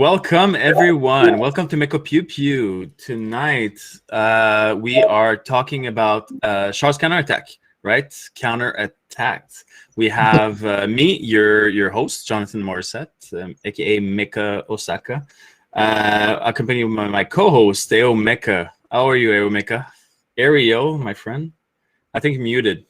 Welcome, everyone. Welcome to Mecha Pew Pew. Tonight, we are talking about Char's counterattack, right? Counterattacked. We have me, your host, Jonathan Morissette, aka Mecha Osaka, accompanied by my co-host, Ao Mecha. How are you, Ao Mecha? Ario, my friend. I think muted.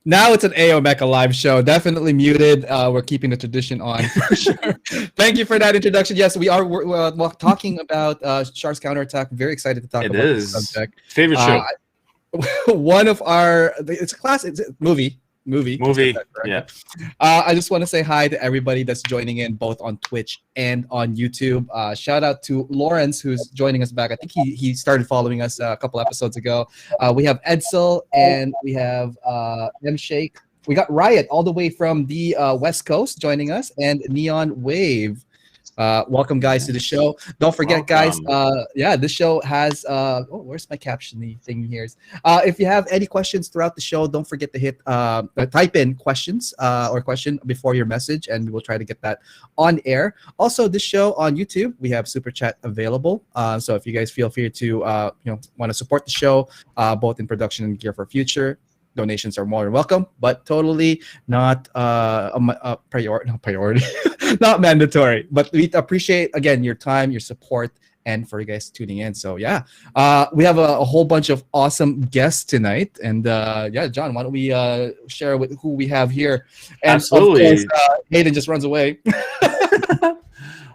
Now it's an AO Mecha live show. Definitely muted. We're keeping the tradition on for sure. Thank you for that introduction. Yes, we're talking about Char's counterattack. Very excited to talk about this subject. Favorite show. One of our it's a class. It's a movie. Yeah. I just want to say hi to everybody that's joining in both on Twitch and on YouTube. Shout out to Lawrence who's joining us back. I think he started following us a couple episodes ago. We have Edsel and we have M Shake. We got Riot all the way from the West Coast joining us, and Neon Wave. Welcome guys to the show. Don't forget guys, this show has where's my caption thing here? If you have any questions throughout the show, don't forget to hit type in questions or question before your message, and we'll try to get that on air. Also, this show on YouTube, we have super chat available. So if you guys feel free to want to support the show, both in production and gear for future, donations are more than welcome, but totally not a priority, not mandatory. But we appreciate again your time, your support, and for you guys tuning in. So yeah, we have a whole bunch of awesome guests tonight, and John, why don't we share with who we have here? And absolutely, of course, Hayden just runs away.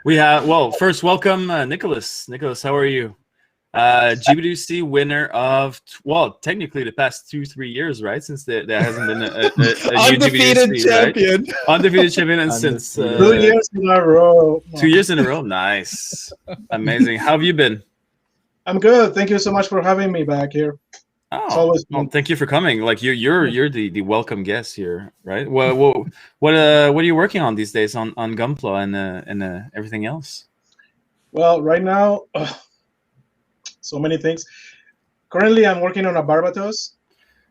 We have first welcome Nicholas. Nicholas, how are you? GBDC winner of technically the past 2-3 years, right? Since there hasn't been a undefeated GBDC, champion, right? Undefeated champion, and since 2 years in a row. 2 years in a row, nice, amazing. How have you been? I'm good. Thank you so much for having me back here. Oh, thank you for coming. Like you're the welcome guest here, right? What are you working on these days on GUNPLA and everything else? Well, right now. So many things. Currently, I'm working on a Barbatos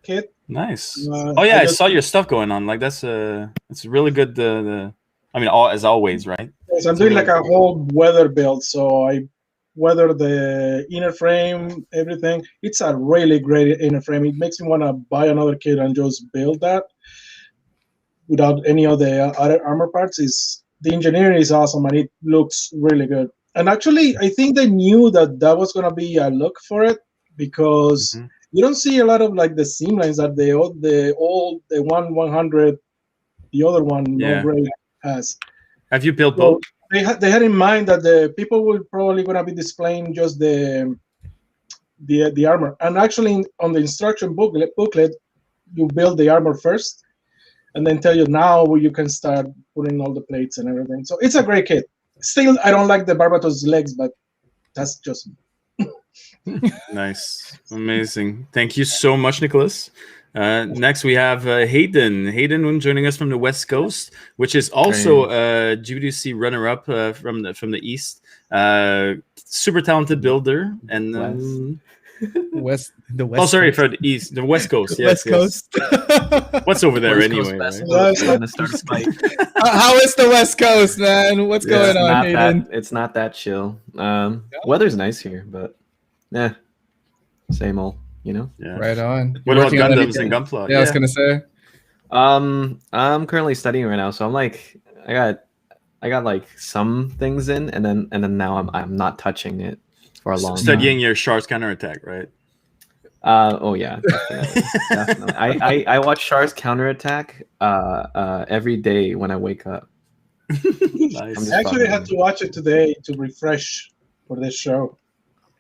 kit. Nice. I saw your stuff going on. Like it's really good. As always, right? Yes, I'm doing like a whole weather build. So I weather the inner frame, everything. It's a really great inner frame. It makes me want to buy another kit and just build that without any of the other armor parts. The engineering is awesome and it looks really good. And actually, I think they knew that was going to be a look for it, because you don't see a lot of like the seam lines that the 100, the other one, no grade has. Have you built both? They had in mind that the people will probably going to be displaying just the armor. And actually, on the instruction booklet, you build the armor first, and then tell you now where you can start putting all the plates and everything. So it's a great kit. Still, I don't like the Barbatos legs, but that's just nice, amazing. Thank you so much, Nicholas. Next, we have Hayden. Hayden joining us from the West Coast, which is also a GBDC runner-up from the East. Super talented builder and the West. Oh, sorry, for the East, the West Coast. Yes, West Coast. What's over there West anyway? Coast Right? How is the West Coast, man? What's going on, Hayden? It's not that chill. Weather's nice here, but same old, Yeah. Right on. What about Gundams and GUNPLA? Yeah, I was gonna say. I'm currently studying right now, so I'm like, I got like some things in, and then now I'm not touching it for a long time. Studying your Char's counterattack, right? Definitely. I watch Char's counterattack every day when I wake up. Nice. I actually had to watch it today to refresh for this show.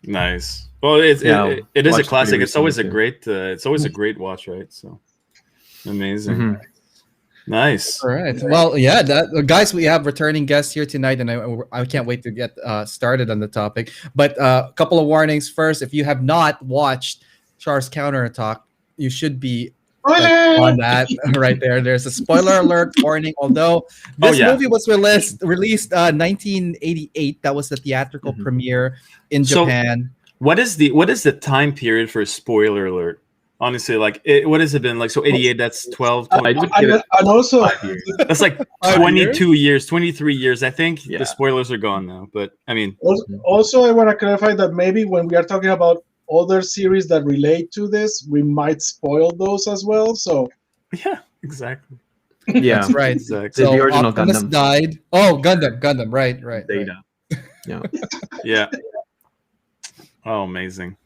Nice. Well, it is a classic. It's always a great watch, right? So amazing. Nice. All right. Well, guys, we have returning guests here tonight, and I can't wait to get started on the topic. But a couple of warnings first. If you have not watched Char's counterattack, you should be on that right there. There's a spoiler alert warning. Although this movie was released 1988, that was the theatrical premiere in Japan. What is the time period for a spoiler alert Honestly, like, what has it been? Like, so 88, that's 12, I 20, would give it And also, 5 years. that's like 5 22 years, 23 years. I think Yeah. the spoilers are gone now, but I mean, also, I want to clarify that maybe when we are talking about other series that relate to this, we might spoil those as well. So yeah, exactly. Yeah, That's right. Exactly. So The original Optimus Gundam. died. Oh, Gundam. Right. Data. Yeah. Yeah. Oh, amazing.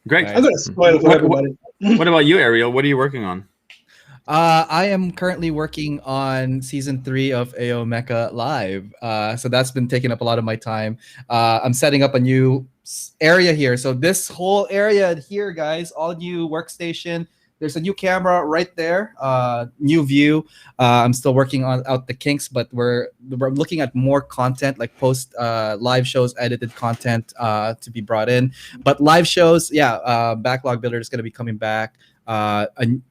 Great. Nice. I'm gonna spoil it for What- everybody. What about you, Ariel? What are you working on? I am currently working on season 3 of AO Mecha Live. So that's been taking up a lot of my time. I'm setting up a new area here. So this whole area here, guys, all new workstation. There's a new camera right there, new view. I'm still working on out the kinks, but we're looking at more content, like post live shows, edited content to be brought in. But live shows, Backlog Builder is going to be coming back. I'm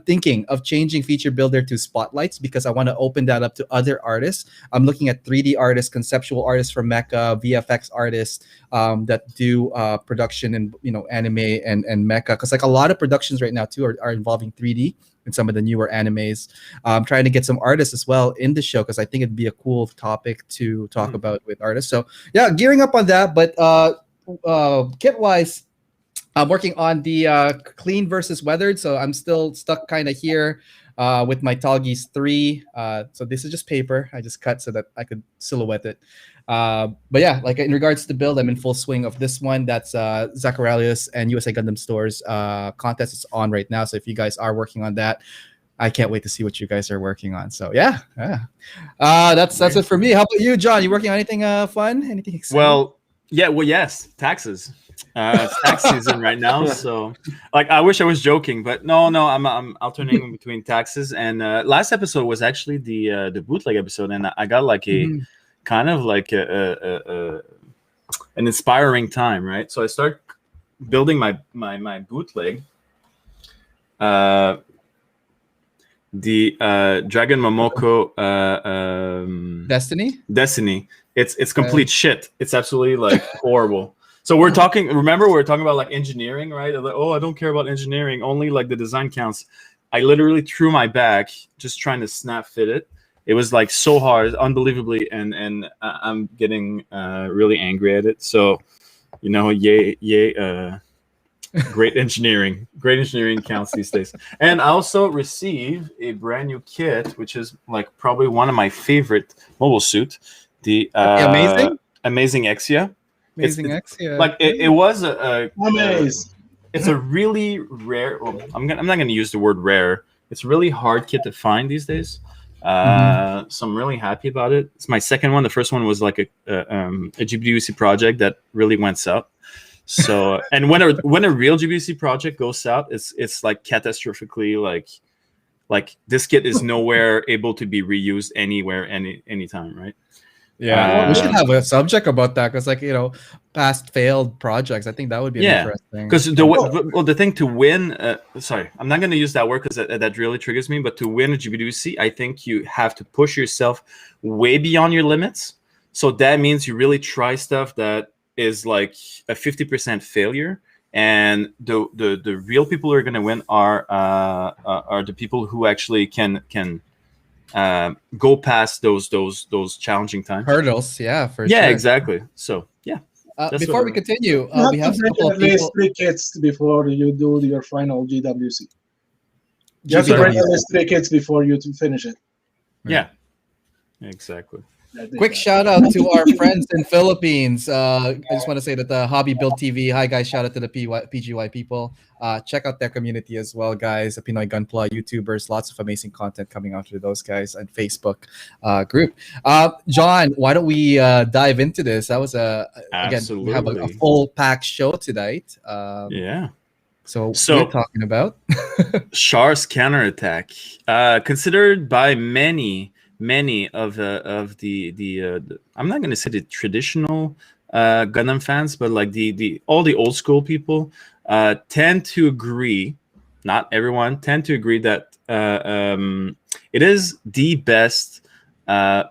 thinking of changing Feature Builder to Spotlights because I want to open that up to other artists. I'm looking at 3D artists, conceptual artists from Mecha, VFX artists that do production in anime and Mecha, because like a lot of productions right now too are involving 3D in some of the newer animes. I'm trying to get some artists as well in the show because I think it'd be a cool topic to talk about with artists. So yeah, gearing up on that. But kit wise, I'm working on the clean versus weathered, so I'm still stuck kind of here with my Talgis 3. So this is just paper. I just cut so that I could silhouette it. But yeah, like in regards to the build, I'm in full swing of this one. That's Zacharalius and USA Gundam Store's contest is on right now. So if you guys are working on that, I can't wait to see what you guys are working on. So yeah. That's it for me. How about you, John? You working on anything fun? Anything exciting? Yes, taxes. It's tax season right now, so like I wish I was joking, but no, I'm alternating between taxes. And last episode was actually the bootleg episode, and I got like a kind of like an inspiring time, right? So I start building my bootleg, the Dragon Momoko Destiny. It's complete shit. It's absolutely like horrible. So we're talking about like engineering, right? Like, oh, I don't care about engineering, only like the design counts. I literally threw my back just trying to snap fit it. It was like so hard, unbelievably, and I'm getting really angry at it. So, yay, great engineering counts these days. And I also receive a brand new kit, which is like probably one of my favorite mobile suit, the Amazing Exia. Like it was it's a really rare. Well, I'm not going to use the word rare. It's a really hard kit to find these days. So I'm really happy about it. It's my second one. The first one was like a GBWC project that really went south. So and when a real GBWC project goes south, it's like catastrophically like this kit is nowhere able to be reused anywhere anytime, right? Yeah, we should have a subject about that because, like, past failed projects. I think that would be interesting. Because the thing to win, sorry, I'm not going to use that word because that really triggers me. But to win a GBWC, I think you have to push yourself way beyond your limits. So that means you really try stuff that is like a 50% failure. And the real people who are going to win are the people who actually can go past those challenging times, hurdles. Yeah, for sure. Yeah, exactly. So yeah. Before we continue, we have a couple of at least people. 3 kits before you do your final GWC. You have to bring at least 3 kits before you to finish it. Yeah, exactly. Quick shout out to our friends in Philippines. I just want to say that the Hobby Build TV. Hi guys, shout out to the PGY people. Check out their community as well, guys. The Pinoy Gunpla YouTubers, lots of amazing content coming out to those guys and Facebook group. John, why don't we dive into this? That was again, we have a full packed show tonight. Yeah. So we're talking about Char's counterattack, considered by many of the I'm not going to say the traditional Gundam fans, but like all the old school people tend to agree, not everyone, tend to agree that it is the best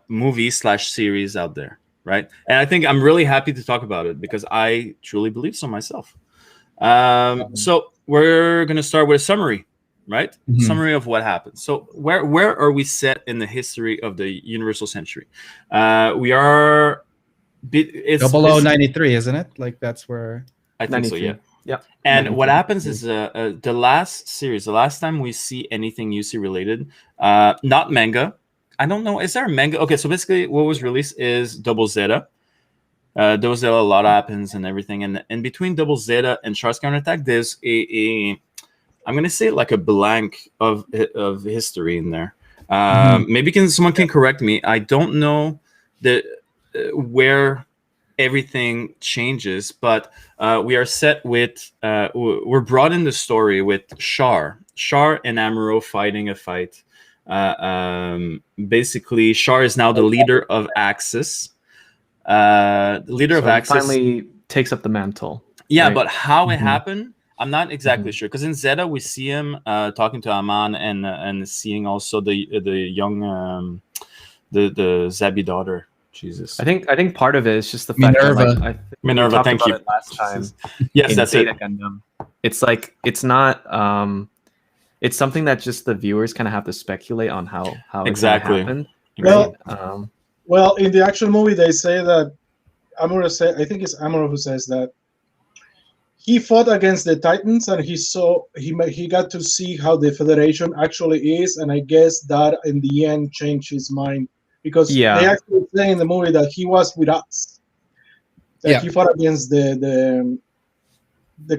movie/series out there, right? And I think I'm really happy to talk about it because I truly believe so myself. So we're gonna start with a summary, right? Mhm. Summary of what happened. So where are we set in the history of the Universal Century? We are. It's 0093, isn't it? Like that's where. I think so. 93. Yeah. Yeah. And 93. what happens is the last series, the last time we see anything UC related, not manga. I don't know. Is there a manga? Okay, so basically what was released is Double Zeta. Double Zeta, a lot happens and everything. And in between Double Zeta and Char's Counterattack, there's a I'm going to say like a blank of history in there. Maybe someone can correct me. I don't know where everything changes, but we are set with we're brought in the story with Char and Amuro fighting a fight. Basically, Char is now the leader of Axis. The leader of So he Axis finally takes up the mantle. yeah, right? but how it Mhm. happened, I'm not exactly Mhm. sure. Because in Zeta, we see him talking to Aman and seeing also the young the Zabi daughter. Jesus, I think part of it is just the fact that Minerva. like Minerva, we talked thank about you. it last time. Yes, in that's Zeta it. Gundam. It's like it's not it's something that just the viewers kind of have to speculate on how Exactly. it happened. Well, Right? Well, in the actual movie, they say that I think it's Amuro who says that he fought against the Titans and he got to see how the Federation actually is, and I guess that in the end changed his mind because Yeah. they actually say in the movie that he was with us, that Yeah. he fought against the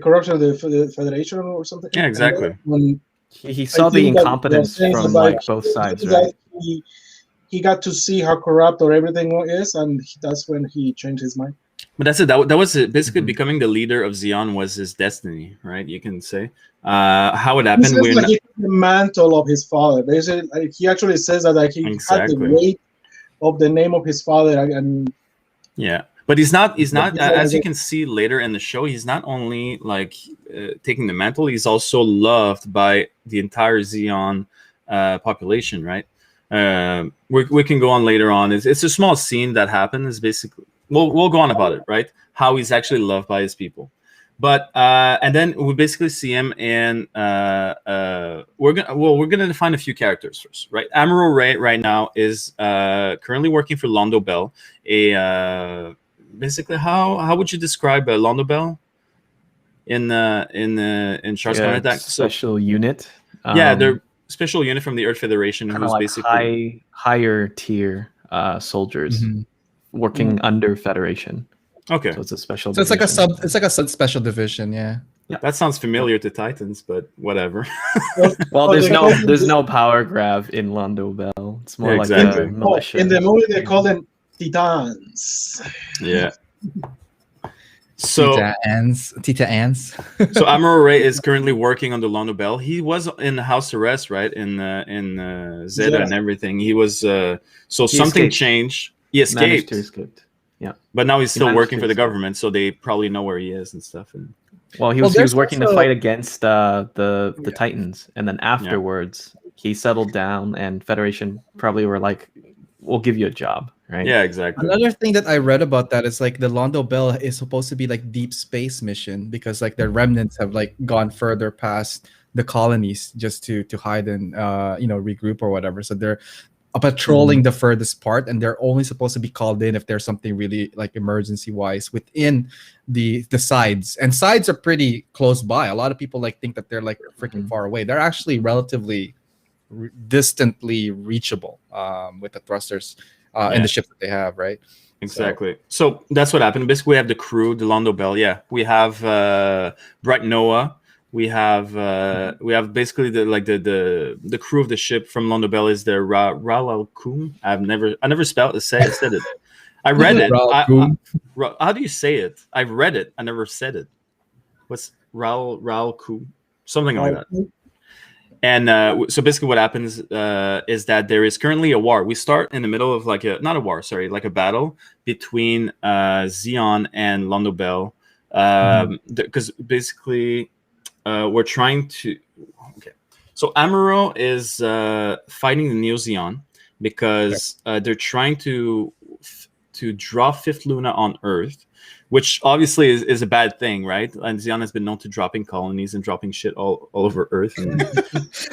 corruption of the Federation or something. Yeah, exactly. And then when He saw the think that incompetence they're saying from about- like both sides, that right? he got to see how corrupt or everything is, and that's when he changed his mind. But that's it. That was it. Basically, Mhm. becoming the leader of Zeon was his destiny, right? You can say. How it He happened. says We're that not, he took the mantle of his father. Basically, he actually says that he had Exactly. the weight of the name of his father, and yeah, but he's not. He's not. Yeah, As you can see later in the show, he's not only like taking the mantle. He's also loved by the entire Zeon population, right? We can go on later on. It's a small scene that happens. Basically, we'll go on about it, right? How he's actually loved by his people. But and then we basically see him in we're gonna define a few characters first, right? Amuro Ray right now is currently working for Londo Bell. Basically how would you describe Londo Bell in Char's Counterattack? Special unit. Yeah, they're special unit from the Earth Federation kind of who's like basically higher tier soldiers Mhm. working under Federation. okay. So it's a special. So it's like a division. it's like a special division, yeah. That sounds familiar to Titans, but whatever. Well, they call them there's no power grab in Londo Bell. It's more Yeah, like exactly. a militia. in the movie they call them Titans. Yeah. So Tita Ans. so Amuro Ray is currently working on the Londo Bell. He was in house arrest, right? In Zeta Yeah. and everything. He was so something escaped. changed. He Managed escaped, to escape. but now he's still managed working to for the escape. government, so they probably know where he is and stuff. And Well, he Well, was there's working to also- fight against the Titans, and then afterwards he settled down, and Federation probably were like, "We'll give you a job." Right? yeah, exactly. Another thing that I read about that is like the Londo Bell is supposed to be like deep space mission because like their remnants have like gone further past the colonies just to hide and regroup or whatever. So they're patrolling the furthest part, and they're only supposed to be called in if there's something really like emergency wise within the sides. And sides are pretty close by. A lot of people like think that they're like freaking far away. They're actually relatively distantly reachable with the thrusters and the ships that they have, right? Exactly. So that's what happened. Basically, we have the crew, the Londo Bell. Yeah, we have Bright Noah. We have basically the crew of the ship from Londo Bell is the Ralal Kum. I never said it. I read it. How do you say it? I've read it. I never said it. What's Ral Kum? Something like that. And so basically what happens is that there is currently a war. We start in the middle of like a battle between Zeon and Londo Bell. Because basically we're trying to... Okay. So Amuro is fighting the Neo Zeon because they're trying to to drop Fifth Luna on Earth, which obviously is a bad thing, right? And Zeon has been known to dropping colonies and dropping shit all over Earth. And...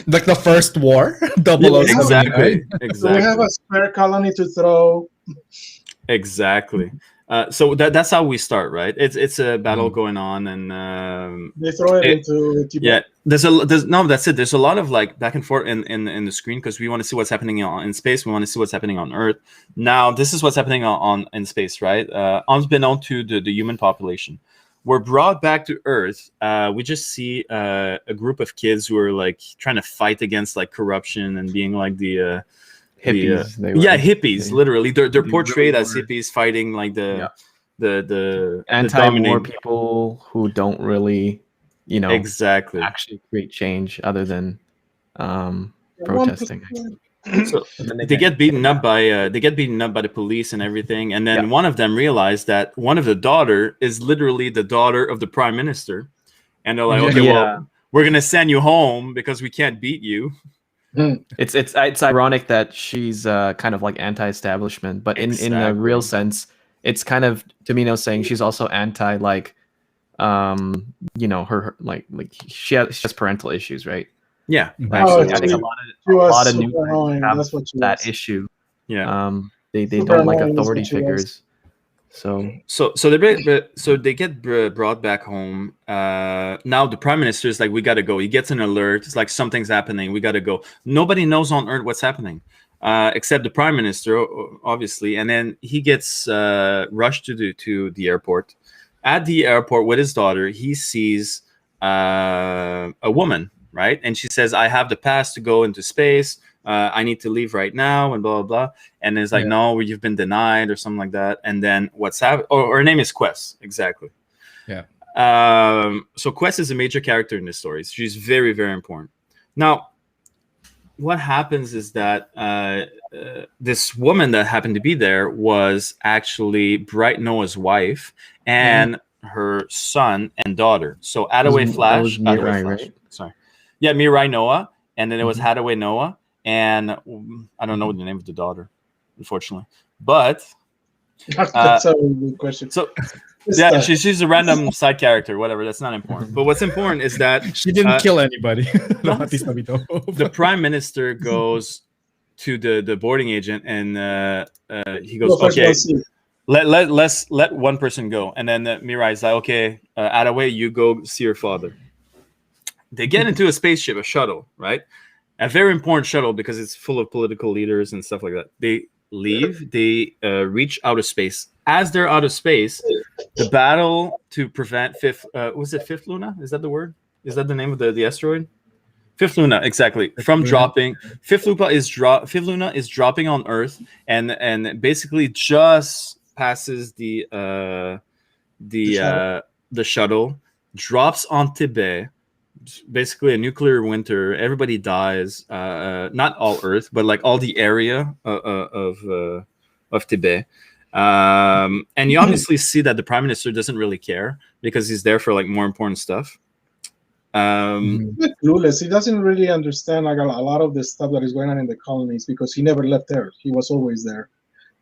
like the first war, exactly. So we have a spare colony to throw. Exactly. So that's how we start, right? It's a battle going on, and they throw it into Tibet. Yeah. That's it. There's a lot of like back and forth in the screen because we want to see what's happening in space. We want to see what's happening on Earth. Now, this is what's happening in space, right? Unbeknown to the human population, we're brought back to Earth. We just see a group of kids who are like trying to fight against like corruption and being like the hippies. Hippies. Literally, they're portrayed as hippies fighting like the anti-war people who don't really, exactly actually create change other than protesting. So they get beaten up by the police and everything, and then one of them realized that one of the daughter is literally the daughter of the prime minister, and they're like, okay, well, we're gonna send you home because we can't beat you. It's ironic that she's kind of like anti-establishment, but in a real sense, it's kind of Tamino saying she's also anti like her like she has parental issues, right? Yeah. Actually, I think a lot of new have that issue. Yeah. They don't like authority figures. So they get brought back home. Now the prime minister is like, we gotta go. He gets an alert. It's like something's happening. We gotta go. Nobody knows on Earth what's happening, except the prime minister, obviously. And then he gets rushed to the airport. At the airport with his daughter, he sees a woman, right? And she says, "I have the pass to go into space. I need to leave right now," and blah, blah, blah. And it's like, no, you've been denied or something like that. And then what's happened? Oh, her name is Quest. Exactly. Yeah. So Quest is a major character in this story. She's very, very important. Now, what happens is that this woman that happened to be there was actually Bright Noah's wife and her son and daughter. So Attaway Flash. Mirai, right? Sorry. Yeah, Mirai Noah. And then it was Hathaway Noah. And I don't know the name of the daughter, unfortunately. But that's a good question. So yeah, she's a random side character, whatever. That's not important. But what's important is that she didn't kill anybody. The prime minister goes to the boarding agent and he goes, okay, let's let one person go. And then Mirai's like, okay, Attaway, you go see your father. They get into a spaceship, a shuttle, right? A very important shuttle because it's full of political leaders and stuff like that. They leave. They reach outer space. As they're out of space, the battle to prevent Fifth Luna? Is that the word? Is that the name of the asteroid? Fifth Luna, exactly. From dropping. Fifth Luna is dropping on Earth and basically just passes the shuttle, drops on Tibet. Basically a nuclear winter. Everybody dies. Not all Earth, but like all the area of Tibet. And you obviously see that the prime minister doesn't really care because he's there for like more important stuff. Clueless. He doesn't really understand like a lot of the stuff that is going on in the colonies because he never left Earth. He was always there.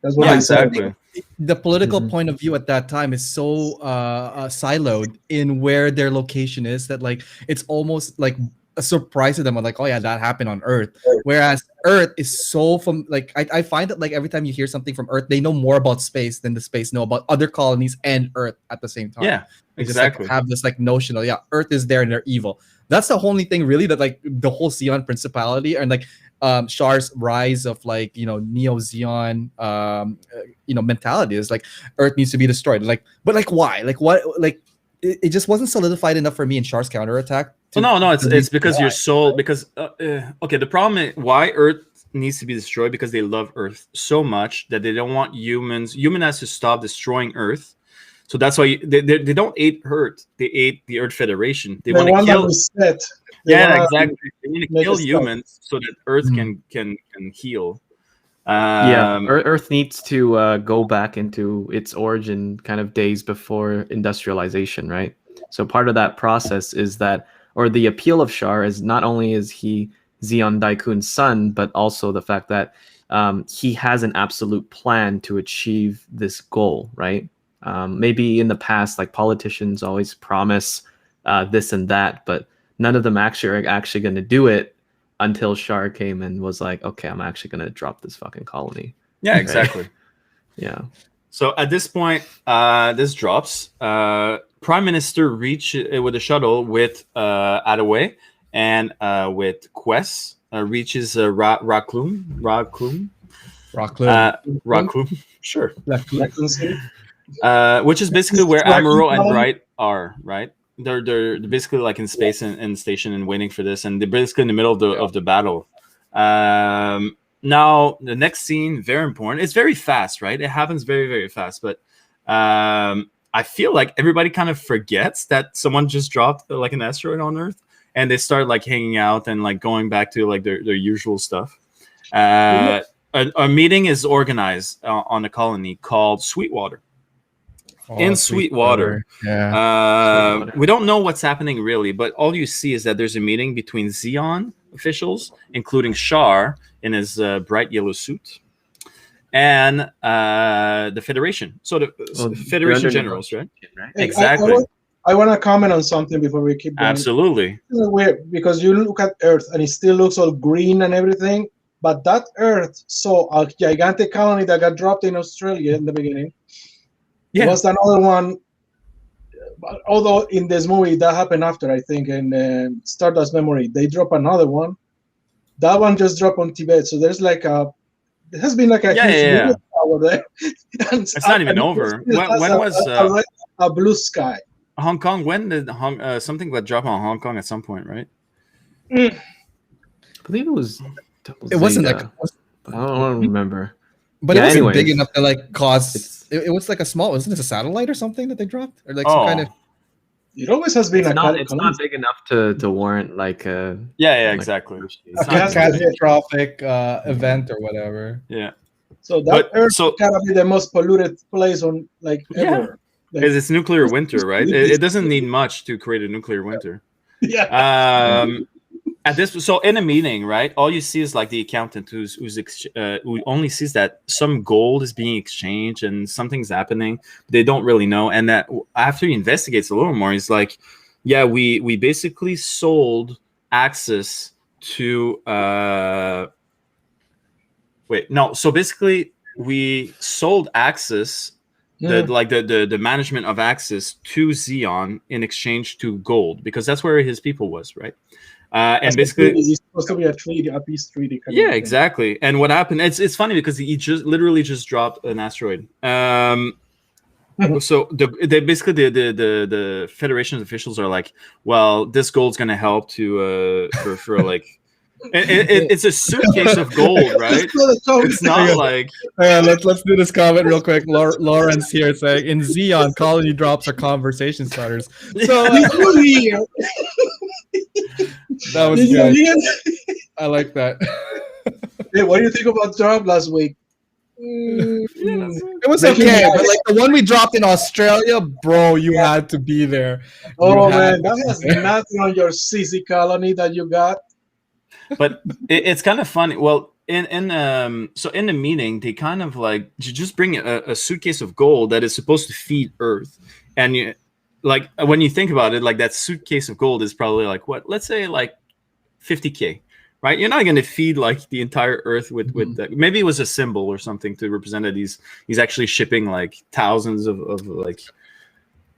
That's what exactly. The political point of view at that time is so siloed in where their location is that like it's almost like a surprise to them. I'm like, oh yeah, that happened on Earth. Whereas Earth is so from like I find that like every time you hear something from Earth, they know more about space than the space know about other colonies and Earth at the same time. Yeah, they exactly. Just, like, have this like notion of Earth is there and they're evil. That's the only thing really that like the whole Zeon principality and like Char's rise of like Neo Zeon mentality is like Earth needs to be destroyed. Like, but like why? Like what? Like it just wasn't solidified enough for me in Char's counterattack. No, it's because your soul. Because okay, the problem is why Earth needs to be destroyed because they love Earth so much that they don't want humans. Human has to stop destroying Earth. So that's why they don't hate Earth. They hate the Earth Federation. They want to kill. Exactly. They want to kill humans so that Earth can heal. Earth needs to go back into its origin kind of days before industrialization, right? So part of that process is that, or the appeal of Char is not only is he Zeon Daikun's son, but also the fact that he has an absolute plan to achieve this goal, right? Maybe in the past, like politicians always promise this and that, but none of them actually are actually going to do it until Char came and was like, okay, I'm actually going to drop this fucking colony. Yeah, exactly. Right? Yeah. So at this point, this drops. Prime Minister reach with a shuttle with Attaway and with Quest reaches Raccoon. Sure. Which is basically where Amuro and Bright are, right? They're basically like in space and station and waiting for this, and they're basically in the middle of the battle. Now the next scene, very important. It's very fast, right? It happens very, very fast, but I feel like everybody kind of forgets that someone just dropped like an asteroid on Earth, and they start like hanging out and like going back to like their usual stuff. A meeting is organized on a colony called Sweetwater. In Sweetwater. Yeah. We don't know what's happening really, but all you see is that there's a meeting between Zeon officials, including Char in his bright yellow suit, and the Federation. So the Federation generals, right? Exactly. I want to comment on something before we keep going. Absolutely. It's weird because you look at Earth and it still looks all green and everything, but that Earth saw a gigantic colony that got dropped in Australia in the beginning. Yeah. Was another one, although in this movie that happened after, I think, in Stardust Memory, they drop another one. That one just dropped on Tibet. So there's like there has been like a huge over there. It's not even over. When was a blue sky? Hong Kong, when did something got dropped on Hong Kong at some point, right? I believe it was. It wasn't like. I don't remember. But it wasn't big enough to like cause. It was like a small. Wasn't it a satellite or something that they dropped, or like some kind of? It always has been it's not big enough to warrant like a. Yeah, exactly. It's not a catastrophic event or whatever. Yeah. So that Earth gotta be the most polluted place on like ever. Because it's nuclear winter, right? It doesn't need much to create a nuclear winter. Yeah. At this, so in a meeting, right? All you see is like the accountant who only sees that some gold is being exchanged and something's happening. They don't really know, and that after he investigates a little more, he's like, "Yeah, we basically sold access to." So basically, we sold access. The management of access to Zeon in exchange to gold, because that's where his people was, right? And basically, it's supposed to be a peace treaty. Yeah, exactly. And what happened? It's funny because he literally just dropped an asteroid. So the Federation's officials are like, well, this gold's gonna help to for like. It's a suitcase of gold, right? It's not like. Let's do this comment real quick. Lawrence here saying, in Zeon, colony drops are conversation starters. So that was good. I like that. Hey, what do you think about drop last week? It was okay, but like the one we dropped in Australia, bro, you had to be there. Man, that has nothing on your CC colony that you got. But it's kind of funny. Well, in the meeting, they kind of like just bring a suitcase of gold that is supposed to feed Earth, and you like when you think about it, like that suitcase of gold is probably like what? Let's say like $50K, right? You're not going to feed like the entire Earth with that. Maybe it was a symbol or something to represent that he's actually shipping like thousands of like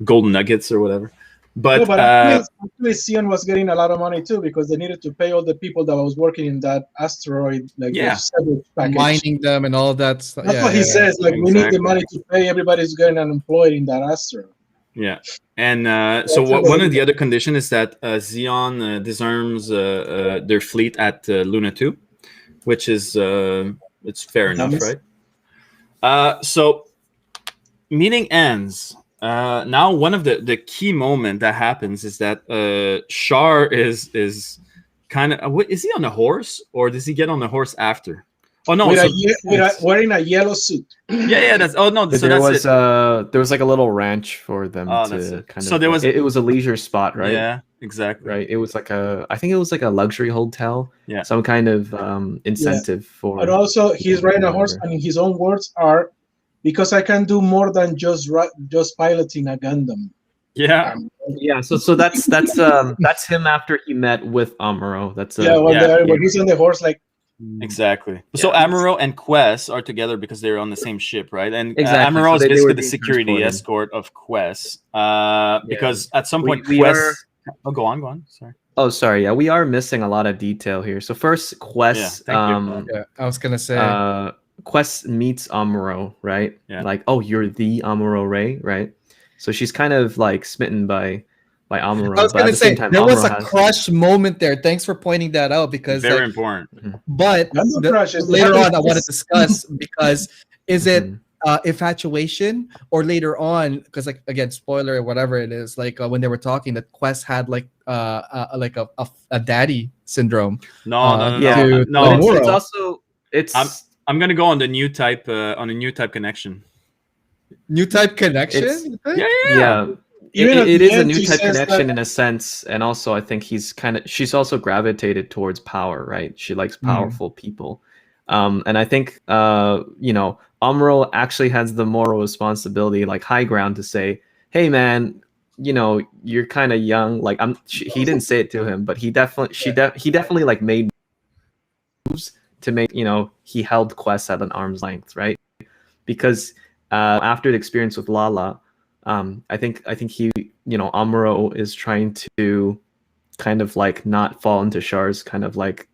golden nuggets or whatever. But actually, Zeon was getting a lot of money too because they needed to pay all the people that was working in that asteroid, like mining them and all that stuff. That's what he says. Like we need the money to pay everybody who's getting unemployed in that asteroid. Yeah, and one of the other conditions is that Zeon disarms their fleet at Luna 2, which is it's fair enough, right? So meeting ends. Now one of the key moment that happens is that Char is kind of is he on a horse or does he get on the horse after? Oh no, wearing a yellow suit. Yeah, that's there was like a little ranch for them to kind of. So there was it was a leisure spot, right? Yeah. exactly. right? It was like I think it was like a luxury hotel. Yeah. Some kind of incentive for. And also, he's riding a horse, whatever. and his own words are, "Because I can do more than just piloting a Gundam." Yeah. Yeah, so that's him after he met with Amuro. That's Yeah, when Yeah. when he's on the horse, like, Exactly. So Yeah. Amuro and Quest are together because they're on the same ship, right? And Exactly. Amuro So is they basically were the being security transported. escort of Quest. Because at some point We Quest. Oh, go on. Sorry. Oh, sorry. Yeah, we are missing a lot of detail here. So first, Quest. Yeah, thank you. Yeah, I was gonna say. Quest meets Amuro, right? Yeah. Like, oh, you're the Amuro Ray, right? So she's kind of like smitten by Amuro. I was but at gonna the say same time, there was Amuro a has- crush moment there. Thanks for pointing that out because Very like, important. but Gundam crushes. later on I want to discuss because is it Mhm. infatuation or later on because like again spoiler or whatever it is like when they were talking that Quest had like a daddy syndrome. No. Yeah. to No. But it's Amuro. also I'm gonna go on the new type connection. New type connection. It's- you think? yeah. Even at It the is a end, new she type says connection that- in a sense, and also I think she's also gravitated towards power, right? She likes powerful people, and I think Amuro actually has the moral responsibility, like high ground, to say, "Hey, man, you're kind of young." Like he didn't say it to him, but he definitely like made moves to make he held Quest at an arm's length, right? Because after the experience with Lala. I think he, Amuro is trying to kind of like not fall into Char's kind of like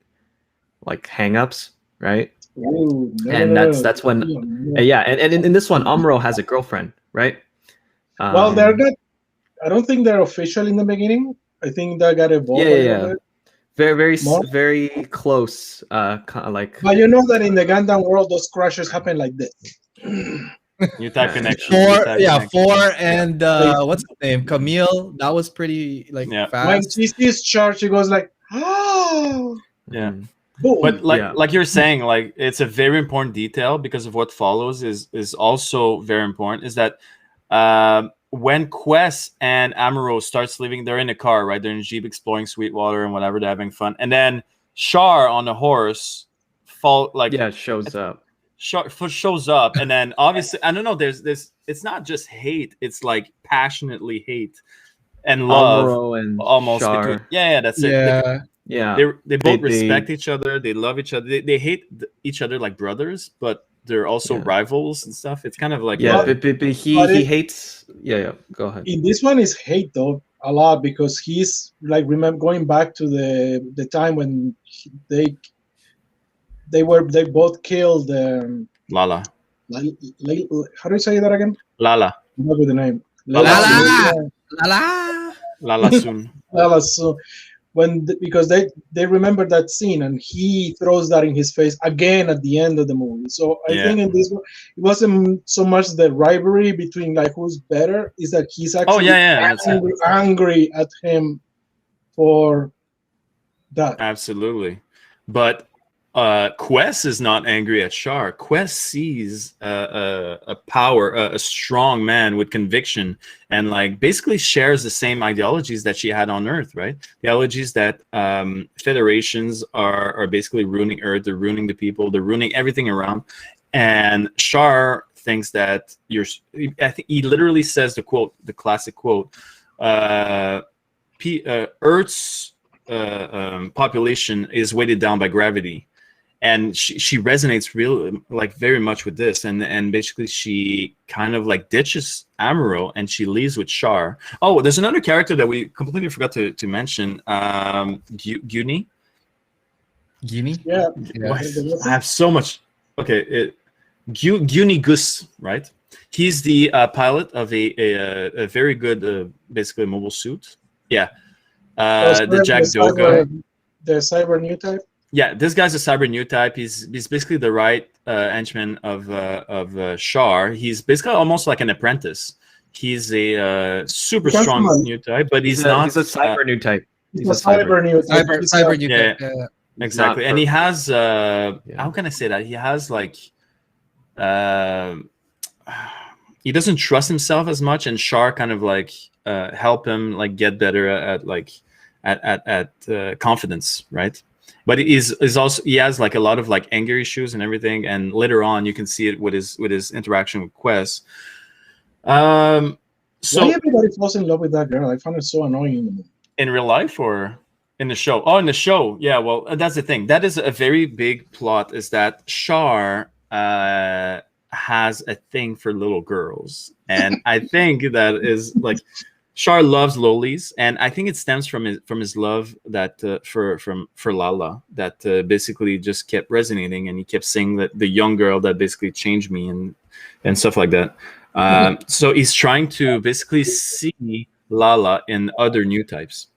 hang-ups, right? Ooh, And that's when, yeah, and in this one, Amuro has a girlfriend, right? Well, they're not. I don't think they're official in the beginning. I think they got evolved. Yeah. Very More? very close, like. But you know that in the Gundam world, those crushes happen like this. New type connection. Four and what's his name? Camille. That was pretty like Yeah. When fast. she sees Char, she goes like, "Oh, Yeah. boom!" But Yeah. like you're saying, like it's a very important detail because of what follows is also very important. Is that when Quest and Amuro starts living, they're in a car, right? They're in a Jeep exploring Sweetwater and whatever, they're having fun, and then Char on a horse Shows up. shows up, and then obviously I don't know. There's this. It's not just hate. It's like passionately hate and love. Amuro and Almost Char. between. Yeah, that's it. Yeah. Yeah. They both They- respect each other. They love each other. They hate each other like brothers, but they're also Yeah. rivals and stuff. It's kind of like Yeah, But- but but he it- hates. Yeah. Go ahead. In this one is hate though a lot because he's like remember going back to the time when they both killed Lala. how do you say that again? Lala. What with the name? Lala. La. Lala soon. Lala. So because they remember that scene and he throws that in his face again at the end of the movie. So I think in this one it wasn't so much the rivalry between like who's better, is that he's actually that's it. angry at him for that. Absolutely. But Quest is not angry at Char. Quest sees a strong man with conviction, and like basically shares the same ideologies that she had on Earth, right? The ideologies that federations are basically ruining Earth. They're ruining the people. They're ruining everything around. And Char thinks that I think he literally says the classic quote, Earth's population is weighted down by gravity. And she resonates very much with this, and basically she kind of like ditches Amuro and she leaves with Char. Oh, there's another character that we completely forgot to mention, Guni. Guinea? Yeah. I have so much. Okay, Guni Gus, right? He's the pilot of a very good, basically mobile suit. Yeah, the Jack Doga. The cyber new type. Yeah, this guy's a cyber new type. He's basically the right henchman of Char. He's basically almost like an apprentice. He's a super strong new type, but he's not. He's a cyber new type. He's a cyber new type. Cyber new Yeah. type. Yeah. Exactly, and he has Yeah. how can I say that? He has like he doesn't trust himself as much, and Char kind of like help him like get better at like confidence, right? But is also, he has like a lot of like anger issues and everything, and later on you can see it with his interaction with Quest. Why So everybody falls in love with that girl? I found it so annoying. in real life or in the show? Oh, in the show, yeah. Well, that's the thing. That is a very big plot. Is that Char has a thing for little girls, and I think that is like Char loves lolis, and I think it stems from his love that for Lala, that basically just kept resonating, and he kept saying that the young girl that basically changed me and stuff like that. So he's trying to basically see Lala in other new types.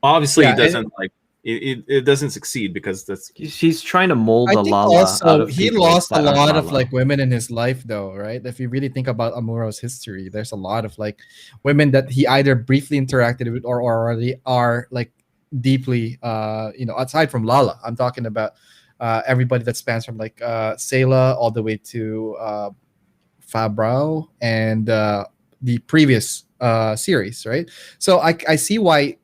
Obviously, Yeah, it doesn't like it doesn't succeed because that's He's trying to mold I the think Lala out also of he people lost a that aren't lot of Lala. like women in his life, though, right? If you really think about Amuro's history, there's a lot of like women that he either briefly interacted with or already are like deeply, aside from Lala. I'm talking about everybody that spans from like Sayla all the way to Fabrao and the previous series, right? So I see why.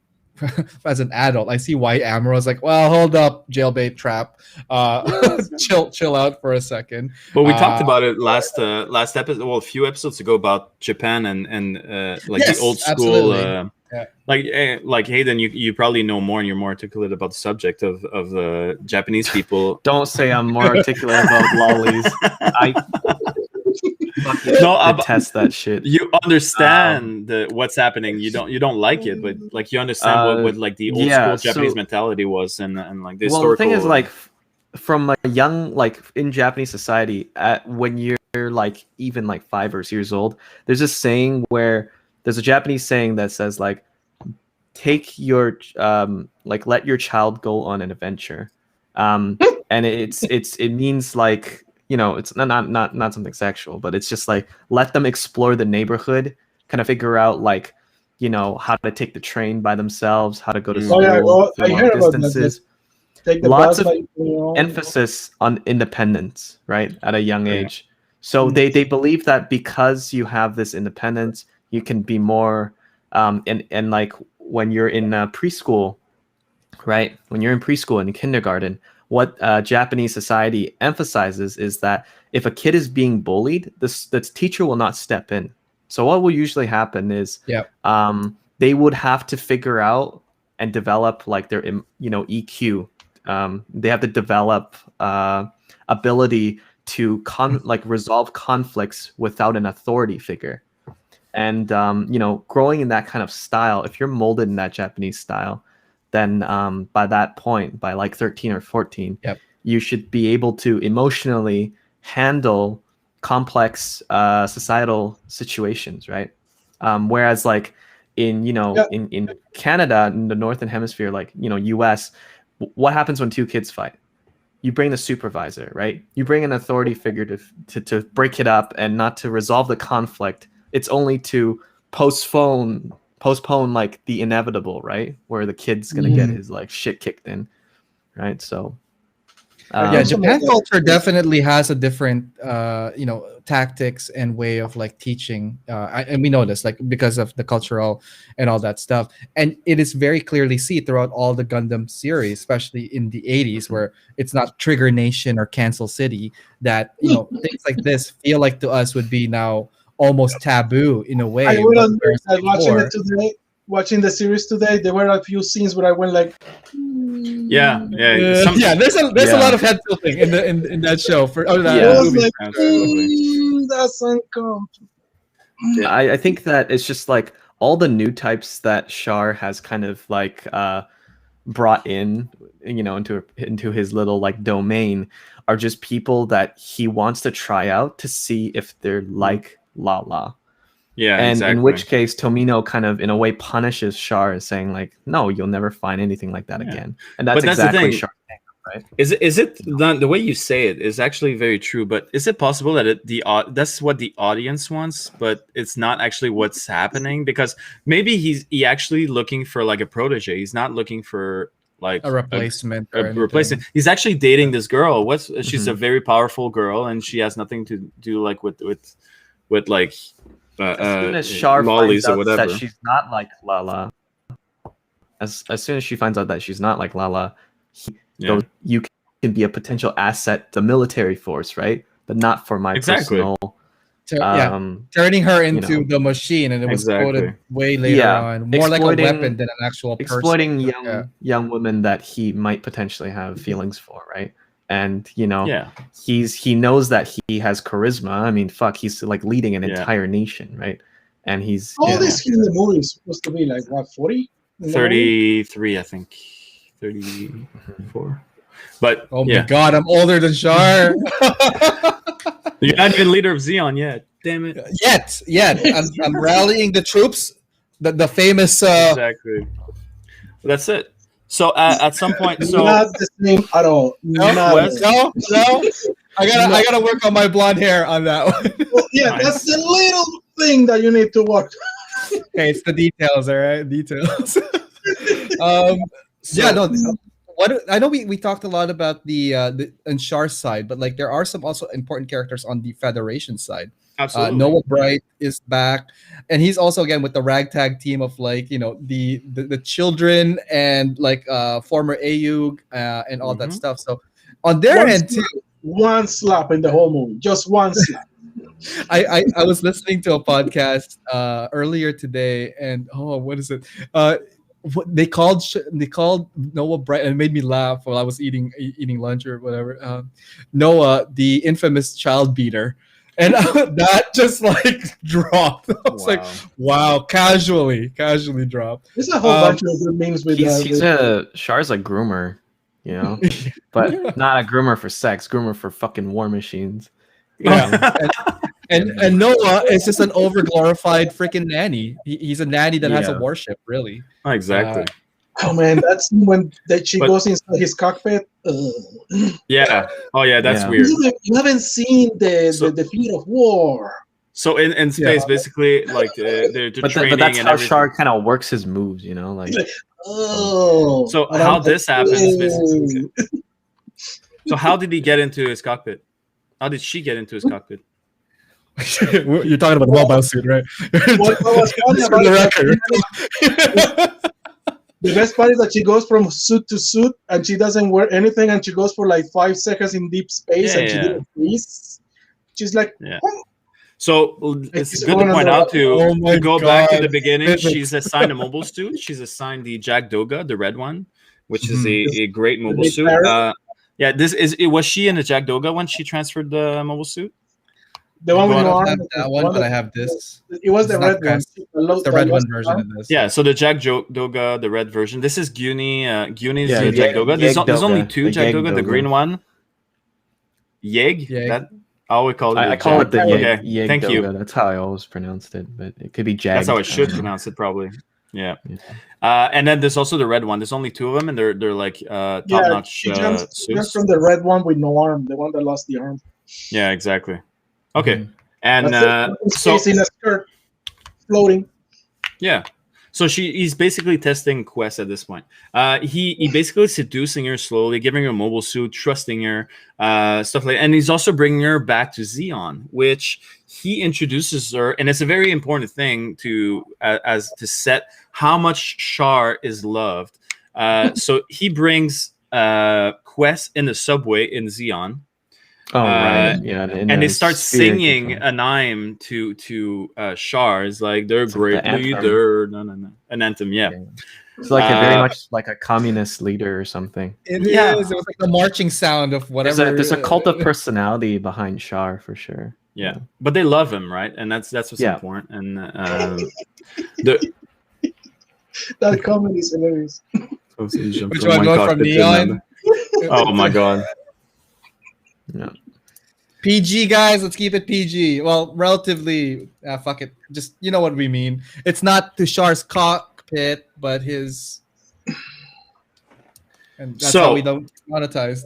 As an adult, I see why Amuro's like, well, hold up, jailbait trap, chill out for a second. But we talked about it last episode, well, a few episodes ago, about Japan and like Yes, the old school, absolutely. Yeah. like Hayden, you probably know more and you're more articulate about the subject of Japanese people. Don't say I'm more articulate about lollies. I detest that shit. You understand what's happening. You don't like it, but like you understand what like the old school Japanese mentality was, and like the historical. Well, the thing is, like, from a young, like in Japanese society, when you're like even like 5 or 6 years old, there's this saying where there's a Japanese saying that says like, take your like let your child go on an adventure, and it means like, it's not something sexual, but it's just like let them explore the neighborhood, kind of figure out like, how to take the train by themselves, how to go to school, I heard about distances. Take the Lots bus, of emphasis on independence, right, at a young age. So they believe that because you have this independence, you can be more and like when you're in preschool, right? When you're in preschool and kindergarten, what Japanese society emphasizes is that if a kid is being bullied, the teacher will not step in. So what will usually happen is they would have to figure out and develop like their EQ. They have to develop ability to like resolve conflicts without an authority figure. And growing in that kind of style, if you're molded in that Japanese style, then by that point, by like 13 or 14, you should be able to emotionally handle complex societal situations, right? Whereas like in in Canada, in the Northern Hemisphere, like US, what happens when two kids fight? You bring the supervisor, right? You bring an authority figure to break it up and not to resolve the conflict. It's only to postpone like the inevitable, right? Where the kid's gonna get his like shit kicked in, right? So Japan culture definitely has a different tactics and way of like teaching, and we know this like because of the cultural and all that stuff, and it is very clearly seen throughout all the Gundam series, especially in the 80s, where it's not Trigger Nation or Cancel City, that things like this feel like to us would be now almost taboo in a way. I was watching the series today. There were a few scenes where I went like, There's a lot of head tilting in that show for that movie. Like, that's uncomfortable. I think that it's just like all the new types that Char has kind of like brought in, into his little like domain, are just people that he wants to try out to see if they're like Lala. And exactly. In which case Tomino kind of in a way punishes Char, saying like, no, you'll never find anything like that again. And that's exactly Char's thing, right? Is it the way you say it is actually very true, but is it possible that that's what the audience wants, but it's not actually what's happening? Because maybe he actually looking for like a protege. He's not looking for like a replacement. A replacement. He's actually dating this girl. She's a very powerful girl, and she has nothing to do like with like as soon as Char finds out that she's not like Lala, as soon as she finds out that she's not like Lala, he Yeah. goes, you can be a potential asset to military force, right? But not for my Exactly. personal. Turning her you into know. the machine, and it was Exactly. quoted way later Yeah. on, more like a Exploiting- weapon than an actual person. Exploiting young women that he might potentially have feelings for, right? And you know, Yeah. he knows that he has charisma. I mean, fuck, he's like leading an Yeah. entire nation, right? And he's All this in the movie is supposed to be like what, 40? 33, I think. 34. But Oh yeah. my god, I'm older than Char. You're not even leader of Zeon yet. Damn it. Yet. I'm rallying the troops. The famous. Exactly. That's it. So at some point, so Not the same at all. No, Not I gotta work on my blonde hair on that one. Well, yeah, Nice. that's the little thing that you need to work. Okay, it's the details, all right? Details. So- Yeah, no. What I know, we talked a lot about the and Char's side, but like there are some also important characters on the Federation side. absolutely. Noah Bright is back, and he's also again with the ragtag team of like the children and like former Ayug and all that Mhm. stuff. So on their One end too, One slap in the whole movie. Just one slap. I was listening to a podcast earlier today, and what is it? They called Noah Bright, and it made me laugh while I was eating lunch or whatever. Noah, the infamous child beater, and that just like dropped. I was like, wow, casually dropped. There's a whole bunch of good memes with Char's a groomer, you know, but not a groomer for sex, groomer for fucking war machines. Yeah. And Noah is just an overglorified freaking nanny. He's a nanny that has a Yeah. warship, really. Oh, exactly. Oh man, that's when she But- goes inside his cockpit. Yeah. Oh yeah, that's Yeah. weird. You haven't seen So- the feat of war. So in space, basically, like they're But training that's and how everything. Char kind of works his moves, you know, like Oh. So And how I'm this happens is basically. "Ooh." So how did he get into his cockpit? How did she get into his cockpit? You're talking about the mobile suit, right? What was funny Just for about the it, record. the best part is that she goes from suit to suit and she doesn't wear anything and she goes for like 5 seconds in deep space and she Yeah. didn't freeze. She's like, Yeah. So it's It's good to going point on out Oh my to go back to God. the beginning. Physics. She's assigned a mobile suit. She's assigned the Jack Doga, the red one, which is Mhm. a great mobile big suit. parrot? Yeah, was she in the Jack Doga when she transferred the mobile suit? the one with I no don't arm. have that one, but I have this. It was the It's not red one. trans- It's the red one version of this. Yeah, so the Jack Doga, the red version. This is Guni. Guni's Yeah, Jack Doga. There's Yeg only Doga. two The Jack Yeg Doga. The Doga. green one. Yeg. Yeg. That I always call it. I call Jack. it the Okay, Yeg thank Doga. you. That's how I always pronounced it, but it could be Jag. That's how it should I don't know. pronounce it, probably. Yeah. Yeah. And then there's also the red one. There's only two of them, and they're like top Yeah, notch she jumps suits. from the red one with no arm, the one that lost the arm. Yeah, exactly. Okay, Mhm. and That's it. so He's in a skirt, floating. yeah, so he's basically testing Quest at this point. He basically seducing her slowly, giving her a mobile suit, trusting her, stuff like, and he's also bringing her back to Zeon, which he introduces her, and it's a very important thing to as to set how much Char is loved. So he brings Quest in the subway in Zeon. Oh right, yeah, And they start singing an anthem to Char. It's like they're It's like great the anthem. leader. No. An anthem, yeah. It's like a very Uh, much like a communist leader or something. It Yeah. is. It was like the marching sound of whatever. There's a cult of personality behind Char for sure. Yeah. But they love him, right? And that's what's Yeah. important. And That comedy is hilarious. Which one going from Neon? Oh my god. Yeah. PG, guys. Let's keep it PG. Well, relatively. Fuck it. Just you know what we mean. It's not to Char's cockpit, but his. And that's So- how we don't monetize.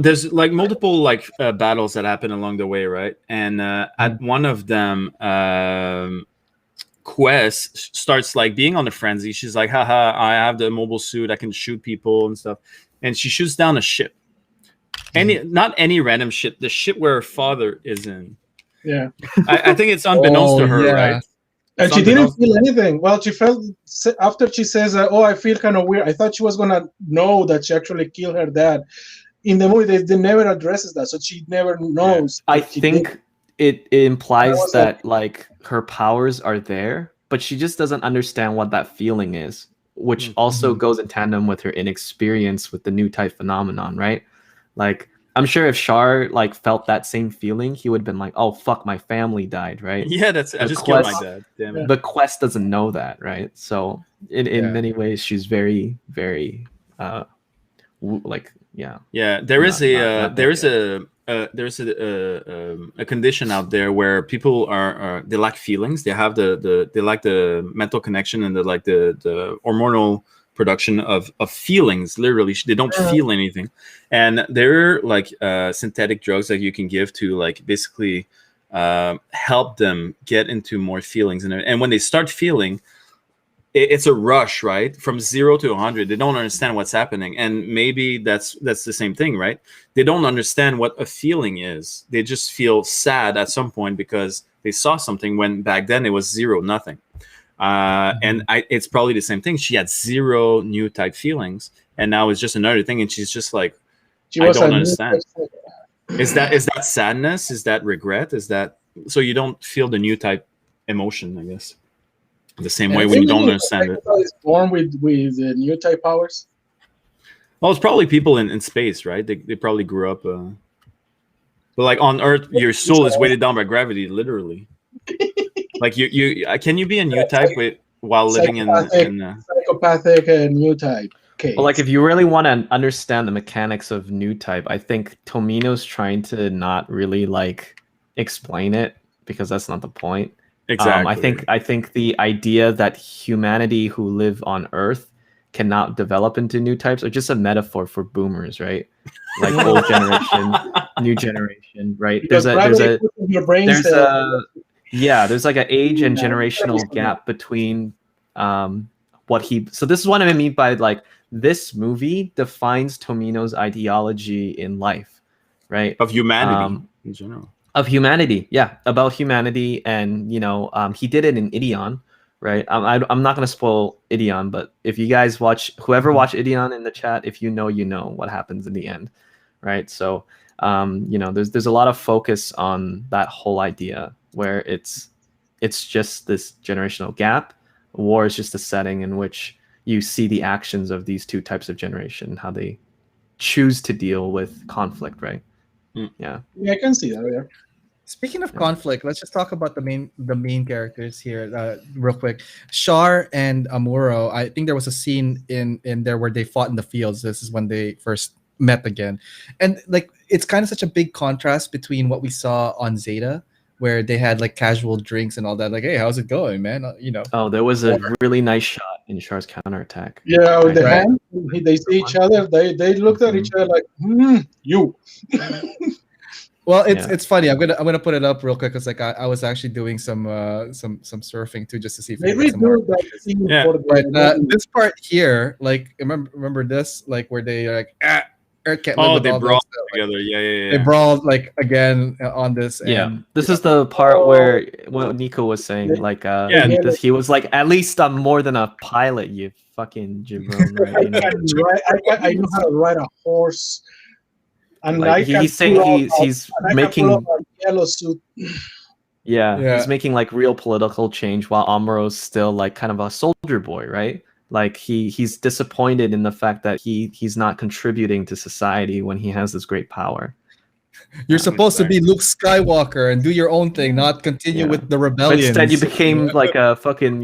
There's like multiple like battles that happen along the way, right? And at one of them, Quest starts like being on the frenzy. She's like, haha, I have the mobile suit, I can shoot people and stuff. And she shoots down a ship. Not any random ship, the ship where her father is in. Yeah. I think it's unbeknownst to her, yeah. right? And she Something didn't else. feel anything. Well, she felt after she says, "Oh, I feel kind of weird." I thought she was gonna know that she actually killed her dad. In the movie, they never addresses that, so she never knows. I that she did. think it implies was that like her powers are there, but she just doesn't understand what that feeling is, which also goes in tandem with her inexperience with the new type phenomenon, right? Like I'm sure if Char like felt that same feeling, he would have been like, "Oh fuck, my family died," right? Yeah, I The just killed my quest- dad. Damn it. The quest doesn't know that, right? So in many ways, she's very like Yeah, there is not there a condition out there where people are they lack feelings. They have they lack the mental connection and the hormonal production of feelings. Literally, they don't feel anything, and there are like synthetic drugs that you can give to like basically help them get into more feelings, and when they start feeling, it's a rush, right? From 0 to 100. They don't understand what's happening. And maybe that's the same thing, right? They don't understand what a feeling is. They just feel sad at some point because they saw something when back then it was 0, nothing. And it's probably the same thing. She had 0 new type feelings, and now it's just another thing. And she's just like, I don't understand. Is that sadness? Is that regret? Is that so you don't feel the new type emotion, I guess? The same way when you don't understand it. Is born with the new type powers. Well, it's probably people in space, right? They probably grew up. But like on Earth, your soul is weighted down by gravity, literally. Like you can you be a new type while living in psychopathic and new type case? Well, like if you really want to understand the mechanics of new type, I think Tomino's trying to not really like explain it because that's not the point. Exactly. I think the idea that humanity who live on Earth cannot develop into new types are just a metaphor for boomers, right? Like old generation, new generation, right? Because There's like an age and Yeah. generational gap between what he. So this is what I mean by like this movie defines Tomino's ideology in life, right? Of humanity in general. Of humanity, about humanity, and he did it in Ideon, right? I'm not gonna spoil Ideon, but if you guys whoever watched Ideon in the chat, if you know what happens in the end, right? So there's a lot of focus on that whole idea where it's just this generational gap. War is just a setting in which you see the actions of these two types of generation, how they choose to deal with conflict, right? Yeah, I can see that. Yeah. Speaking of conflict, let's just talk about the main characters here real quick. Char and Amuro. I think there was a scene in there where they fought in the fields. This is when they first met again, and like it's kind of such a big contrast between what we saw on Zeta, where they had like casual drinks and all that. Like, hey, how's it going, man? Oh, there was a really nice shot in Char's counterattack. Yeah, with the hand, they see each other. They looked at each other like, you. Well, it's funny. I'm gonna put it up real quick because like I was actually doing some surfing too just to see if They I get some more. yeah. But this part here, like remember this, like where they like Earth can't live with they all brawled this, together. Yeah. They brawled like again on this. Yeah, and, this is the part where what Nico was saying, like he was like, at least I'm more than a pilot, you fucking jabron, right? I know how to ride a horse. And like he's saying he's making a yellow suit. Yeah, he's making like real political change while Amuro's still like kind of a soldier boy, right? Like he's disappointed in the fact that he's not contributing to society when he has this great power. You're supposed to be Luke Skywalker and do your own thing, not continue with the rebellion. Instead, you became like a fucking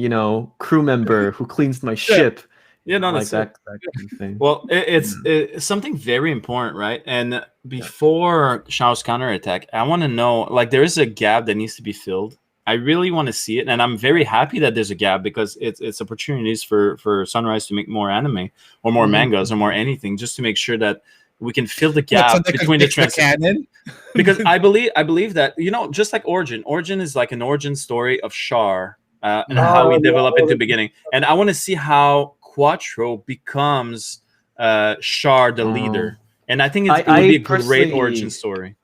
crew member who cleans my ship. Yeah, no, like that's that kind of thing. Well, it's something very important, right? And before Shao's counterattack, I want to know, like, there is a gap that needs to be filled. I really want to see it, and I'm very happy that there's a gap because it's opportunities for Sunrise to make more anime or more mangas or more anything, just to make sure that we can fill the gap between the canon. Because I believe that just like Origin is like an origin story of Char and how we develop into the beginning, and I want to see how Quattro becomes Char the leader, and I think it would be a great origin story.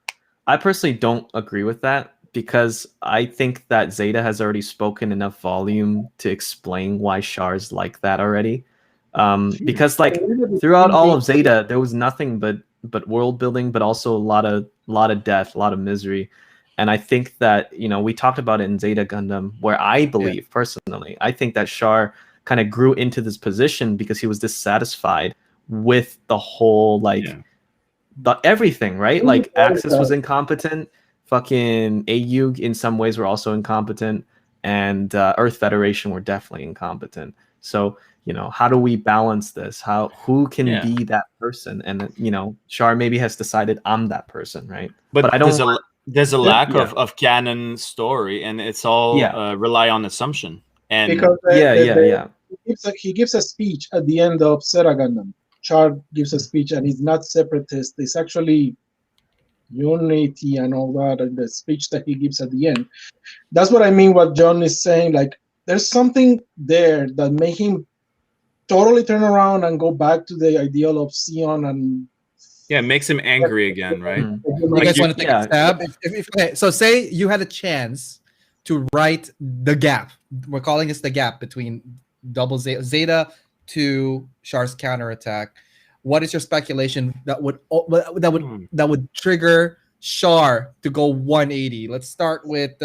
I personally don't agree with that because I think that Zeta has already spoken enough volume to explain why Char's like that already. Because like throughout all of Zeta, there was nothing but world building, but also a lot of death, a lot of misery. And I think that, you know, we talked about it in Zeta Gundam, where I believe personally, I think that Char kind of grew into this position because he was dissatisfied with the whole the everything, right? Like Axis was incompetent, fucking AU in some ways were also incompetent, and Earth Federation were definitely incompetent. So, you know, how do we balance this? Who can be that person? And, you know, Char maybe has decided I'm that person, right? But I don't. there's a lack of canon story, and it's all rely on assumption. And because he gives a speech at the end of Zeta Gundam. Char gives a speech, and he's not separatist. It's actually unity and all that, and the speech that he gives at the end. That's what I mean. What John is saying, like there's something there that made him totally turn around and go back to the ideal of Sion and. Yeah, it makes him angry again, right? You guys want to take a stab? Okay, so say you had a chance to write the gap. We're calling this the gap between double Zeta to Char's counterattack. What is your speculation that would trigger Char to go 180? Let's start with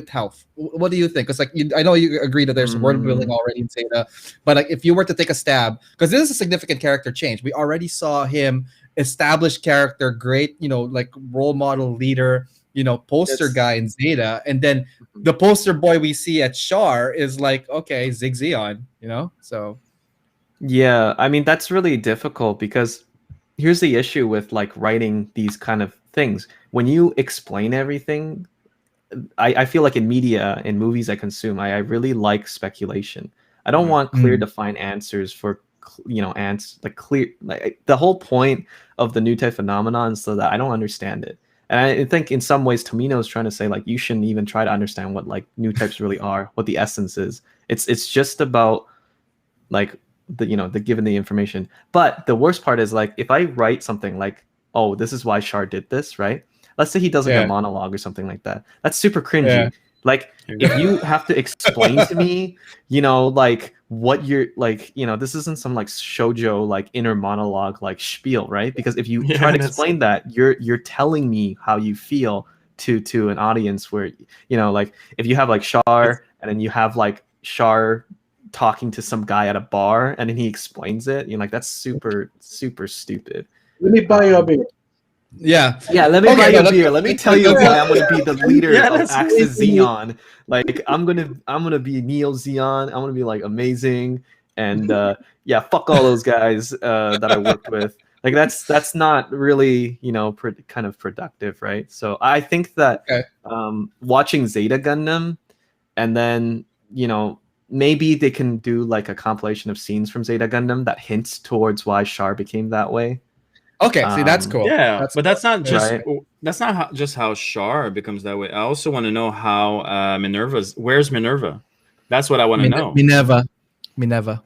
health. What do you think? Because like I know you agree that there's world building already in Zeta, but like if you were to take a stab, because this is a significant character change. We already saw him established character, great, you know, like role model leader, you know, poster guy in Zeta, and then the poster boy we see at Char is like, okay, Zig Zeon, you know, so. Yeah, I mean, that's really difficult because here's the issue with like writing these kind of things. When you explain everything, I feel like in media, in movies I consume, I really like speculation. I don't want clear, defined answers for, you know, the whole point of the new type phenomenon is so that I don't understand it. And I think in some ways Tomino is trying to say like you shouldn't even try to understand what like new types really are, what the essence is. It's just about like the given the information. But the worst part is like if I write something like, oh, this is why Char did this, right? Let's say he does like a monologue or something like that. That's super cringy. Yeah. Like if you have to explain to me, you know, like what you're like, you know, this isn't some like shoujo like inner monologue like spiel, right? Because if you try to explain that, you're telling me how you feel to an audience where, you know, like if you have like Char and then you have like Char talking to some guy at a bar and then he explains it, you know, like that's super stupid. Let me buy you a beer. Yeah, let me buy you a beer. Let me tell you why I'm gonna be the leader of Axis Zeon. Like I'm gonna be Neo Zeon. I'm gonna be like amazing, and fuck all those guys that I worked with. Like that's not really, you know, kind of productive, right? So I think that watching Zeta Gundam, and then, you know, maybe they can do like a compilation of scenes from Zeta Gundam that hints towards why Char became that way. Okay, see, that's cool. Yeah, that's not just just how Char becomes that way. I also want to know how where's Minerva? That's what I want to know. Minerva. Minerva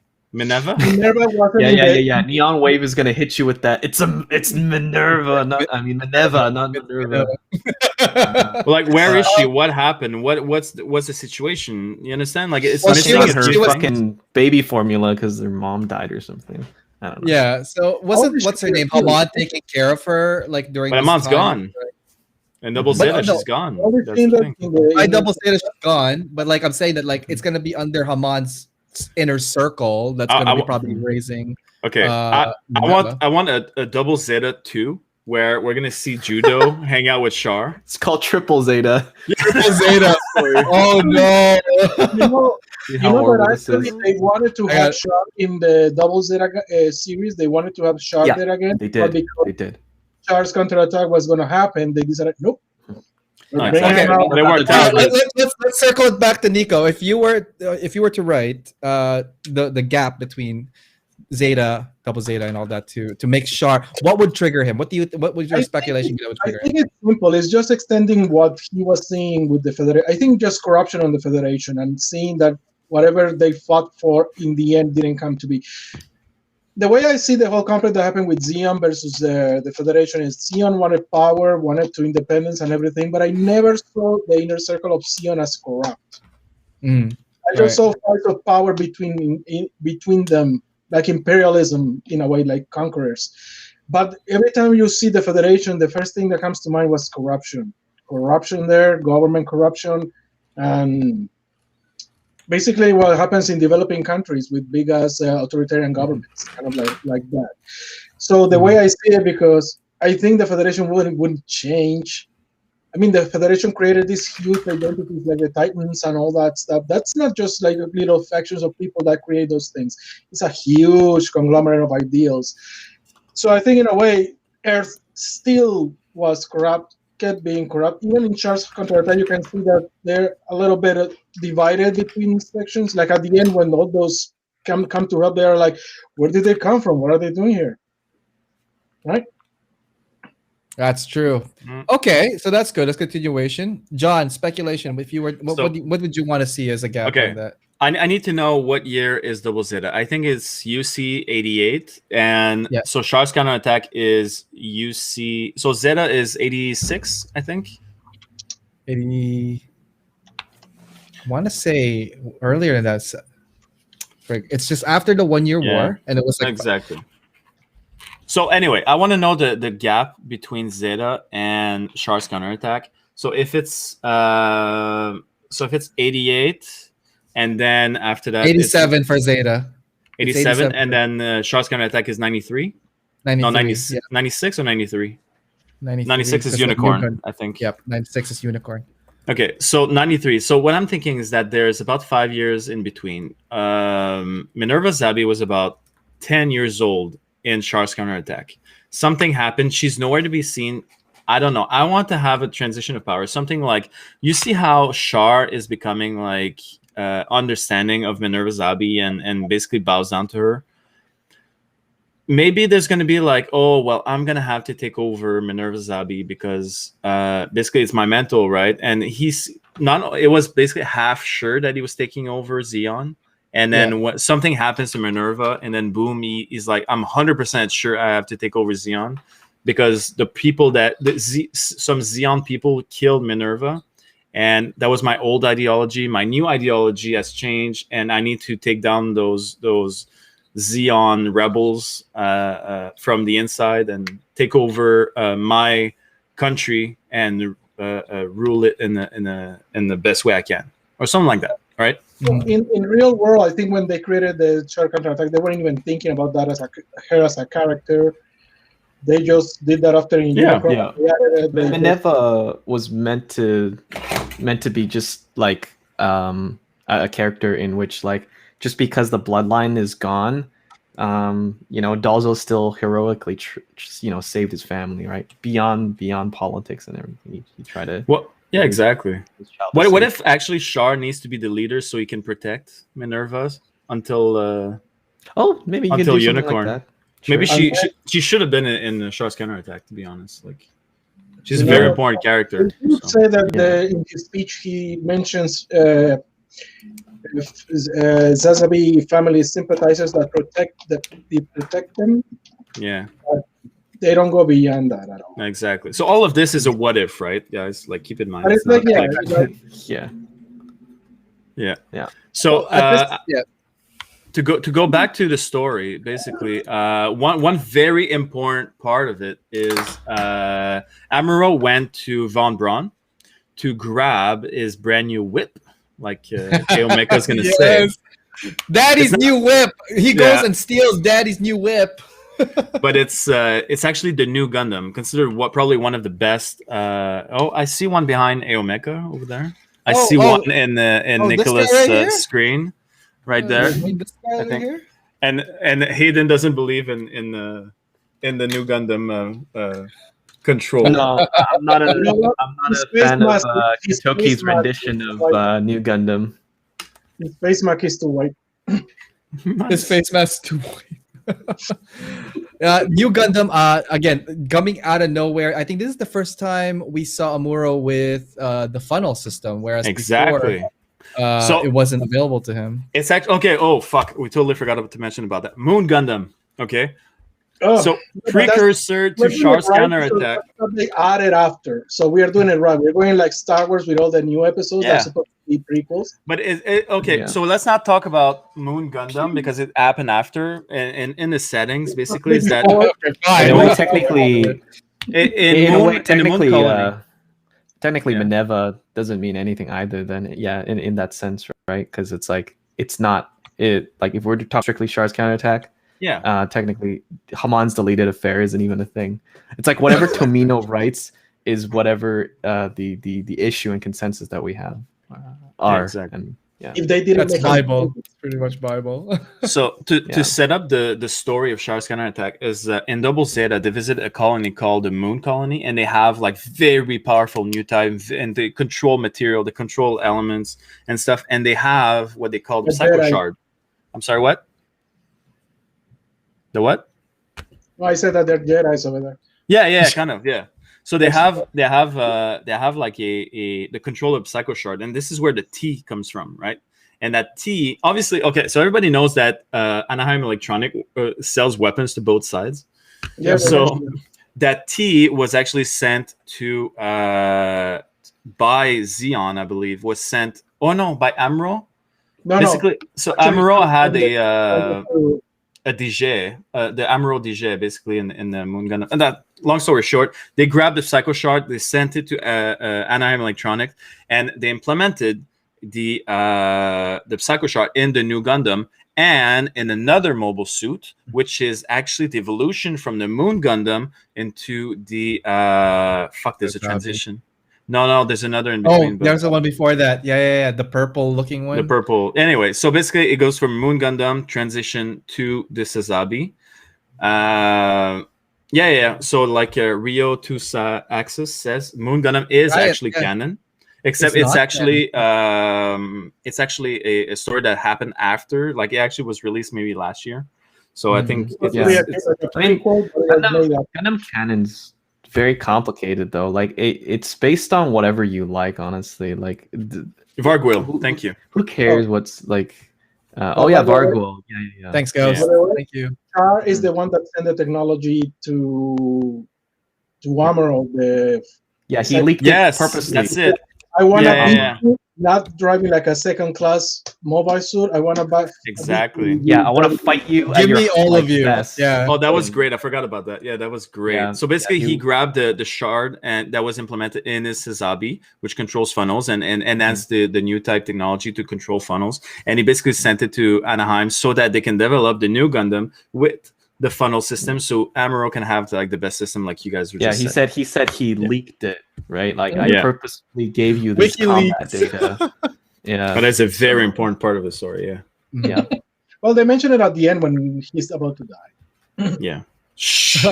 yeah. Neon Wave is gonna hit you with that. It's Minerva, Minerva, not Minerva. Well, like, where is she? What happened? What's the situation? You understand? Like, it's missing her fucking baby formula because their mom died or something. I don't know. Yeah, so what's her name? Hamad taking care of her like during. But Hamad's gone. And Double Zeta, she's gone. I Double Zeta, she's gone. But like I'm saying that like it's gonna be under Hamad's inner circle. That's gonna be probably raising. Okay, I want a Double Zeta 2 where we're gonna see Judo hang out with Char. It's called Triple Zeta. Triple Zeta. Oh no. You know that actually they wanted to have Char in the Double Zeta series. They wanted to have Char there again. They did. Char's counterattack was going to happen. They decided, nope. Let's circle it back to Nico. If you were to write the gap between Zeta, Double Zeta, and all that to make Char, what would trigger him? What was your speculation that would trigger him? I think it's simple. It's just extending what he was seeing with the Federation. I think just corruption on the Federation and seeing that whatever they fought for in the end didn't come to be. the way I see the whole conflict that happened with Xeon versus the Federation is Xeon wanted power, wanted to independence and everything, but I never saw the inner circle of Xeon as corrupt. Mm, I just saw fights of power between them, like imperialism in a way, like conquerors. But every time you see the Federation, the first thing that comes to mind was corruption. Corruption there, government corruption, and basically what happens in developing countries with big ass authoritarian governments, kind of like that. So the way I see it, because I think the Federation wouldn't change. I mean, the Federation created these huge identities like the Titans and all that stuff. That's not just like little factions of people that create those things. It's a huge conglomerate of ideals. So I think in a way, Earth still was corrupt, kept being corrupt. Even in Char's counterattack, you can see that they're a little bit divided between sections. Like at the end, when all those come to help, they're like, where did they come from? What are they doing here? Right? that's true. Okay, so that's good. That's continuation. John, speculation. If you were, what would you want to see as a gap Okay. on that? I need to know what year is Double Zeta. I think it's UC 88, and Yeah. so Char's counterattack is UC. So Zeta is 86, I think. 80. I want to say earlier than that. It's just after the 1 year war, and it was like Exactly. So anyway, I want to know the gap between Zeta and Char's counterattack. So if it's 88, and then after that 87 for Zeta. 87, and then Char's counterattack is 93. 93, No, 96, yeah. 96 or 93. 93, 96 is because Unicorn, I think. Yep, 96 is Unicorn. Okay, so 93. So what I'm thinking is that there's about 5 years in between. Minerva Zabi was about 10 years old in Char's counterattack. Something happened. She's nowhere to be seen. I don't know. I want to have a transition of power. Something like, you see how Char is becoming like understanding of Minerva Zabi and basically bows down to her. Maybe there's going to be like, oh, well, I'm going to have to take over Minerva Zabi because basically it's my mentor, right? And it was basically half sure that he was taking over Xeon. And then when something happens to Minerva, and then boom, he's like, I'm 100% sure I have to take over Xeon because the people some Xeon people killed Minerva. And that was my old ideology. My new ideology has changed, and I need to take down those Xeon rebels from the inside and take over my country and rule it in the best way I can, or something like that. Right? In real world, I think when they created the Char counterattack, they weren't even thinking about that as a character. They just did that after in Unicorn. Minerva was meant to be just like a character in which, like, just because the bloodline is gone, Dalzo still heroically saved his family, right? Beyond politics and everything. He tried to. Well, yeah, exactly. What if actually Char needs to be the leader so he can protect Minerva until maybe you until can do Unicorn? like that. Sure. Maybe she should have been in Char's counterattack, to be honest. Like, she's a very important character. You say that in his speech he mentions Sazabi family sympathizers that protect them. Yeah. They don't go beyond that at all. Exactly. So all of this is a what if, right, guys? Like, keep in mind. But it's like, yeah. So to go back to the story, basically, one very important part of it is Amuro went to Von Braun to grab his brand new whip, like Mecha's gonna say. Daddy's new whip. He goes and steals Daddy's new whip. But it's actually the new Gundam, considered probably one of the best. I see one behind Mecha over there. I see one in Nicholas' screen right there. I think. And Hayden doesn't believe in the new Gundam control. No, I'm not a fan of Toki's rendition of New Gundam. His face mask is too white. His face mask is too white. New Gundam, again, coming out of nowhere. I think this is the first time we saw Amuro with the funnel system, whereas before, so it wasn't available to him. It's actually okay. Oh fuck, we totally forgot to mention about that. Moon Gundam. Okay, Oh, so but that's- precursor to we're doing Char's it right, so counterattack. that's what they added after. So we are doing it right. We're going like Star Wars with all the new episodes Yeah. that's supposed to be prequels. But okay, Yeah. so let's not talk about Moon Gundam because it happened after. And in the settings, basically, is that Before- Fine. In a way, Moon- technically, in a Moon, way, in the Moon technically, colony. technically, Yeah. Minerva doesn't mean anything either. Then, in that sense, right? Because it's like it's not it. Like if we're to talk strictly Char's counterattack, Yeah, technically, Hamon's deleted affair isn't even a thing. It's like whatever Tomino writes is whatever the issue and consensus that we have are. exactly. And yeah, If they didn't That's make Bible. It's pretty much Bible. So Yeah. to set up the story of Char's counterattack is in Double Zeta they visit a colony called the Moon Colony, and they have like very powerful new type, and they control material, they control elements and stuff, and they have what they call the The Psycho Jedi. Shard. I'm sorry, what? The what? No, I said that they're Jedi's over there. Yeah, kind of, yeah. So they have like the control of Psycho Shard, and this is where the T comes from, right? And that T, obviously, okay. So everybody knows that Anaheim Electronic sells weapons to both sides. Yeah, So that T was actually sent to by Xeon, I believe, was sent. Oh no, by Amuro. no, Basically, so Actually, Amuro had no. a DJ, the Amuro DJ, basically in the Moon Gundam. And that, long story short, they grabbed the Psycho Shard, they sent it to Anaheim Electronics, and they implemented the Psycho Shard in the new Gundam and in another mobile suit, which is actually the evolution from the Moon Gundam into the there's a Sazabi. transition. No, there's another in Oh, between. but- there's the one before that. Yeah. The purple looking one. the purple. Anyway, so basically it goes from Moon Gundam transition to the Sazabi. Yeah. So like Rio Tusa Axis says, Moon Gundam is Right, actually yeah. canon, except It's it's not actually a story that happened after. Like it actually was released maybe last year. So I think It's Yeah. really it's a I mean, prequel, but it was made up. Gundam canon's very complicated though. Like it's based on whatever you like, honestly. Like Vargwil. Thank you. who cares what's like? Oh, yeah, by the way- Vargwil. Yeah. Thanks, Ghost. Yeah. Thank you. Char is the one that sent the technology to Amuro. Yeah, he Like- leaked Yes, it purposely. that's it. I want to Yeah. not driving like a second class mobile suit. I want to buy Exactly. Yeah, I want to fight you. at Give your, me all like, of you. best. Yeah. Oh, that was great. I forgot about that. Yeah, that was great. Yeah, So basically, yeah, he you- grabbed the shard and that was implemented in his Sazabi, which controls funnels, and that's the new type technology to control funnels. And he basically sent it to Anaheim so that they can develop the new Gundam with the funnel system, so Amuro can have like the best system, like you guys were Yeah, just he saying. said he leaked it, right? Like I Yeah. purposely gave you this combat WikiLeaks. data. Yeah, But that's a very important part of the story. Yeah, yeah. Well, they mention it at the end when he's about to die. yeah. Shh.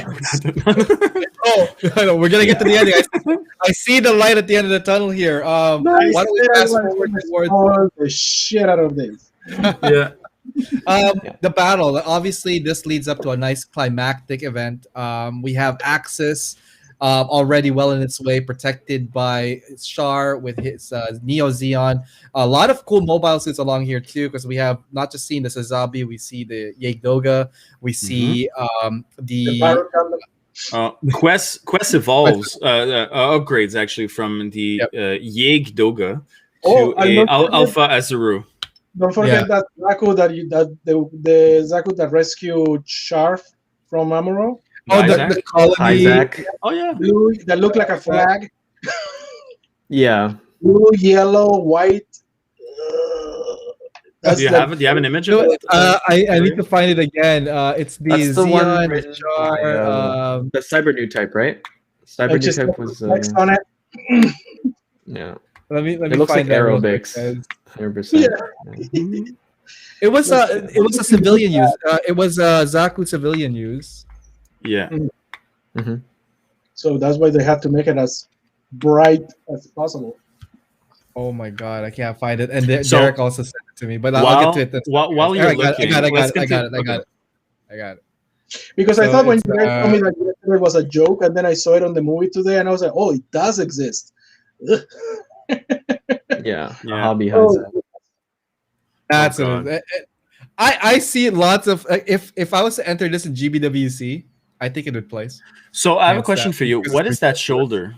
Oh, no, we're gonna get to the ending. I see the light at the end of the tunnel here. Why don't we fast forward towards all the shit out of this. Yeah. the battle? Obviously, this leads up to a nice climactic event. We have Axis already well in its way, protected by Char with his Neo Zeon. A lot of cool mobile suits along here too, because we have not just seen the Sazabi, we see the Yegdoga, we see The Pirate Gundam. Quest evolves upgrades actually from the Yeg Doga to Oh, I a love that. Alpha Azuru. Don't forget that Zaku the Zaku that rescued Char from Amuro. Oh, the Isaac? colony. Isaac. Oh yeah. Blue that looked like a flag. Yeah. Blue, yellow, white. Do you have an image of it? I need to find it again. It's the That's the one Xeon, written Char. by, the Cyber new type, right? Cyber new just type was text on it. yeah. Let me It looks like find that real quick, aerobics. guys. 100%. It was a civilian use. It was Zaku civilian use. Yeah. Mm-hmm. So that's why they have to make it as bright as possible. Oh my god, I can't find it. And So- Derek also sent it to me, but I'll While, get to it. while you're I got looking, it. let's I got continue. it. I got it. Because I So thought when it's, you guys told me that yesterday was a joke, and then I saw it on the movie today, and I was like, "Oh, it does exist." Yeah. Yeah. Hobby has Oh, that. That's God. it. I see lots of if I was to enter this in GBWC, I think it would place. So I have a Hands question down, for you. because What it's is that ridiculous. shoulder?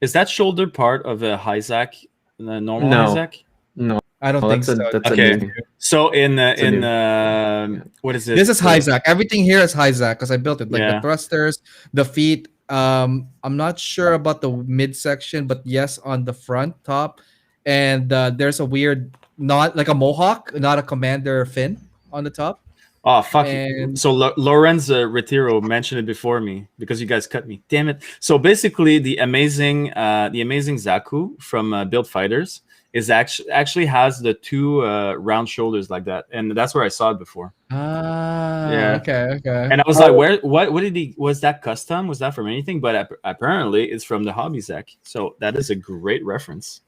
Is that shoulder part of a Hyzak, the normal No. Hyzak? No, I don't think that's so. a Okay. new thing. So in a what is it? This is Hyzak. Everything here is Hyzak because I built it. Like Yeah. the thrusters, the feet. I'm not sure about the midsection, but yes, on the front top, and there's a weird, not like a mohawk, not a commander fin on the top. Oh fuck! And- So Lorenz Retiro mentioned it before me because you guys cut me. Damn it! So basically, the amazing Zaku from Build Fighters is actually has the two round shoulders like that, and that's where I saw it before. Ah, Yeah. okay. And I was like, where? What did he? Was that custom? Was that from anything? But apparently, it's from the Hobby Zach. So that is a great reference.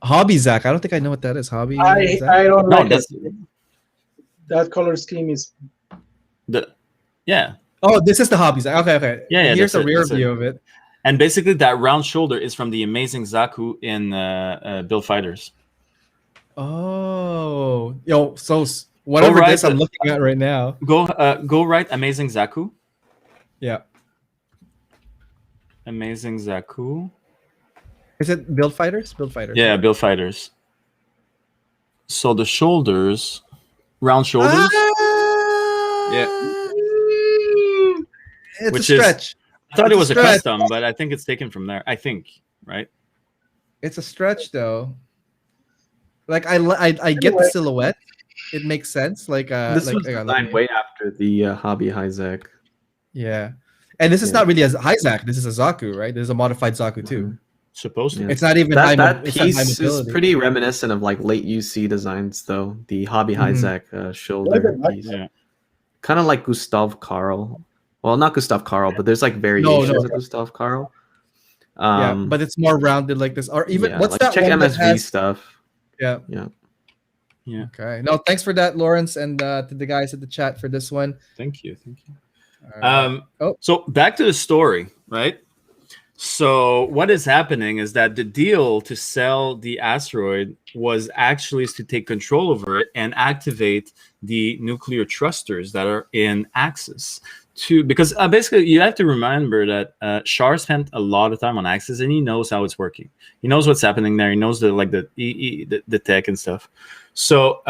Hobby Zach. I don't think I know what that is. Hobby. Zach? I don't No, like that's it. That color scheme is yeah. Oh, this is the Hobby Zach. Okay. Yeah, Here's a that's it, rear that's it. view of it. And basically, that round shoulder is from the amazing Zaku in Build Fighters. Oh, yo. So whatever right, this I'm looking at right now. Go right, amazing Zaku. Yeah. Amazing Zaku. Is it Build Fighters? Build Fighters. Yeah, Build Fighters. So the shoulders, round shoulders. It's Which a is- stretch. I thought it was a stretch. custom, but I think it's taken from there. I think, right? It's a stretch though. Like I get the silhouette. It makes sense. Like This like, was designed way after the Hobby Hyzak. yeah. And this is Yeah. not really a Hyzak. This is a Zaku, right? This is a modified Zaku too. Supposed to. Yeah. It's not even high. That it's not high piece is mobility. pretty reminiscent of like late UC designs, though. The Hobby Mhm. Hyzak shoulder Like it, piece, Yeah. kind of like Gustav Karl. Well, not Gustav Karl, but there's like variations of Gustav Karl. Yeah, but it's more rounded like this. Or even yeah, what's like that check one MSV that has? stuff. Yeah. Yeah. Okay. No, thanks for that, Lawrence, and to the guys at the chat for this one. Thank you. All right. So back to the story, right? So what is happening is that the deal to sell the asteroid was actually to take control over it and activate the nuclear thrusters that are in Axis. Because basically you have to remember that Char spent a lot of time on Axis and he knows how it's working. He knows what's happening there. He knows the tech and stuff. So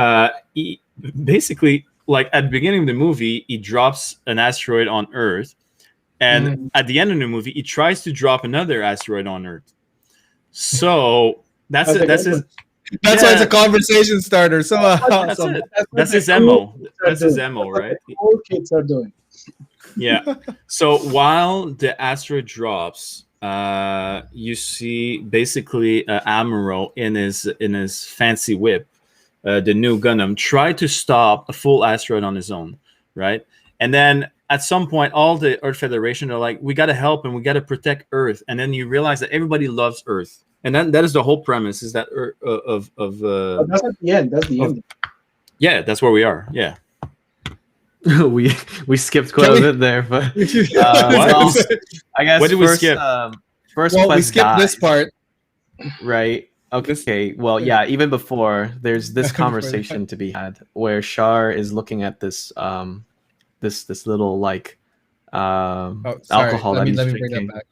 he basically, like at the beginning of the movie, he drops an asteroid on Earth. And at the end of the movie, he tries to drop another asteroid on Earth. So that's it. That's his. That's why it's a conversation starter. So That's awesome. it. That's his MO. That's his MO, right? All kids are doing. Yeah. So while the asteroid drops, you see basically Amuro in his fancy whip, the new Gundam, try to stop a full asteroid on his own, right? And then at some point, all the Earth Federation are like, we got to help and we got to protect Earth. And then you realize that everybody loves Earth. And then that is the whole premise, is that But that's at the end. That's the end. yeah, that's where we are. Yeah. we skipped quite a bit there, but What? I guess What did we first, skip? First Well, we Quest skipped died, this part. right? Okay. Well, yeah. Even before, there's this conversation to be had where Char is looking at this this little like alcohol that he's let me drinking. bring that back.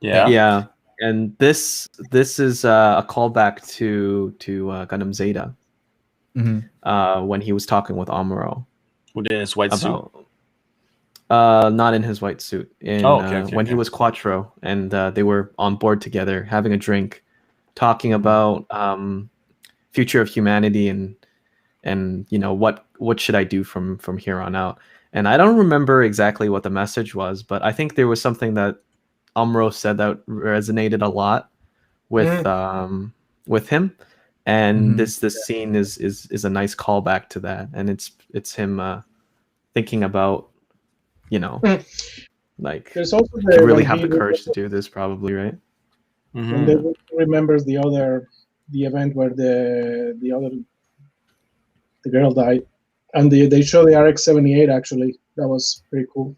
Yeah. And this is a callback to Gundam Zeta when he was talking with Amuro With his white suit. about not in his white suit when he okay. was Quattro and they were on board together having a drink, talking about future of humanity and you know what should I do from here on out. And I don't remember exactly what the message was, but I think there was something that Amuro said that resonated a lot with him, and this scene is a nice callback to that, and it's him thinking about, you know, like There's also to really have the courage to do this, probably, right? When they remembers the event where the girl died, and they show the RX-78. Actually, that was pretty cool.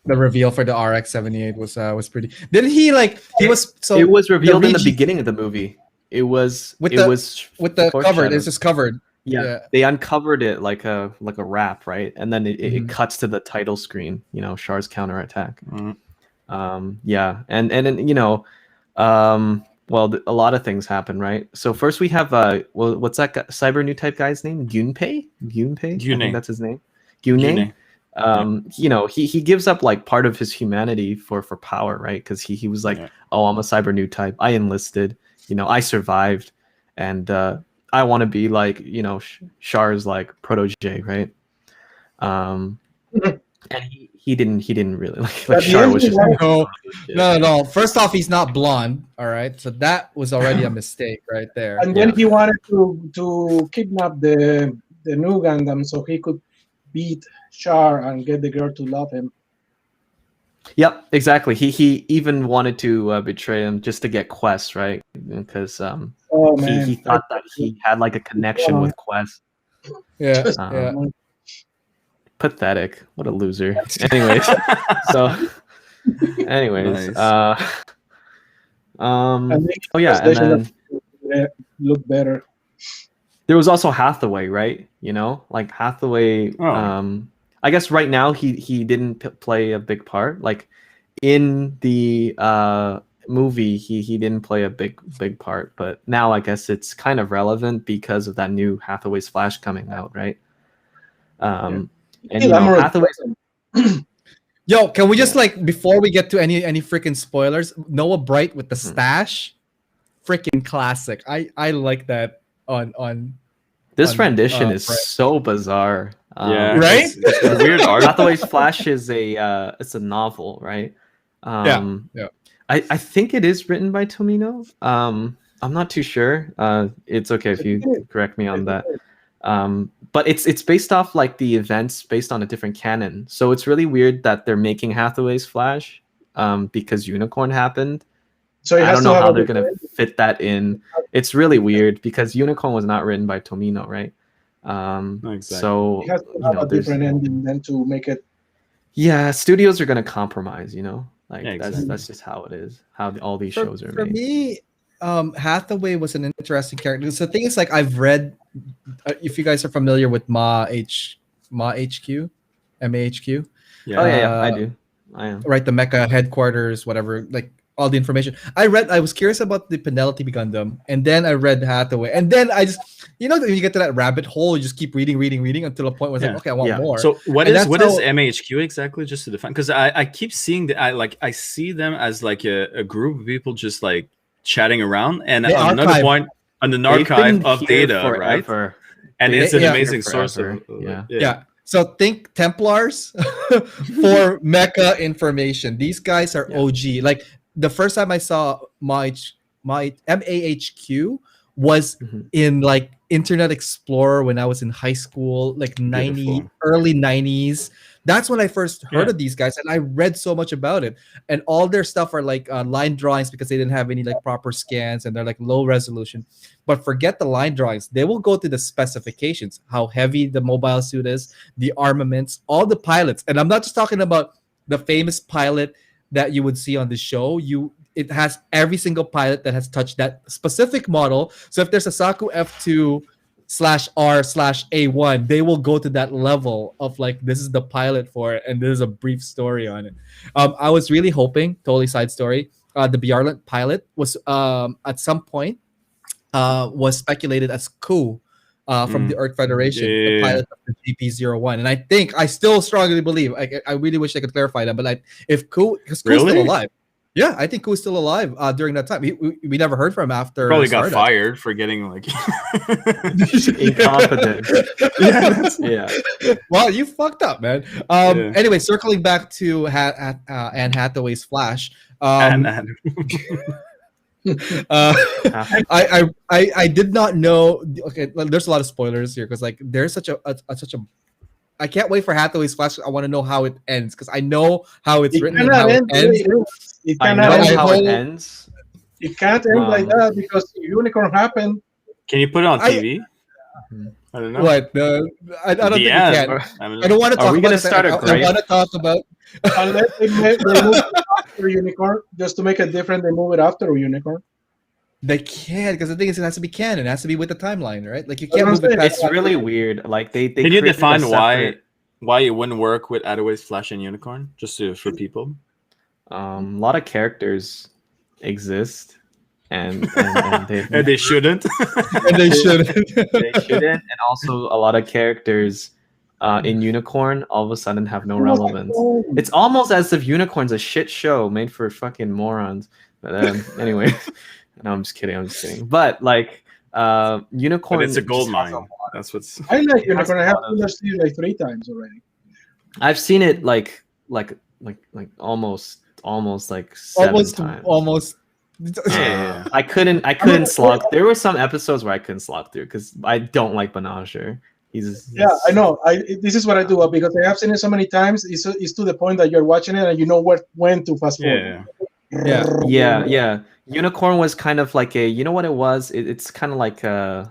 The reveal for the RX-78 was pretty. Didn't he like? He was so. It was revealed in the Regi- beginning of the movie. It was with it the was with the covered. foreshadowed. It's just covered. Yeah. They uncovered it like a wrap, right? And then it Mhm. cuts to the title screen. Char's counterattack. Mhm. Yeah, and then well, a lot of things happen, right? So first we have well, what's that cyber new type guy's name? Gunpei. I think that's his name. Gune. He gives up like part of his humanity for power, right? Because he was like, oh, I'm a cyber new type. I enlisted. I survived, and I want to be like Char's like protege, right? And he didn't really like Char was just no. First off, he's not blonde. All right, so that was already a mistake right there. And then he wanted to kidnap the new Gundam so he could beat Char and get the girl to love him. Yep, exactly. He even wanted to betray him just to get Quest, right? Because he thought that he had like a connection with Quest. Yeah. Pathetic. What a loser. Anyways, anyways, nice. And then look better. There was also Hathaway, right? Like Hathaway. I guess right now he didn't play a big part. Like in the movie, he didn't play a big part, but now I guess it's kind of relevant because of that new Hathaway's Flash coming out, right? And Hathaway's. Yo, can we just like before we get to any freaking spoilers, Noah Bright with the stash, freaking classic. I like that on. This rendition is so bizarre. Right? It's weird art. Hathaway's Flash is it's a novel, right? Yeah. I think it is written by Tomino. I'm not too sure. It's okay if you correct me on that. But it's based off like the events based on a different canon. So it's really weird that they're making Hathaway's Flash because Unicorn happened. So I don't know how they're gonna fit that in. It's really weird because Unicorn was not written by Tomino, right? Exactly. So it has to have a different ending than to make it. Yeah, studios are gonna compromise, like exactly. that's just how it is. How all these shows are made. For me, Hathaway was an interesting character. So the thing is, like, I've read. If you guys are familiar with MAHQ. Yeah. Oh yeah, I do. I am. Right, the Mecha headquarters, whatever, like all the information. I was curious about the Penelope Gundam, and then I read Hathaway, and then I just, when you get to that rabbit hole, you just keep reading until a point where it's like, okay, I want more. So what is MAHQ exactly, just to define? Because I keep seeing that I see them as like a group of people just like chatting around, and on another point, on an archive of data, forever. Right? And it's an amazing source of yeah. So think Templars for Mecha information. These guys are OG. Like the first time I saw my MAHQ was in like Internet Explorer when I was in high school, like early 90s. That's when I first heard of these guys, and I read so much about it. And all their stuff are like line drawings because they didn't have any like proper scans, and they're like low resolution. But forget the line drawings; they will go to the specifications, how heavy the mobile suit is, the armaments, all the pilots. And I'm not just talking about the famous pilot that you would see on the show. It has every single pilot that has touched that specific model. So if there's a Saku F2/R/A1, they will go to that level of like, this is the pilot for it, and there's a brief story on it. I was really hoping, totally side story, the Bjarlant pilot was at some point was speculated as Ku from the Earth Federation, the pilot of the GP01. And I still strongly believe, I really wish I could clarify that, but if Ku, because Ku's still alive. Yeah, I think Ku's still alive during that time. We never heard from him after. Probably got fired for getting like incompetent. Yeah. Well, you fucked up, man. Anyway, circling back to Anne Hathaway's Flash. I did not know. Okay, there's a lot of spoilers here because like there's such a I can't wait for Hathaway's Flash. I want to know how it ends because I know how it's written and how it ends. I know how it ends. It can't end like that because Unicorn happened. Can you put it on TV? I don't know. What? I don't think you can. I don't want to talk about it. I want to talk about. Unless they move it after Unicorn, just to make it different, they move it after Unicorn. They can't, because the thing is, it has to be canon. It has to be with the timeline, right? Like you That's can't what move I'm it saying. past. It's really weird. Like they Can you created a define separate- why it wouldn't work with Attaway's Flash and Unicorn? Just for people. a lot of characters exist, and they've And they shouldn't. And they shouldn't. they shouldn't, and also a lot of characters in Unicorn all of a sudden have no relevance. It's almost as if Unicorn's a shit show made for fucking morons. But anyway, no, I'm just kidding. But like Unicorn, But it's a gold just has mine. That's what's. I like It has Unicorn. I a have lot of- seen it like 3 times already. I've seen it like almost like 7 times. almost. Yeah. I couldn't slog. There were some episodes where I couldn't slog through because I don't like Benager. He's Yeah, I know. This is what I do because I have seen it so many times. It's to the point that you're watching it and you know when to fast forward. Yeah. Yeah. Unicorn was kind of like a, you know what it was? It's kind of like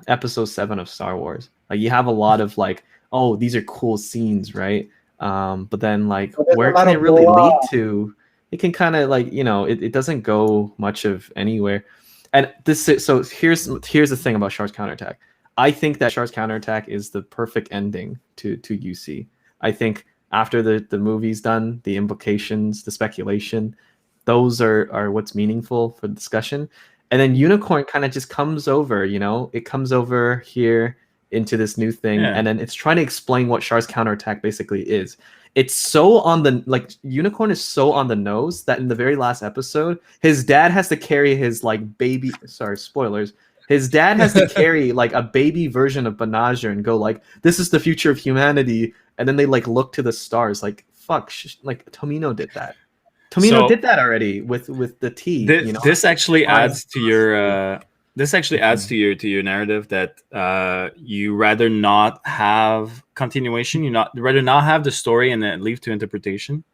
episode 7 of Star Wars. Like you have a lot of like, oh, these are cool scenes, right? But then like, But there's where a lot can it of really blah. lead to? It can kind of like, it doesn't go much of anywhere. And so here's the thing about Char's counterattack. I think that Char's counterattack is the perfect ending to UC. I think after the movie's done, the implications, the speculation, those are what's meaningful for the discussion. And then Unicorn kind of just comes over, it comes over here into this new thing, Yeah. and then it's trying to explain what Char's counterattack basically is. It's so on the Unicorn is so on the nose that in the very last episode, his dad has to carry his like baby. Sorry, spoilers. His dad has to carry like a baby version of Benager and go like, "This is the future of humanity." And then they like look to the stars, like, "Fuck!" Like Tomino did that. Tomino did that already with the T. This actually adds to your. This actually adds to your narrative that you rather not have continuation. You rather not have the story and then leave to interpretation.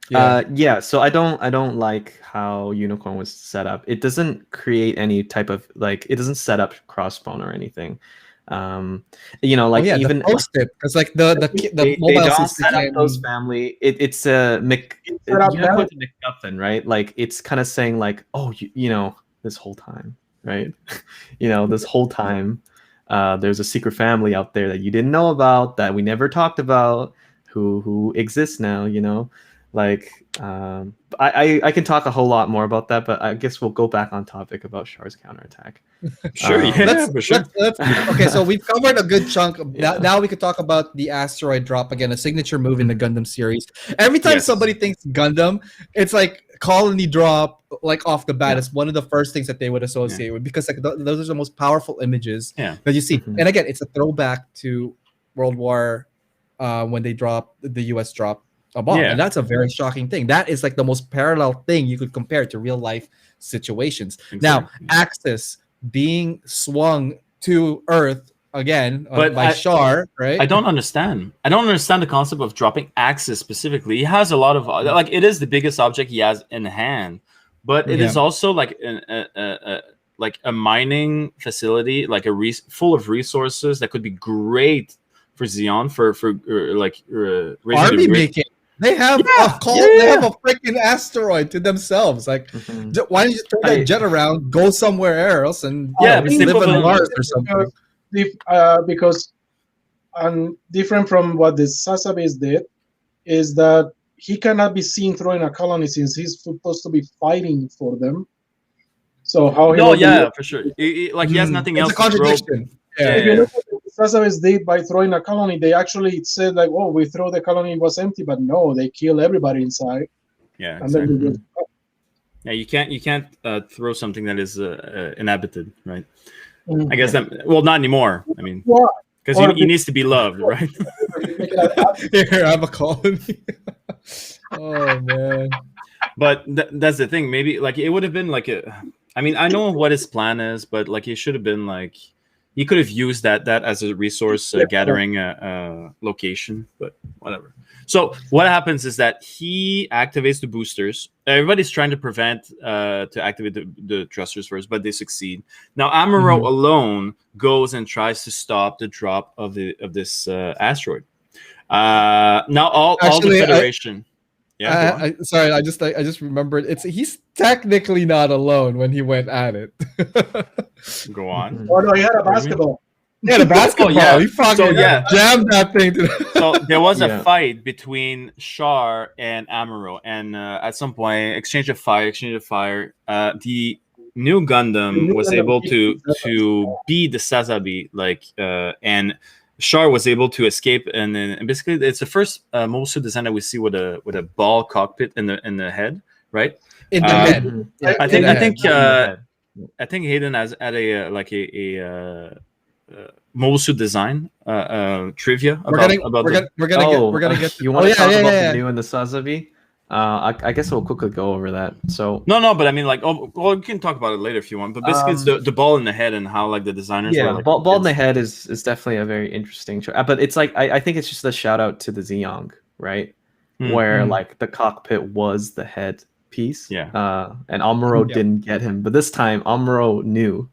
Yeah. So I don't like how Unicorn was set up. It doesn't create any type of like. It doesn't set up Crossbone or anything. Even the post it because like the they mobile don't system set up those family. It's a Unicorn's a MacGuffin, right? Like it's kind of saying like, oh, this whole time. Right, this whole time, there's a secret family out there that you didn't know about, that we never talked about, who exists now. I can talk a whole lot more about that, but I guess we'll go back on topic about Char's counterattack. Sure, for sure. Okay, so we've covered a good chunk. Now we could talk about the asteroid drop again, a signature move in the Gundam series. Every time somebody thinks Gundam, it's like colony drop, like off the bat. It's one of the first things that they would associate with, because like those are the most powerful images that you see. And again, it's a throwback to World War when they the US dropped a bomb, and that's a very shocking thing. That is like the most parallel thing you could compare to real life situations. Exactly. Now, Axis being swung to Earth again by Char, right? I don't understand the concept of dropping Axis specifically. He has a lot of like, it is the biggest object he has in hand, but it is also like a mining facility, like full of resources that could be great for Xeon for army making. They have they have a freaking asteroid to themselves. Like, why don't you turn that jet around, go somewhere else, and live on Mars or something? Because different from what the Sasabis did, is that he cannot be seen throwing a colony since he's supposed to be fighting for them. So how? For sure. He has nothing else. It's a contradiction. If you look at what the Sasabis did by throwing a colony, they actually said like, "Oh, we throw the colony, it was empty," but no, they kill everybody inside. Yeah, and then exactly. You can't throw something that is inhabited, right? I guess that. Well, not anymore. I mean, because he needs to be loved, right? Here, I have a colony. Oh man! But that's the thing. Maybe like it would have been like I mean, I know what his plan is, but like it should have been like. He could have used that as a resource gathering location, but whatever. So what happens is that he activates the boosters. Everybody's trying to prevent to activate the thrusters first, but they succeed. Now Amuro alone goes and tries to stop the drop of this asteroid. Now all the Federation. Yeah, go on. Sorry, I just remembered. He's technically not alone when he went at it. Go on. Oh no, he had a What do you mean? basketball. Yeah, the basketball. yeah. He fucking So, yeah. jammed that thing. So there was Yeah. a fight between Char and Amuro, and at some point, exchange of fire. The new Gundam was able to beat the Sazabi, and Char was able to escape, and basically it's the first Mosu design that we see with a ball cockpit in the head, right? In the head. Mhm. Yeah, I in think the I head. think In the head. I think Hayden has had a Mosu design trivia We're about gonna get. You want to yeah, talk yeah, about yeah. the new and the Sazabi? I guess we'll quickly go over that. So No, but I mean, well, we can talk about it later if you want. But basically, it's the ball in the head and how like the designers yeah, were like, ball in the head is definitely a very interesting choice. But it's like I think it's just a shout out to the Zeong, right? Where like the cockpit was the head piece. Yeah. And Amuro Yeah. didn't get him, but this time Amuro knew.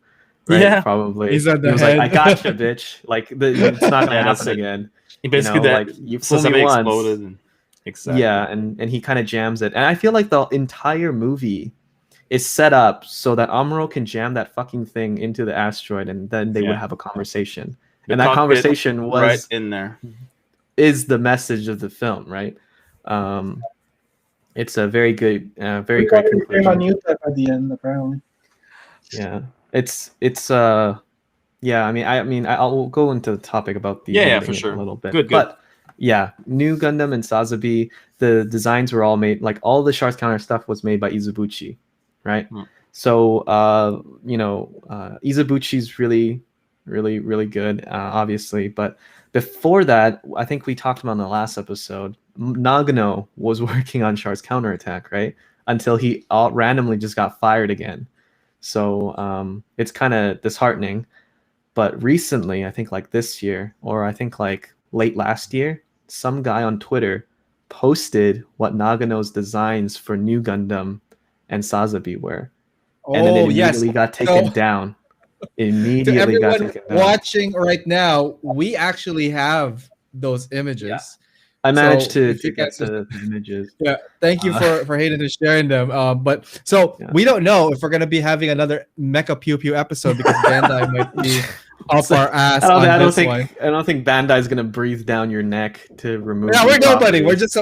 Right? Yeah. Probably. He's at the he was head. like, "I gotcha, bitch! Like it's not gonna Yeah, that's happen it. again." Basically, know, that like, you fool me Sazabi once. exploded. And, exactly. Yeah, and he kind of jams it, and I feel like the entire movie is set up so that Amuro can jam that fucking thing into the asteroid, and then they would Yeah. have a conversation. The And that cockpit conversation right in there. is the message of the film, right? It's a very good, very We great got a conclusion. new type at the end, apparently. Yeah, it's yeah. I mean, I'll go into the topic about the Yeah, ending for sure. a little bit. Good. But yeah, new Gundam and Sazabi, the designs were all made, like all the Shards Counter stuff was made by Izubuchi, right? So Izubuchi's really good, obviously. But before that, I think we talked about in the last episode, Nagano was working on Char's counterattack, right? Until he randomly just got fired again. So it's kind of disheartening. But recently, I think like this year, or I think like late last year, some guy on Twitter posted what Nagano's designs for New Gundam and Sazabi were. And then it immediately got taken down. Immediately got taken down. Watching right now, we actually have those images. Yeah. I managed So, to get the images. Yeah, thank you for Hayden for sharing them. We don't know if we're gonna be having another Mecha Pew Pew episode because Bandai might be up our ass. I don't think Bandai's gonna breathe down your neck to remove. Yeah, we're the nobody. properties.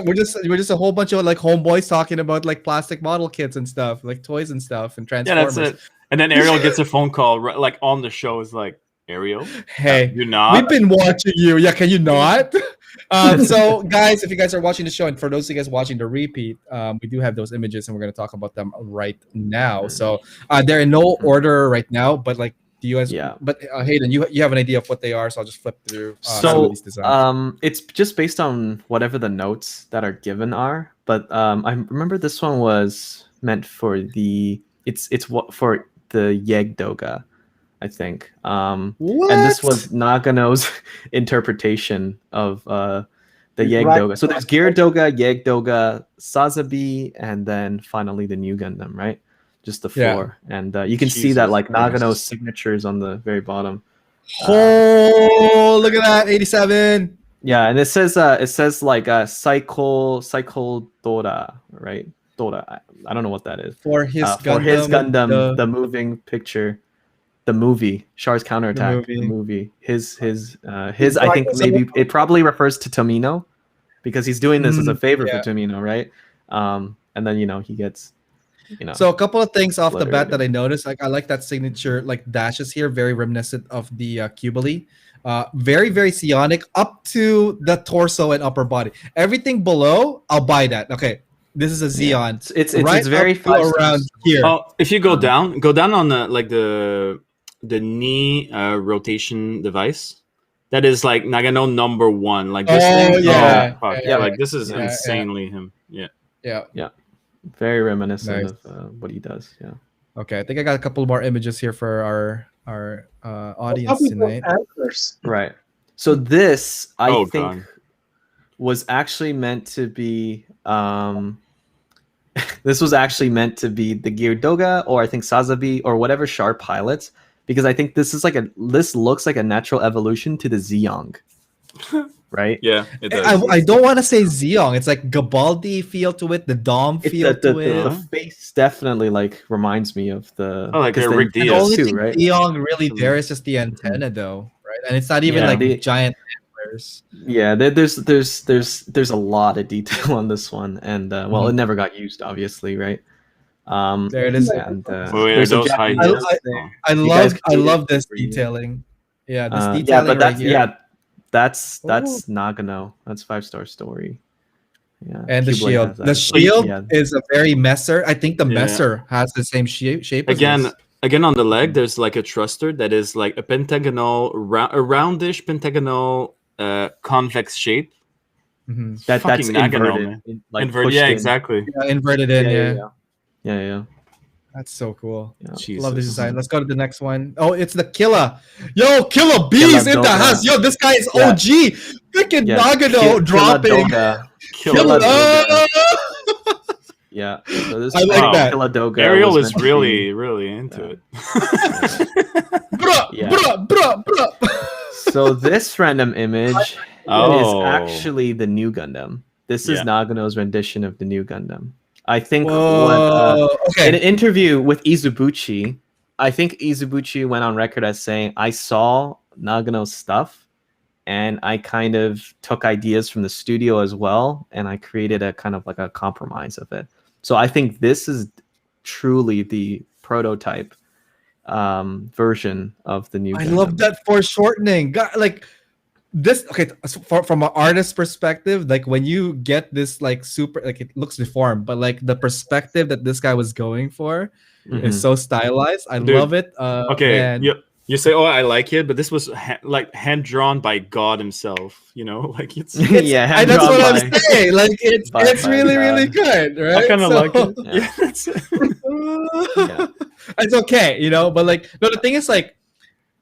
We're just a whole bunch of like homeboys talking about like plastic model kits and stuff, like toys and stuff, and Yeah, Transformers. that's it. And then Ariel gets a phone call like on the show. Is like, Ariel, Hey, you're not. we've been watching you. Yeah, can you not? So, guys, if you guys are watching the show, and for those of you guys watching the repeat, we do have those images, and we're going to talk about them right now. So, they're in no order right now, but like, do you guys? Yeah. But Hayden, you have an idea of what they are, so I'll just flip through. Some So of these designs. it's just based on whatever the notes that are given are. But I remember this one was meant for it's what for the Yegdoga, I think. And this was Nagano's interpretation of the Yegdoga. So there's Gyaradoga, Yegdoga, Sazabi, and then finally the new Gundam, right? Just the four. Yeah. And you can see that like Nagano's signatures on the very bottom. Oh, look at that, 87. Yeah, and it says like cycle Dora, right? Dora. I don't know what that is. For his Gundam, the moving picture, the movie, Char's counterattack, the movie. His I think maybe it probably refers to Tomino because he's doing this as a favor for Tomino, right? And then he gets So a couple of things off the bat obliterated. that I noticed, like I like that signature like dashes here, very reminiscent of the Cubally. Very, very psionic up to the torso and upper body. Everything below, I'll buy that. Okay, this is a Xeon. It's right very up to around here. Oh, if you go down on the knee rotation device. That is like Nagano number 1. Like this thing. Yeah. Oh, fuck. Yeah, Like this is yeah, insanely him. Yeah. Yeah. very reminiscent Nice. of what he does. Yeah. Okay, I think I got a couple more images here for our audience tonight. Right. So this I think God. was actually meant to be this was actually meant to be the Gyaradoga or I think Sazabi or whatever Char pilots, because I think this looks like a natural evolution to the Zeong. right? Yeah, it does. I don't want to say Zeong. It's like Gabaldi feel to it, the Dom feel to it. The face definitely like reminds me of the Oh, like 'cause a they- Rick The Diaz only too, thing right? Zeong really there is just the antenna, though, right? And it's not even Yeah. like giant antlers. Yeah, there's a lot of detail on this one, and well, it never got used, obviously, right? There it is. And Wait, are there's a those high Japanese heels? thing. I You guys I created love this for you. detailing. Yeah, this Yeah, detailing but that's right here. that's Oh. Nagano. That's 5-star story. Yeah, And the Keyblade shield. has that The as well. shield Yeah. is a very messer. I think the Yeah. messer has the same shape as Again, this. on the leg, there's like a thruster that is like a pentagonal, a roundish pentagonal, convex shape. Mhm. That's Fucking Nagano, inverted. man. Like Inverted, pushed yeah, in. exactly. Yeah, inverted in. Yeah. That's so cool. Yeah. Jesus. Love this design. Let's go to the next one. Oh, it's the Killer. Yo, Killer Bees Killer in the Doga. house. Yo, this guy is Yeah. OG. Freaking Yeah, Nagano dropping. Killadoga. Killer. Killadoga. Yeah. So this I like Wow. that. Killadoga Ariel was is meant to really, really into Yeah. it. Bruh, Yeah. bruh. be- So this random image Oh. is actually the new Gundam. This is Yeah. Nagano's rendition of the new Gundam. I think Whoa. in an Okay. interview with Izubuchi, I think Izubuchi went on record as saying, I saw Nagano's stuff and I kind of took ideas from the studio as well, and I created a kind of like a compromise of it. So I think this is truly the prototype version of the new I Gundam. love that foreshortening. God, like this. Okay, so from an artist perspective, like when you get this, like super, like it looks deformed, but like the perspective that this guy was going for is so stylized. I Dude, love it. Okay, Man. you say, "Oh, I like it," but this was like hand drawn by God Himself. You know, like it's. Yeah, And that's hand-drawn what I'm by- saying. Like it's by really God. really good, right? I kind of So- like it. Yeah. Yeah, that's it. Yeah. It's okay, you know. But like, no, the thing is, like,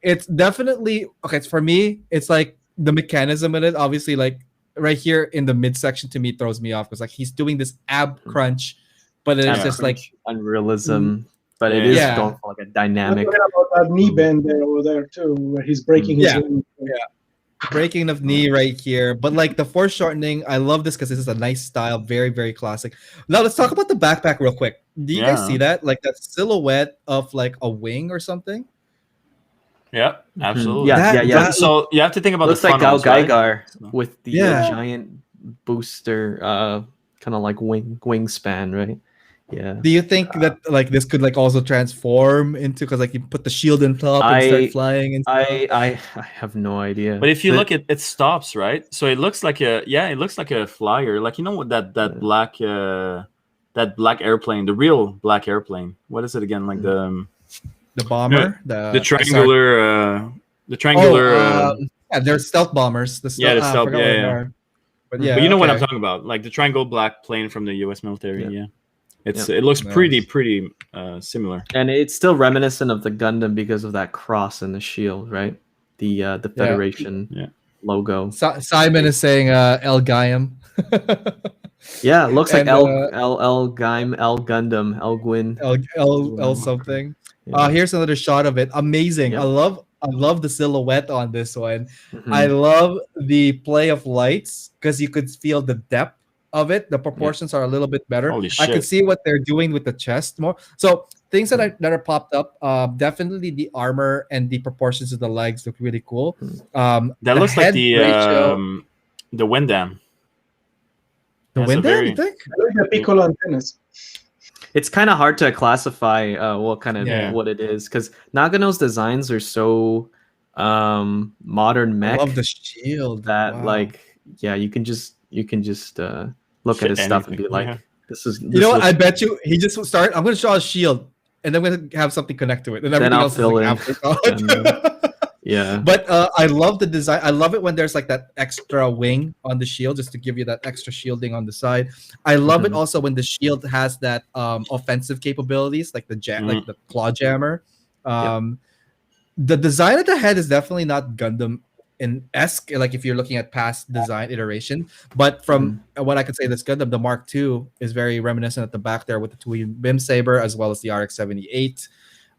it's definitely okay. For me, it's like the mechanism in it. Obviously, like right here in the midsection, to me throws me off because like he's doing this ab crunch, but it's Yeah. just like unrealism, but it is Yeah. going for like a I'm dynamic. talking about that knee bend there over there too, where he's breaking his Yeah. knee. breaking of knee right here. But like the foreshortening, I love this because this is a nice style, very very classic. Now let's talk about the backpack real quick. Do you guys Yeah. see that? Like that silhouette of like a wing or something? Yeah, absolutely. Yeah, That- yeah. that- So you have to think about Looks the like Gao funnels, right? Gaigar with the Yeah. giant booster, kind of like wingspan, right? Yeah. Do you think that like this could like also transform into because like you put the shield in top and I- start flying and stuff? I have no idea. But if you The- look at it stops, right? So it looks like it looks like a flyer. Like you know what that black airplane, the real black airplane. What is it again? Like the bomber, the triangular yeah, they're stealth bombers. The Yeah, the I stealth- forgot what yeah, they yeah. are. But yeah, but you know what I'm okay. talking about, like the triangle black plane from the U.S. military. Yeah. Yeah, it's Yeah. it looks Nice. pretty similar. and it's still reminiscent of the Gundam because of that cross and the shield, right? The Federation Yeah. logo. Simon is saying El Gaiam. Yeah, it looks like And, L Gaim, L Gundam, L Gwyn. L something. Yeah. Here's another shot of it. Amazing. Yep. I love the silhouette on this one. Mhm. I love the play of lights because you could feel the depth of it. The proportions are a little bit better. Holy I could shit. see what they're doing with the chest more. So things that are popped up. Definitely the armor and the proportions of the legs look really cool. That The looks like head ratio- the Windam. the That's a wind very- you think? I like the piccolo antennas. It's kind of hard to classify what kind of Yeah. what it is because Nagano's designs are so modern I mech love the shield. that Wow. like you can just look at his stuff and be Anything, like, yeah. this is You know what? I bet you he just will start. I'm going to show a shield, and then I'm going to have something connect to it, and Then everything I'll else is fill like in. afterthought. yeah. But I love the design. I love it when there's like that extra wing on the shield, just to give you that extra shielding on the side. I love it Mhm. also when the shield has that offensive capabilities, like the like the claw jammer. The design of the head is definitely not Gundam in esque, like if you're looking at past design iteration. But from what I could say, this Gundam, the Mark II, is very reminiscent at the back there with the twin beam saber as well as the RX-78.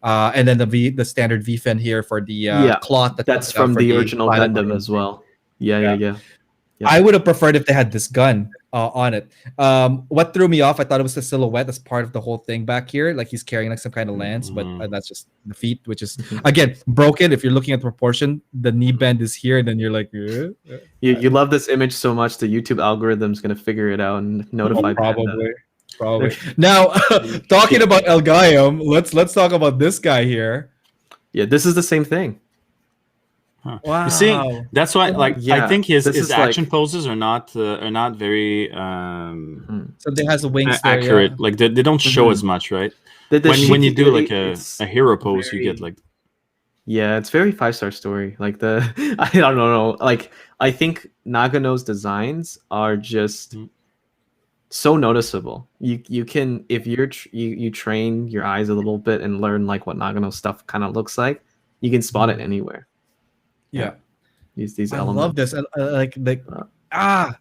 And then the standard V fin here for the cloth. That's from for the original final Gundam body. as well. Yeah. Yep. I would have preferred if they had this gun on it. What threw me off, I thought it was the silhouette as part of the whole thing back here. Like he's carrying like some kind of lance, but that's just the feet, which is again broken. If you're looking at the proportion, the knee bend is here, and then you're like, You love this image so much, the YouTube algorithm's gonna figure it out and notify Panda. Probably. Now, talking about El Gayam, let's talk about this guy here. Yeah, this is the same thing. Huh. Wow. You see, that's why, like, Yeah, I think his this is action like- poses are not very So they has the wings there, accurate. yeah. Like they don't show as much, right? The When you do like it's a hero pose, you very- get like Yeah, it's very 5-star story. Like I don't know. Like I think Nagano's designs are just so noticeable. You can, if you train your eyes a little bit and learn like what Nagano stuff kind of looks like, you can spot it anywhere. Yeah. These I elements. love this.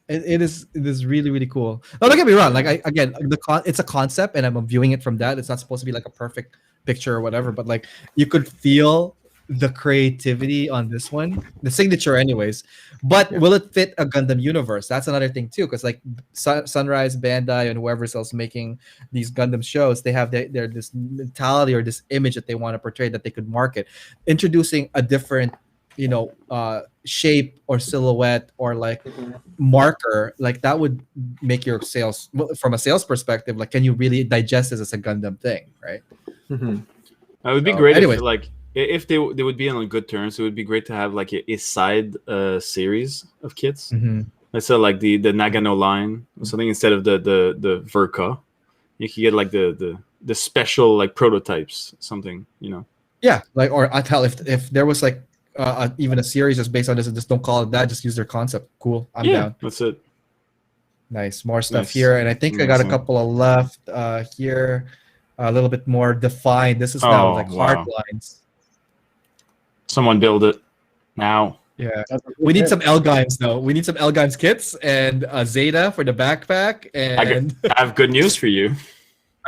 It is really, really cool. No, don't get me wrong. Like it's a concept, and I'm viewing it from that. It's not supposed to be like a perfect picture or whatever, but like you could feel the creativity on this one, the signature, anyways. But will it fit a Gundam universe? That's another thing too, because like Sunrise, Bandai, and whoever else making these Gundam shows, they have their this mentality or this image that they want to portray that they could market, introducing a different shape or silhouette or like marker, like that would make your sales, from a sales perspective, like can you really digest this as a Gundam thing, right? it would be So, great anyway. if like if they would be on good terms. It would be great to have like a side series of kits. Let's say like the Nagano line or something instead of the Verka. You could get like the special like prototypes, something, Yeah, like, or I tell if there was like even a series just based on this, and just don't call it that, just use their concept. Cool, I'm down. That's it. Nice, more stuff Nice. here, and I think I got a Amazing. couple of left here, a little bit more defined. This is now like hard wow. lines. Someone build it now. Yeah, we need some L-Gymes though. We need some L-Gymes kits and Zeta for the backpack. And I have good news for you.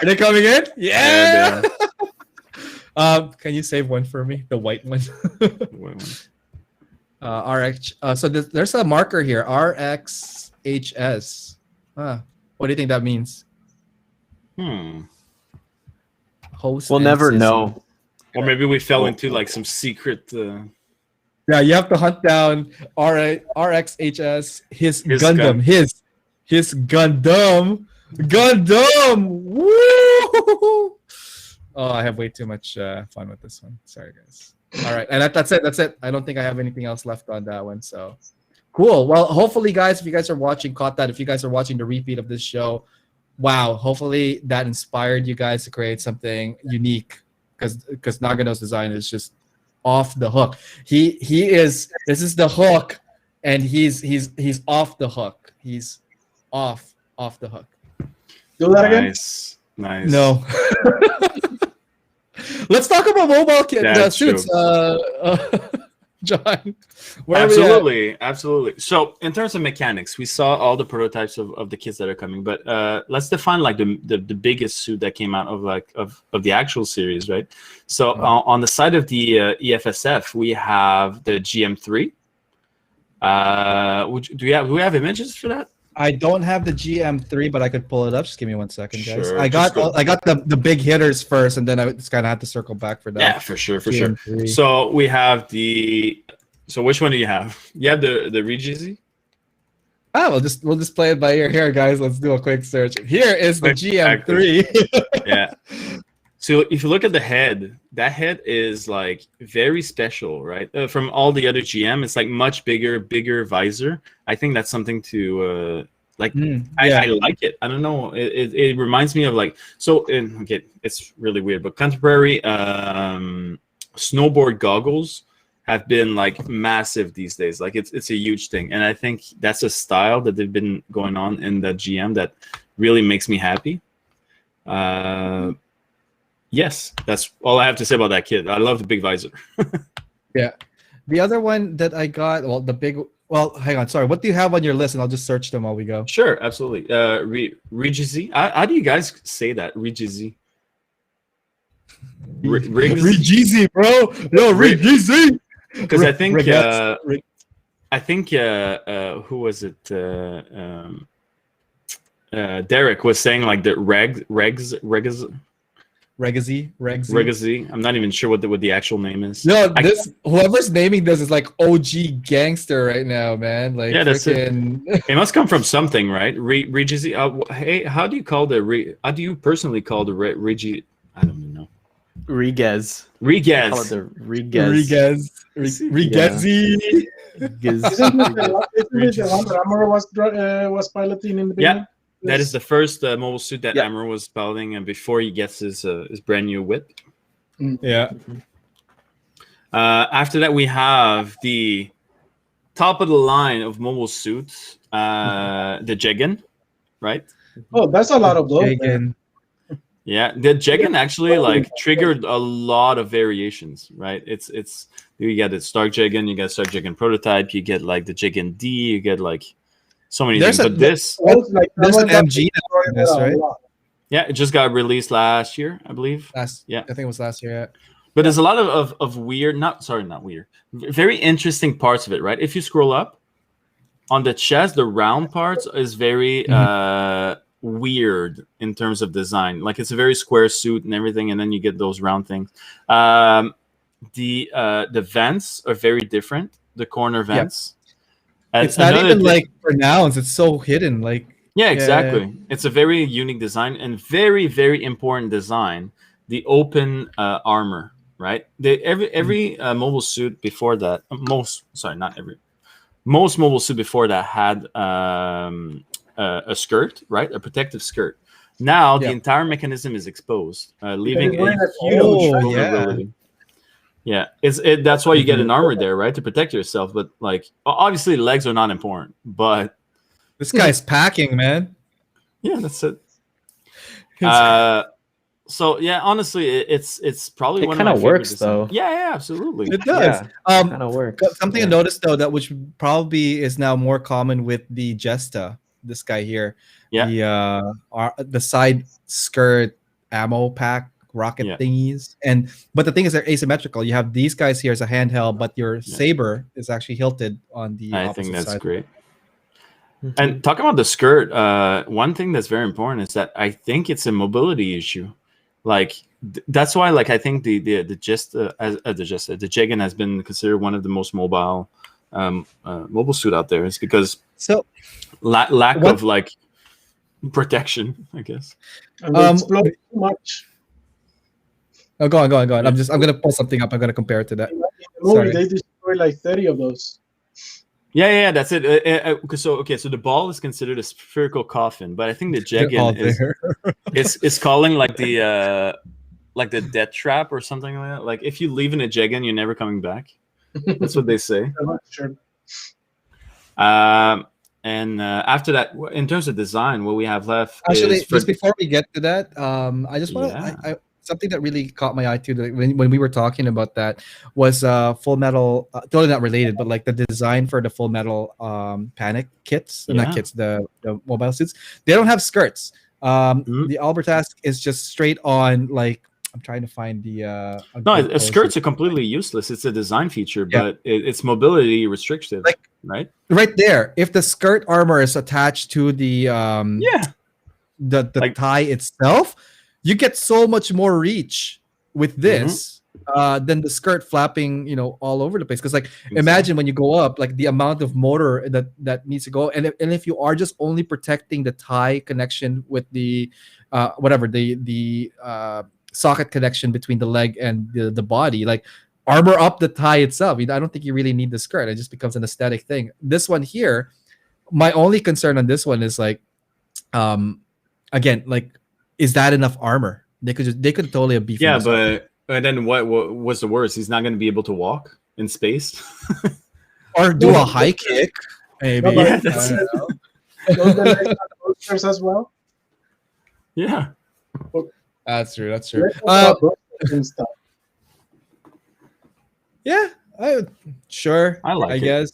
are they coming in? Yeah, Yeah. Can you save one for me? The white one. RX. So there's a marker here. RXHS. What do you think that means? Host. We'll and never sissy. know. Or maybe we fell into like some secret. Yeah, you have to hunt down RXHS. His His Gundam. gun. His Gundam. Woo! Oh, I have way too much fun with this one. Sorry, guys. All right, and that's it. That's it. I don't think I have anything else left on that one. So cool. Well, hopefully, guys, if you guys are watching, caught that. If you guys are watching the repeat of this show, wow, hopefully that inspired you guys to create something unique, because Nagano's design is just off the hook. He is. This is the hook, and he's off the hook. He's off the hook. Do that again. Nice. No. Let's talk about mobile suits, John. Where are we at? Absolutely. So in terms of mechanics, we saw all the prototypes of the kits that are coming, but let's define like the biggest suit that came out of the actual series, right? So on the side of the EFSF, we have the GM3. Do we have images for that? I don't have the GM3, but I could pull it up. Just give me 1 second, guys. Sure, I got just go. the big hitters first, and then I just kind of had to circle back for that. Yeah, for sure. GM3. So we have So which one do you have? You have the Regizy? We'll just play it by ear here, guys. Let's do a quick search. Here is the GM3. Yeah. So if you look at the head, that head is like very special, right? From all the other GM, it's like much bigger visor. I think that's something to like. I like it. I don't know. It reminds me of like okay, it's really weird, but contemporary snowboard goggles have been like massive these days. Like it's a huge thing, and I think that's a style that they've been going on in the GM that really makes me happy. Yes, that's all I have to say about that kid. I love the big visor. Yeah. The other one that I got, hang on. Sorry. What do you have on your list? And I'll just search them while we go. Sure, absolutely. Regizy. How do you guys say that? Regizy. Regizy, bro. No, Regizy. Because I think I think who was it? Derek was saying like the Regazi. I'm not even sure what the actual name is. No, whoever's naming this is like OG gangster right now, man. Like, yeah, that's freaking... it must come from something, right? Regazi. Hey, how do you call how do you personally call the Regi? I don't even know. Reges. Call it the Regazi. Isn't it the one that Amuro was piloting in the beginning? Yeah, that is the first mobile suit that Amuro was piloting, and before he gets his brand new whip. Yeah. After that, we have the top of the line of mobile suits, the Jegan, right? Oh, that's a lot of those. Yeah, the Jegan actually like triggered a lot of variations, right? It's you get the Stark Jegan, you get Stark Jegan prototype, you get like the Jegan D, you get like so many things. But there's an MG now, this, right? Yeah, it just got released last year, I believe. I think it was last year. Yeah. But there's a lot of weird, not weird, very interesting parts of it, right? If you scroll up on the chest, the round parts is very weird in terms of design. Like it's a very square suit and everything, and then you get those round things. The vents are very different. The corner vents. It's not even like pronounced. It's so hidden. Like exactly. It's a very unique design and very, very important design. The open armor, right? Every mobile suit before that, most mobile suit before that had a skirt, right? A protective skirt. Now the entire mechanism is exposed, leaving a huge vulnerability. Yeah, that's why you get an armor there, right? To protect yourself. But like, obviously, legs are not important. But this guy's packing, man. Yeah, that's it. So yeah, honestly, it's probably one of my favorite works though. Yeah, absolutely. It does. Kind of works. Something I noticed though, that which probably is now more common with the Jesta. This guy here. Yeah. The side skirt ammo pack rocket thingies, but the thing is they're asymmetrical. You have these guys here as a handheld, but your saber is actually hilted on the opposite think that's side. Great. And talking about the skirt, one thing that's very important is that I think it's a mobility issue. Like that's why, like I think the Jegan has been considered one of the most mobile mobile suit out there. Is because lack of like protection, I guess. Explode too much. Oh, go on. I'm gonna pull something up. I'm gonna compare it to that. They destroyed like 30 of those. Yeah, that's it. So the ball is considered a spherical coffin, but I think the Jegan is calling like the death trap or something like that. Like if you leave in a Jegan, you're never coming back. That's what they say. Sure. And after that, in terms of design, what we have left actually, is just before we get to that, I just want to. Something that really caught my eye too, when we were talking about that, was Full Metal. Totally not related, but like the design for the Full Metal panic kits, not kits, the mobile suits. They don't have skirts. The Albertask is just straight on. Like I'm trying to find the. Skirts are completely useless. It's a design feature, but it's mobility restrictive. Like, right there. If the skirt armor is attached to the the tie itself, you get so much more reach with this than the skirt flapping, all over the place. Because imagine when you go up, like the amount of motor that needs to go, and if you are just only protecting the tie connection with the the socket connection between the leg and the body, like armor up the tie itself. I don't think you really need the skirt. It just becomes an aesthetic thing. This one here, my only concern on this one is again, like, is that enough armor? They could totally have beefed. Yeah, but then what was the worst? He's not going to be able to walk in space, or do a high kick. Maybe. Yeah, that's as well. Yeah, that's true. Yeah, sure. I guess.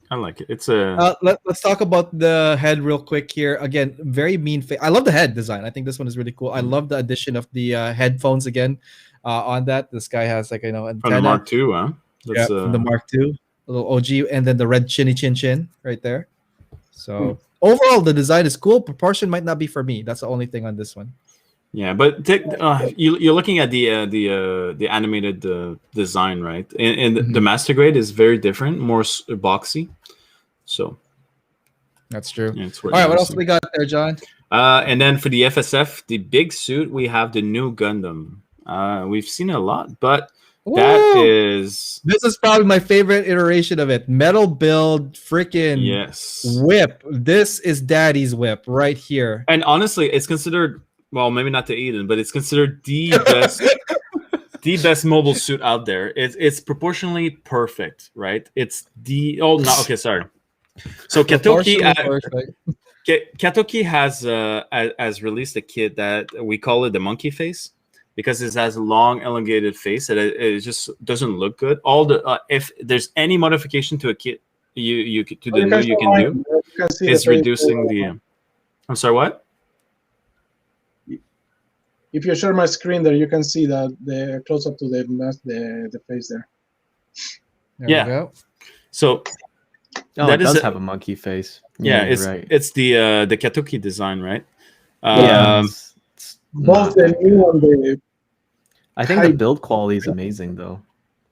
I like it. It's a. Let's talk about the head real quick here. Again, very mean face. I love the head design. I think this one is really cool. I love the addition of the headphones again. On that, this guy has antenna. From the Mark II, huh? From the Mark II. a little OG, and then the red chinny chin chin right there. So overall, the design is cool. Proportion might not be for me. That's the only thing on this one. Yeah, but you're looking at the animated design, right? And the master grade is very different, more boxy. So That's true. yeah, it's All right, what else we got there, John? And then for the FSF, the big suit, we have the new Gundam. We've seen it a lot, but that is... This is probably my favorite iteration of it. Metal build, freaking whip. This is Daddy's whip right here. And honestly, it's considered, well, maybe not to Eden, but it's considered the best the best mobile suit out there. It's proportionally perfect, right? It's the... Oh, no, okay, sorry. So Katoki... Katoki has released a kit that we call it the monkey face, because it has a long elongated face that it just doesn't look good. All the if there's any modification to a kit you can do is reducing the I'm sorry, what? If you share my screen there, you can see that the close up to the face there. There we go. So that does have a monkey face. Yeah, it's the Katoki design, right? Both the new and the... I think the build quality is amazing, though.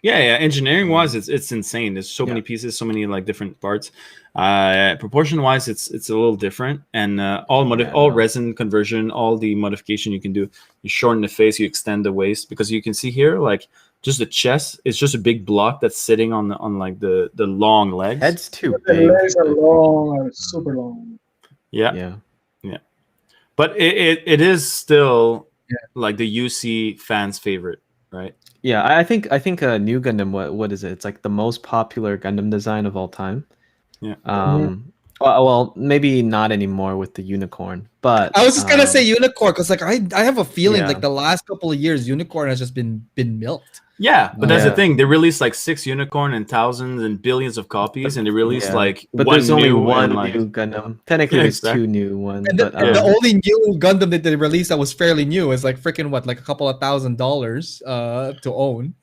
Yeah. Engineering wise, it's insane. There's so many pieces, so many like different parts. Proportion wise, it's a little different, and all resin conversion, all the modification you can do. You shorten the face, you extend the waist, because you can see here, like just the chest is just a big block that's sitting on like the long legs. Head's too the big. legs are long, super long. Yeah. But it is still like the UC fans' favorite, right? Yeah, I think New Gundam. What is it? It's like the most popular Gundam design of all time. Yeah. Well, maybe not anymore with the unicorn, but I was just gonna say unicorn because like I have a feeling like the last couple of years unicorn has just been milked. Yeah, but that's the thing. They released like 6 unicorn and thousands and billions of copies, and they released but there's only one new Gundam. Technically, there's 2 new ones. And but the only new Gundam that they released that was fairly new is like freaking like a couple of $1,000 to own.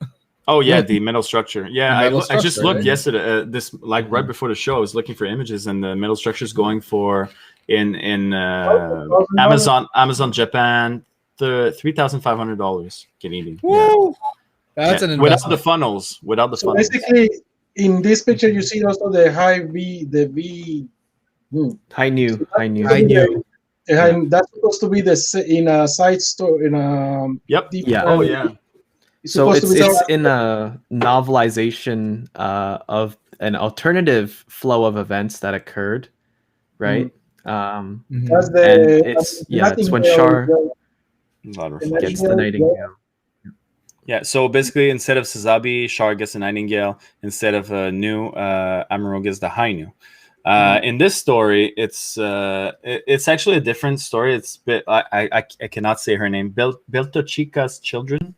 Oh yeah, the metal structure. Yeah, I just looked yesterday. This like right before the show, I was looking for images, and the metal structure is going for in Amazon Japan, $3,500 Canadian. Woo! That's an investment. Without the funnels. So basically, in this picture, you see also the high new. That's supposed to be in a side store in a. So it's in a novelization of an alternative flow of events that occurred, right? That's it's when Char gets the Nightingale. Yeah, so basically, instead of Sazabi, Char gets the Nightingale. Instead of New, Amuro gets the Hainu. In this story, it's actually a different story. It's I cannot say her name. Beltochica's children.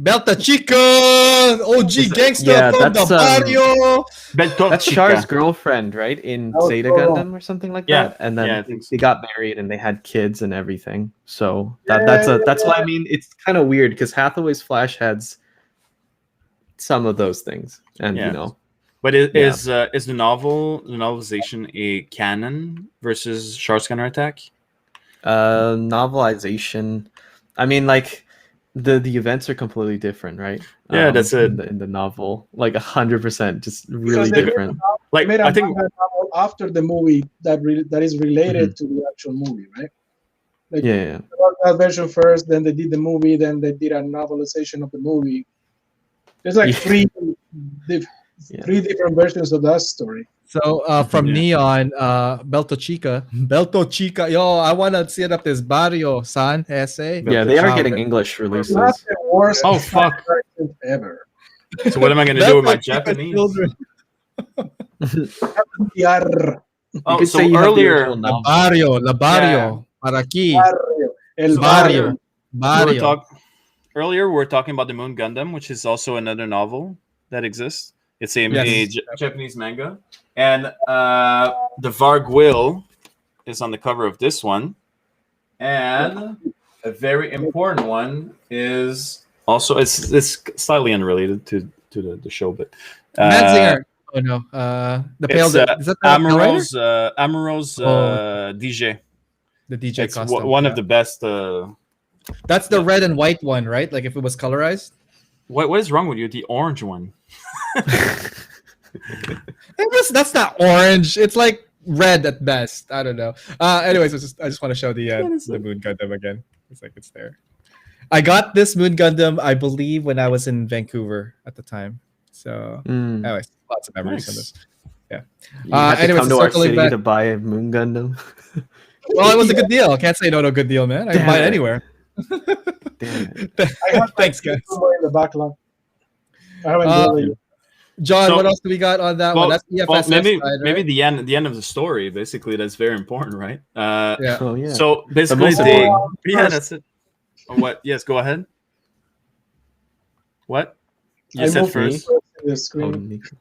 Belta Chica, OG gangster from the barrio. That's Char's girlfriend, right? In Zeta Gundam or something like that. And then they got married and they had kids and everything. So that's why I mean it's kind of weird because Hathaway's Flash has some of those things, and you know. But is the novelization a canon versus Char's counterattack? Novelization. I mean, like. The events are completely different, right? Yeah, that's it. In the novel, like 100%, just really different. Like I think after the movie that is related to the actual movie, right? Like, that version first, then they did the movie, then they did a novelization of the movie. There's like three different versions of that story. So from Neon, Belto Chica, yo, I want to set up this barrio, San Ese. Yeah, they are getting English releases. That's the worst fuck ever. So what am I going to do with my Japanese? So earlier, La barrio, para aquí. El barrio. Earlier, we were talking about the Moon Gundam, which is also another novel that exists. It's a Japanese manga. And the Vargwil is on the cover of this one. And a very important one is also, it's slightly unrelated to the show, but... Manzinger. Oh no. The pale. It's Is that the Pale Rider? Amuro's Oh. DJ. The DJ It's costume. one yeah. of the best. That's the yeah. red and white one, right? Like if it was colorized. What is wrong with you? The orange one. That's not orange. It's like red at best. I don't know. Anyways, I just want to show the Moon Gundam again. It's like it's there. I got this Moon Gundam, I believe, when I was in Vancouver at the time. So, anyways, lots of memories on this. Yeah. You had to anyways, come to our circling city back- to buy a Moon Gundam. Well, it was a good deal. I can't say no to a good deal, man. I can buy it anywhere. Damn it. I have Thanks, guys. somewhere in the backlog. I haven't done it yet. John, So- what else do we got on that one? That's EFSS maybe side, right? maybe the end of the story. Basically, that's very important, right? Yeah. Oh yeah. So basically, most they important yeah, first. that's it. What? Yes, go ahead. What? You I said moved first. to the Oh, screen. Nico.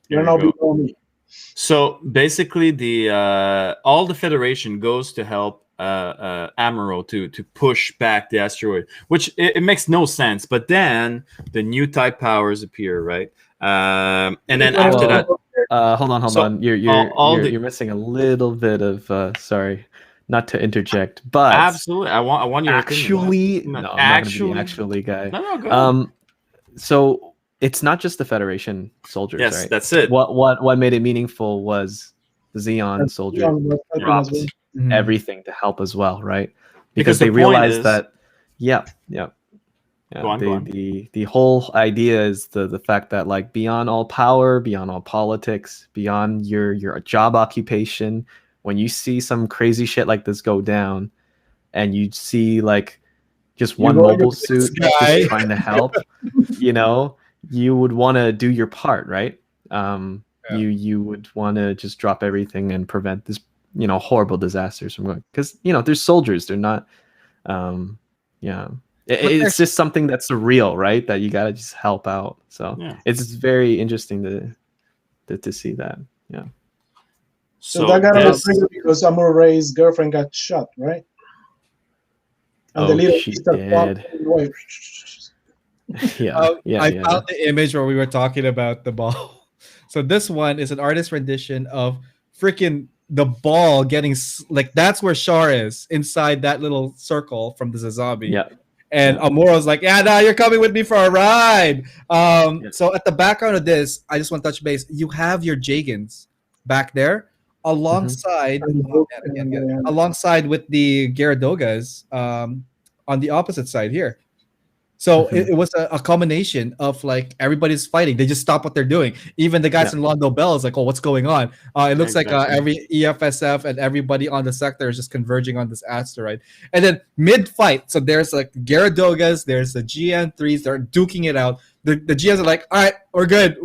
You're Here not we go. below me. So basically, the all the Federation goes to help Amuro to push back the asteroid, which it makes no sense. But then the new type powers appear, right? And then after that, Hold on. So, You're missing a little bit of. Sorry, not to interject, but absolutely, I want your actually, opinion. no, I'm actually, not gonna be actually guy. no, go ahead. So it's not just the Federation soldiers, Yes, right? that's it. What made it meaningful was the Xeon soldier dropped Mhm. everything to help as well, right? Because Because the they point realized is- that, Go on. the whole idea is the fact that like beyond all power, beyond all politics, beyond your job occupation, when you see some crazy shit like this go down, and you see like just one go mobile to suit this guy. just trying to help, you would want to do your part, right? You would want to just drop everything and prevent this horrible disasters from going, because they're soldiers, they're not it's just something that's surreal, right? That you gotta just help out. So Yeah. it's very interesting to see that. Yeah. So that got yes, triggered because Amuro Ray's girlfriend got shot, right? And the Oh, little she sister popped did. away. Yeah. I found the image where we were talking about the ball. So this one is an artist rendition of freaking the ball getting like that's where Char is, inside that little circle from the Sazabi. Yeah. And Yeah. Amuro's like, yeah, nah, you're coming with me for a ride. So at the background of this, I just want to touch base. You have your Jagans back there alongside alongside with the Gyaradogas on the opposite side here. So it was a combination of like everybody's fighting. They just stop what they're doing. Even the guys in Londo Bell is like, oh, what's going on? It looks like every EFSF and everybody on the sector is just converging on this asteroid. And then mid-fight, so there's like Gyaradogas, there's the GN3s, they're duking it out. The GNs are like, all right, we're good.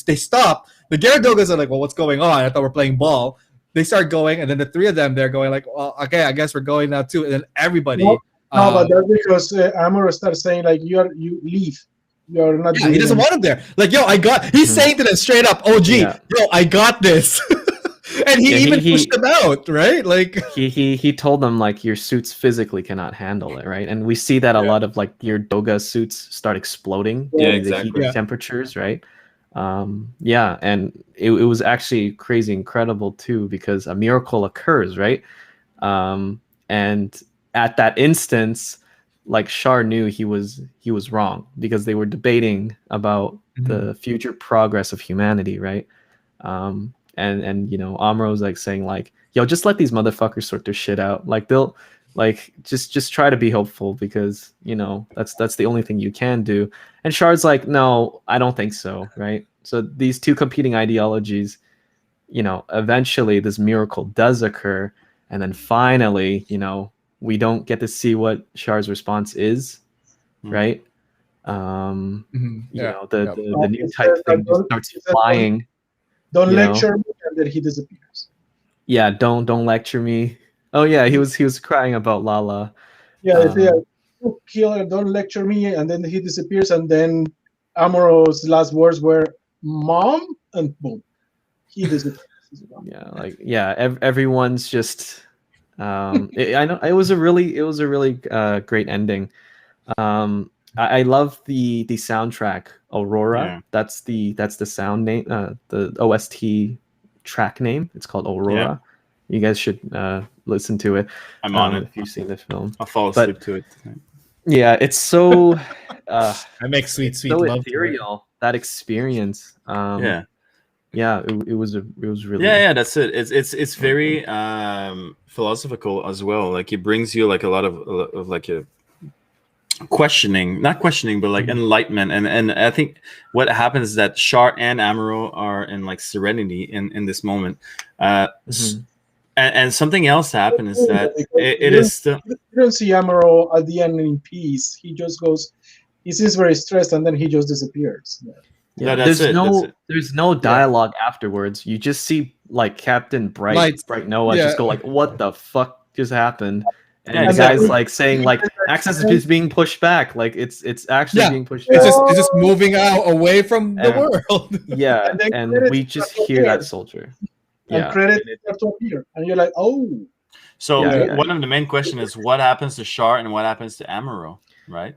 They stop. The Gyaradogas are like, well, what's going on? I thought we're playing ball. They start going, and then the three of them, they're going like, well, okay, I guess we're going now too. And then everybody... No, but that's because Amuro starts saying like you leave. You're not. Yeah, he doesn't want him there. Like, yo, he's saying to them straight up, OG, yo, I got this. And he even pushed them out, right? Like he told them like your suits physically cannot handle it, right? And we see that a lot of like your Doga suits start exploding due to the heat temperatures, right? And it was actually crazy incredible too, because a miracle occurs, right? And at that instance, like Char knew he was wrong, because they were debating about the future progress of humanity, right? And Amuro's like saying like, yo, just let these motherfuckers sort their shit out. Like they'll like just try to be hopeful, because that's the only thing you can do. And Char's like, no, I don't think so, right? So these two competing ideologies, eventually this miracle does occur, and then finally, we don't get to see what Char's response is, right? The new type thing just starts flying. Don't lecture me, and then he disappears. Yeah, don't lecture me. Oh yeah, he was crying about Lala. Yeah, kill her, don't lecture me, and then he disappears, and then Amuro's last words were "Mom," and boom, he disappears. Everyone's just. I know it was a really great ending, I love the soundtrack Aurora. Yeah. That's the sound name, the OST track name. It's called Aurora. You guys should listen to it. I'm on it. If you've seen the film. I'll fall asleep to it. Yeah, it's so I make sweet so love to it. ethereal, that experience. Yeah. Yeah, it was really Yeah, that's it. It's very philosophical as well. Like it brings you like a lot of like a not questioning, but like enlightenment. And I think what happens is that Char and Amuro are in like serenity in this moment. And something else happened is that it is still. You don't see Amaro at the end in peace. He just goes. He seems very stressed, and then he just disappears. Yeah, No, that's there's no dialogue afterwards. You just see like Captain Bright Noah just go like, "What the fuck just happened?" And the guy's like saying like, "Access is being pushed back. Like it's actually being pushed back. It's just moving out away from the world." Yeah, and we just hear that soldier. And credits start to appear, and you're like, "Oh." So one of the main question is what happens to Char and what happens to Amuro, right?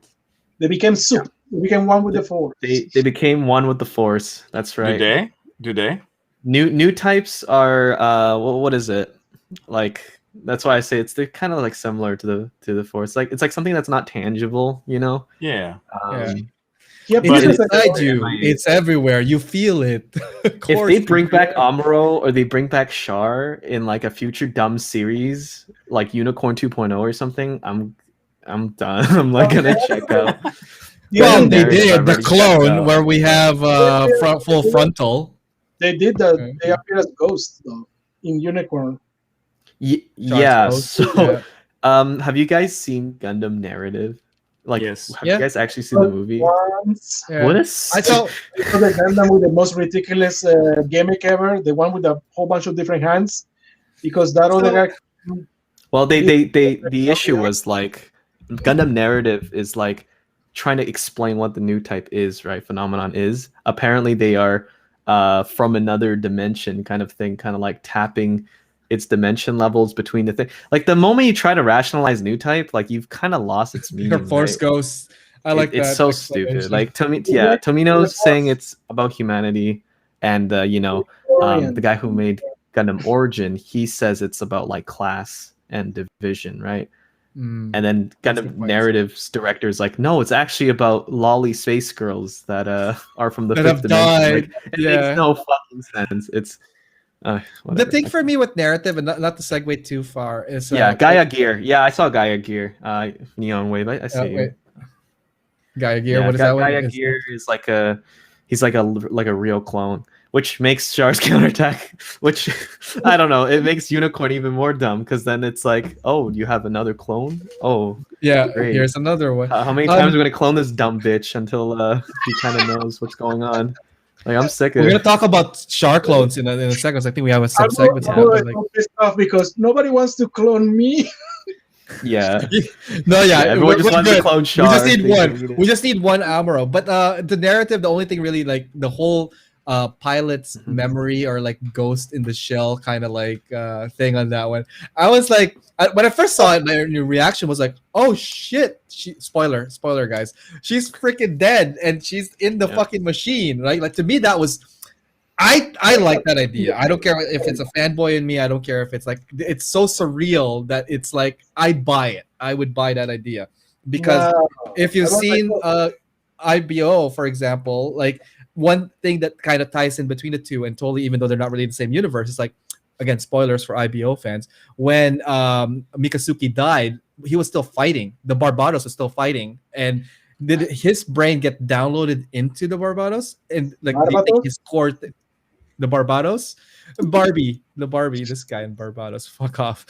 They became soup. They became one with the Force. They became one with the Force. That's right. Do they? New types are what is it? Like that's why I say they're kind of like similar to the Force. Like it's like something that's not tangible, you know? Yeah. It's inside you. It's everywhere. You feel it. If they bring back Amuro or they bring back Char in like a future dumb series, like Unicorn 2.0 or something, I'm done. I'm like gonna check out. Well, they did the clone where we have full frontal. They did that. They appear as ghosts though in Unicorn. Yeah. So, have you guys seen Gundam Narrative? Like, yes. Have you guys actually seen the movie? Once, What is? I saw the Gundam with the most ridiculous gimmick ever. The one with a whole bunch of different hands, because that other guy. Well, the issue was like Gundam Narrative is like trying to explain what the new type is, right? Phenomenon is. Apparently, they are from another dimension, kind of thing, kind of like tapping its dimension levels between the thing. Like the moment you try to rationalize new type, like you've kind of lost its meaning. Your Force Ghosts. I like that. It's so stupid. Like Tomino's saying it's about humanity, and the guy who made Gundam Origin, he says it's about like class and division, right? And then Gundam Narrative's director is like, no, it's actually about lolly space girls that are from the fifth dimension. Like, it makes no fucking sense. It's the thing for me with narrative, and not to segue too far, is Gaia Gear. Yeah, I saw Gaia Gear. Neon Wave. I see you. Gaia Gear. What is that? Gaia Gear is like he's like a real clone, which makes Char's counterattack. Which I don't know. It makes Unicorn even more dumb because then it's like, oh, you have another clone. Oh, yeah. great. Here's another one. How many times are we gonna clone this dumb bitch until he kind of knows what's going on? Like I'm sick of it. We're gonna talk about Char clones in a second. So I think we have a sub-segment. I'm pissed off because nobody wants to clone me. Yeah. Everyone just wants to clone Char. We just need one. We just need one Amuro. But the narrative, the only thing really like the whole pilot's memory or like ghost in the shell kind of like thing on that one. I was like, when I first saw it, my reaction was like, oh shit. Spoiler guys. She's freaking dead and she's in the fucking machine, right? Like to me that was I like that idea. I don't care if it's a fanboy in me. I don't care if it's like it's so surreal that it's like I'd buy it. I would buy that idea because if you've seen IBO, for example, like one thing that kind of ties in between the two, and totally, even though they're not really in the same universe, is like, again, spoilers for IBO fans. When Mikasuki died, he was still fighting. The Barbados was still fighting, and did his brain get downloaded into the Barbados? And like they think his core. The Barbados, the Barbie, this guy in Barbados, fuck off.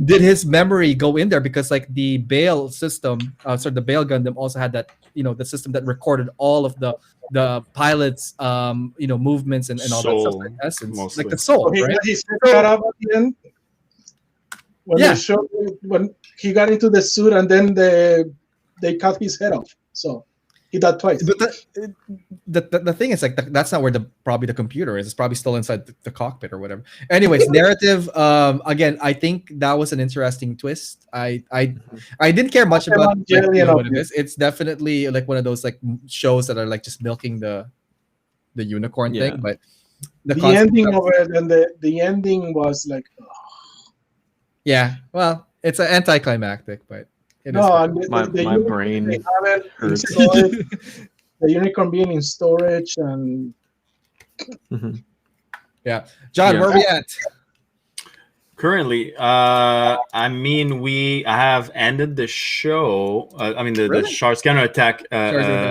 Did his memory go in there? Because like the Bale system, the Bale Gundam also had that, the system that recorded all of the pilot's, movements and all that stuff. In essence, mostly. Like the soul, right? He set that up at the end. When he got into the suit, and then they cut his head off. So. Hit that twice. But the thing is, like, that's not where probably the computer is. It's probably still inside the cockpit or whatever. Anyways, narrative. Again, I think that was an interesting twist. I didn't care much about what it is. It's definitely like one of those like shows that are like just milking the unicorn thing. But the ending of it and the ending was like, yeah. Well, it's an anticlimactic, but. My brain hurts. The unicorn being in storage and yeah. John, where are we at? Currently, I mean, I have ended the show. The Char's counterattack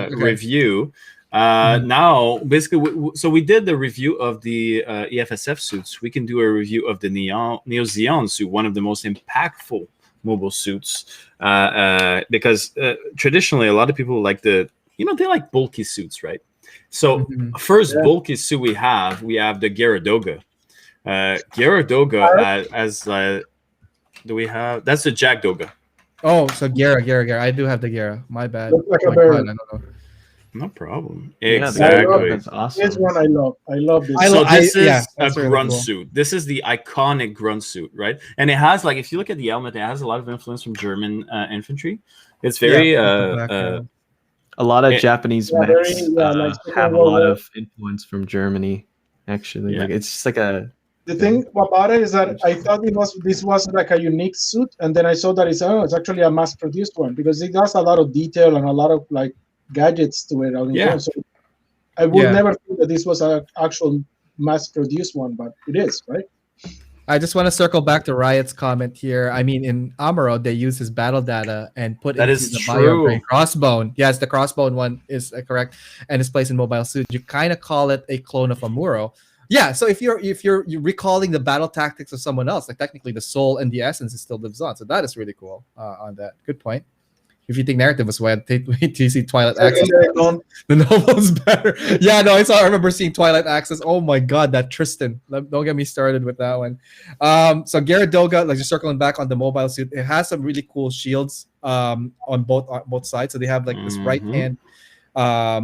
review. Now, basically, so we did the review of the EFSF suits. We can do a review of the Neo Zeon suit, one of the most impactful mobile suits, because traditionally a lot of people like they like bulky suits, right? So first bulky suit we have the Gyaradoga. Gyaradoga do we have? That's the Jack Doga. Oh, so Gyara. I do have the Gyara. My bad. Like I don't know. No problem. Yeah, exactly. That's awesome. This one I love this. So this is a really grunt cool. suit. This is the iconic grunt suit, right? And it has, like, if you look at the helmet, it has a lot of influence from German infantry. It's very a lot of Japanese mechs have a lot of influence from Germany. Actually, like it's just like a. The thing about it is that I thought this was like a unique suit, and then I saw that it's actually a mass-produced one because it has a lot of detail and a lot of like gadgets to it. So I would never think that this was an actual mass-produced one, but it is, right? I just want to circle back to Riot's comment here. I mean, in Amuro, they use his battle data and put it into the bio crossbone. Yes, the crossbone one is correct, and it's placed in mobile suit. You kind of call it a clone of Amuro. Yeah, so if you're recalling the battle tactics of someone else, like technically the soul and the essence still lives on. So that is really cool on that. Good point. If you think narrative was wait till you see Twilight Axis. The novel's better. Yeah, no, I remember seeing Twilight Axis. Oh my god, that Tristan. Don't get me started with that one. So Gyaradoga, like just circling back on the mobile suit, it has some really cool shields on both sides. So they have like this right hand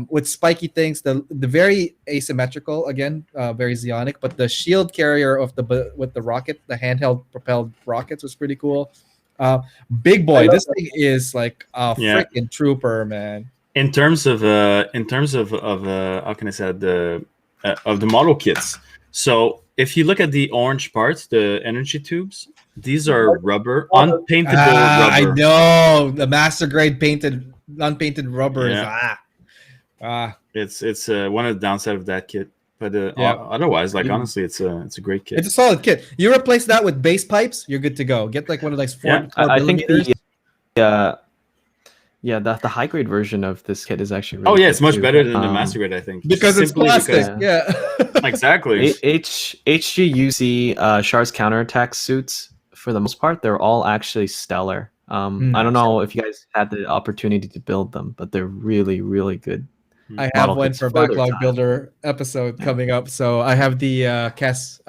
with spiky things, the very asymmetrical, again, very Zeonic, but the shield carrier of with the rocket, the handheld propelled rockets was pretty cool. Big boy, this thing is like a freaking trooper, man. In terms of how can I say the of the model kits. So if you look at the orange parts, the energy tubes, these are rubber, unpaintable rubber. I know the master grade unpainted rubber is It's one of the downside of that kit. But otherwise, like honestly, it's a great kit. It's a solid kit. You replace that with base pipes, you're good to go. Get like one of those 4 I think the high grade version of this kit is actually really it's much better than the master grade, I think, because it's plastic. Exactly. HGUC Char's counterattack suits, for the most part, they're all actually stellar. I don't know if you guys had the opportunity to build them, but they're really, really good. I have one for Backlog Builder episode coming up. So I have the Kes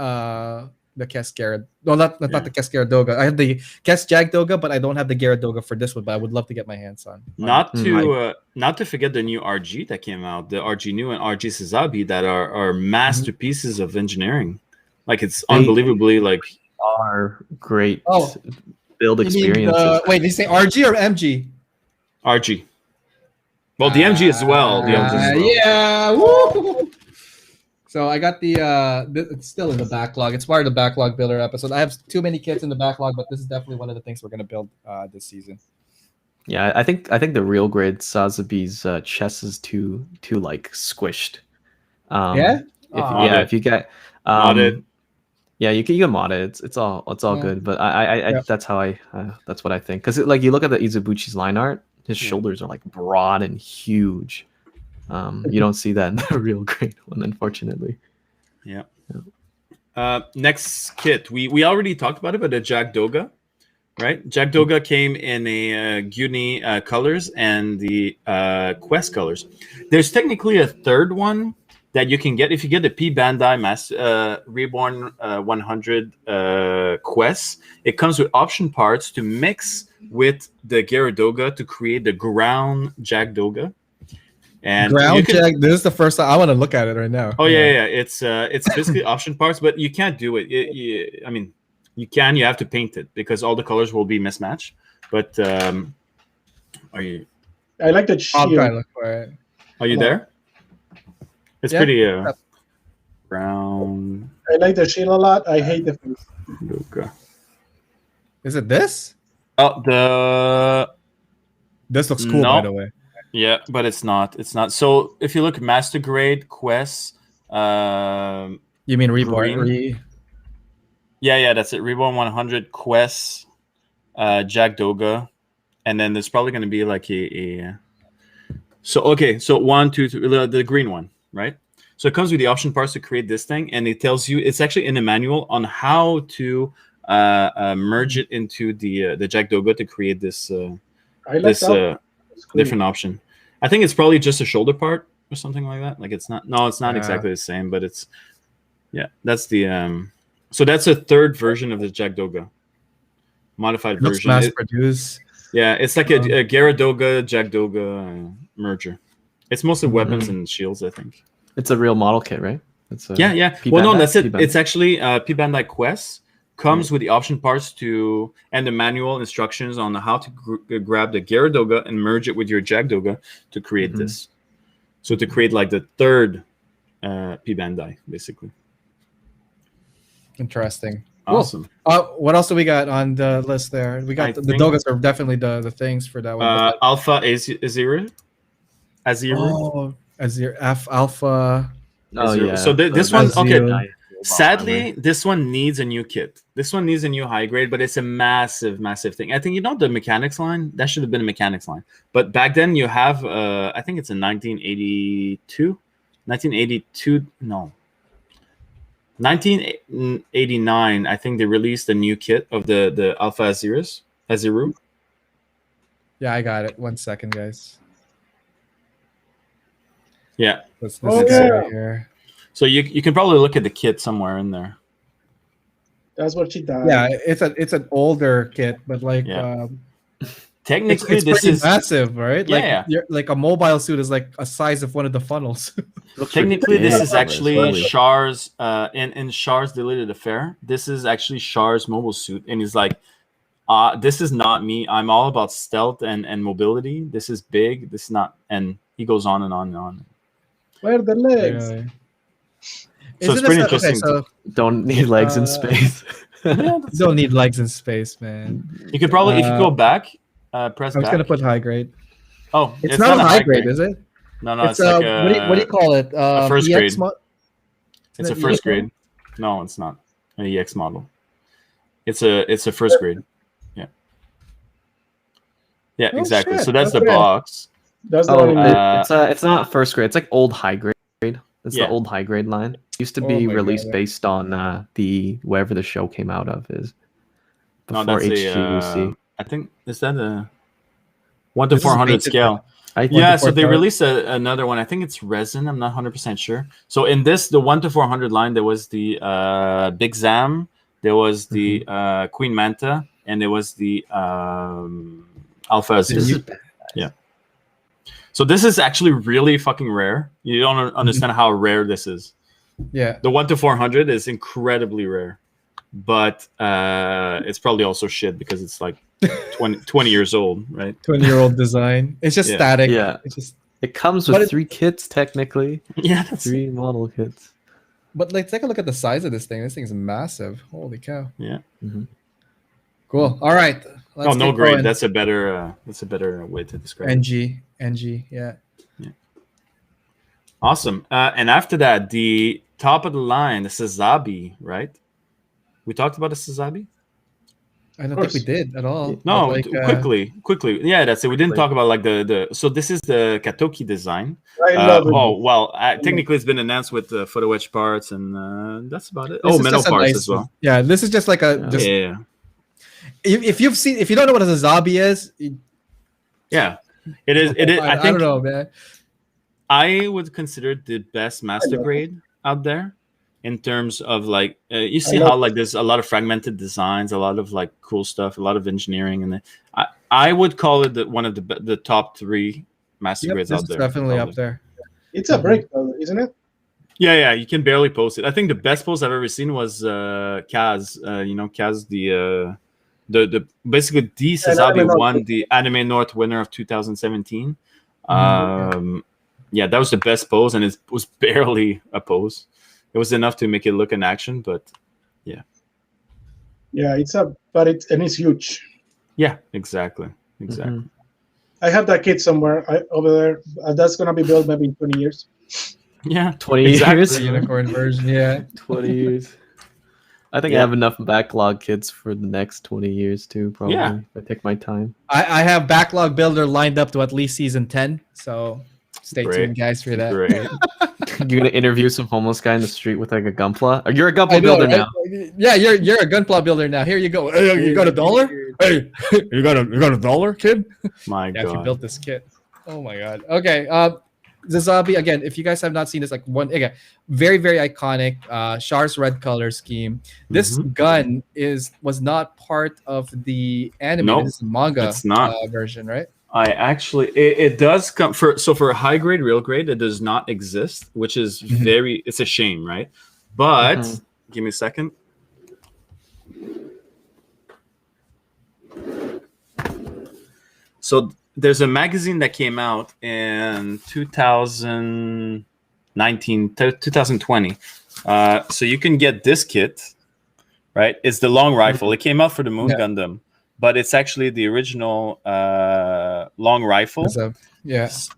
Gyaradoga. No, not the Kes Gyaradoga. I have the Kes Jagdoga, but I don't have the Gyaradoga for this one. But I would love to get my hands on. Not to forget the new RG that came out, the RG New and RG Sazabi, that are masterpieces of engineering. Like it's unbelievably are great build experiences. Wait, did you say RG or MG? RG. Well, the MG as well. Yeah. Woo! So I got it's still in the backlog. It's part of the Backlog Builder episode. I have too many kits in the backlog, but this is definitely one of the things we're gonna build this season. Yeah, I think the real grade Sazabi's chest is too like squished. If you get modded. Yeah, you can mod it. It's all good. But I that's how that's what I think. Because like you look at the Izubuchi's line art, his shoulders are like broad and huge. You don't see that in the real grade one, unfortunately. Yeah. Next kit, we already talked about it, but the Jagdoga, right? Jagdoga came in a Guni colors and the Quest colors. There's technically a third one that you can get if you get the P Bandai Reborn 100 Quest. It comes with option parts to mix with the Gyaradoga to create the ground Jagdoga. And you Ground can- check. This is the first time I want to look at it right now. Oh yeah. It's basically option parts, but you can't do it. I mean, you can. You have to paint it because all the colors will be mismatched. But are you I like the I'm trying to shield. look for it. are you Come on. there? It's Yeah. pretty brown. I like the shield a lot. I hate the face. Luca. Is it this? Oh, the This looks cool, by No. the way. yeah, but it's not. It's not. So if you look master grade quests, You mean Reborn? Green. yeah, that's it. Reborn 100 quests, Jack Doga, and then there's probably going to be like a. So okay, so 1, 2, 3, the green one, right? So it comes with the option parts to create this thing, and it tells you it's actually in the manual on how to merge it into the Jack Doga to create this I like this that. It's cool. different option. I think it's probably just a shoulder part or something like that. Like it's not. No, it's not Yeah. exactly the same, but it's yeah. That's the So that's a third version of the Jack Doga, modified It looks version. mass produced. Yeah, it's like a Gyaradoga Jack Doga merger. It's mostly weapons Mhm. and shields, I think. It's a real model kit, right? It's a Yeah. P Well, no, Bandai? that's it. P Bandai. It's actually P Bandai Quest comes with the option parts to and the manual instructions on how to grab the Gyaradoga and merge it with your Jack Doga to create Mhm. this. So to create like the third P Bandai, basically. Interesting. Cool. Awesome. What else do we got on the list there? We got I the think- Dogas are definitely the things for that one. Alpha Azir. Oh, Azir F Alpha. Oh Azir. yeah. So this one- that's okay, nice. Sadly, this one needs a new kit. This one needs a new high grade, but it's a massive, massive thing. I think the mechanics line that should have been a mechanics line. But back then you have, I think it's a 1982. No, 1989. I think they released a new kit of the Alpha Aziru. Yeah, I got it. 1 second, guys. Yeah. Let's Oh, see yeah. right here. So you can probably look at the kit somewhere in there. That's what she died. Yeah, it's an older kit, but like Yeah. it's Technically, this pretty is massive, right? Like Yeah. like a mobile suit is like a size of one of the funnels. technically this is Yeah, actually really. Char's in Char's Deleted Affair. This is actually Char's mobile suit, and he's like, this is not me. I'm all about stealth and mobility. This is big. This is not, and he goes on and on and on. Where are the legs? Really. So it's Isn't pretty this a- interesting. Okay, so Don't need legs in Uh, space. Yeah, you don't need legs in space, man. you could probably if you go back, press I was back. gonna put high grade. Oh, It's not a high grade, is it? No, It's it's like what do you call it? first EX grade. It's a Isn't it first EX grade. No, it's not an EX model. It's a first grade. Yeah. Yeah, Oh, exactly. shit. So that's the Okay. box. That's the Oh, one. it's not first grade. It's like old high grade. It's Yeah. the old high grade line. Used to Oh be my released God. based on the wherever the show came out of is No, before that's HGUC. I think is that a 1 to This is 400 painted scale. I think Yeah, so they 400. released another one. I think it's resin. I'm not 100% sure. So in this, the 1 to 400 line, there was the Big Zam, there was the Queen Manta, and there was the Alpha this Azir. is bad. So this is actually really fucking rare. You don't understand how rare this is. Yeah. The 1 to 400 is incredibly rare, but it's probably also shit because it's like 20 years old, right? 20-year-old design. It's just Yeah. static. Yeah. It's just It comes But with it- 3 kits technically. Yeah, that's 3 model kits. but like take a look at the size of this thing. This thing is massive. Holy cow. yeah. Cool. All right. Let's Oh, no get grade. going. That's a better way to describe it. NG, yeah. Awesome. And after that, the top of the line, the Sazabi, right? We talked about the Sazabi? I don't think we did at all. No, But, like, quickly. Yeah, that's it. We didn't talk about like the. So this is the Katoki design. I love it. Oh well, technically it's been announced with photo etch parts, and that's about it. this Oh, is metal just a parts nice- as well. Yeah, this is just like a Yeah. just Yeah, if you don't know what a Sazabi is, yeah. It is. It is. I I think don't know, man. I would consider it the best master grade out there in terms of like you see how like there's a lot of fragmented designs, a lot of like cool stuff, a lot of engineering, and I would call it one of the top 3 master Yep, grades this out is there. definitely out up there. there. It's a break, though, isn't it? Yeah, you can barely post it. I think the best post I've ever seen was Kaz. Kaz, the basically the And Sazabi Anime North. won the Anime North winner of 2017. Yeah, that was the best pose, and it was barely a pose. It was enough to make it look in action, but yeah. Yeah, it's huge. Yeah, exactly. Mm-hmm. I have that kit somewhere over there. That's gonna be built maybe in 20 years. Yeah, 20 exactly. years. The unicorn version, yeah. 20 years. I think I have enough backlog kits for the next 20 years too, probably. Yeah. If I take my time. I have backlog builder lined up to at least season 10, so stay Great. tuned, guys, for that. Great. You're gonna interview some homeless guy in the street with like a gunpla? Or you're a gunpla builder right? now. Yeah, you're a gunpla builder now. Here you go. Hey, you got $1? Hey, you got $1, kid? My Yeah, God. if you built this kit. Oh my God. Okay. Sazabi, again, if you guys have not seen this, very, very iconic. Char's red color scheme. This gun was not part of the anime. Nope, This is manga it's not. version, right? I actually, it does come for a high grade, real grade, it does not exist, which is it's a shame, right? But give me a second. So there's a magazine that came out in 2020. So you can get this kit, right? It's the long rifle. It came out for the Moon Gundam, but it's actually the original long rifle.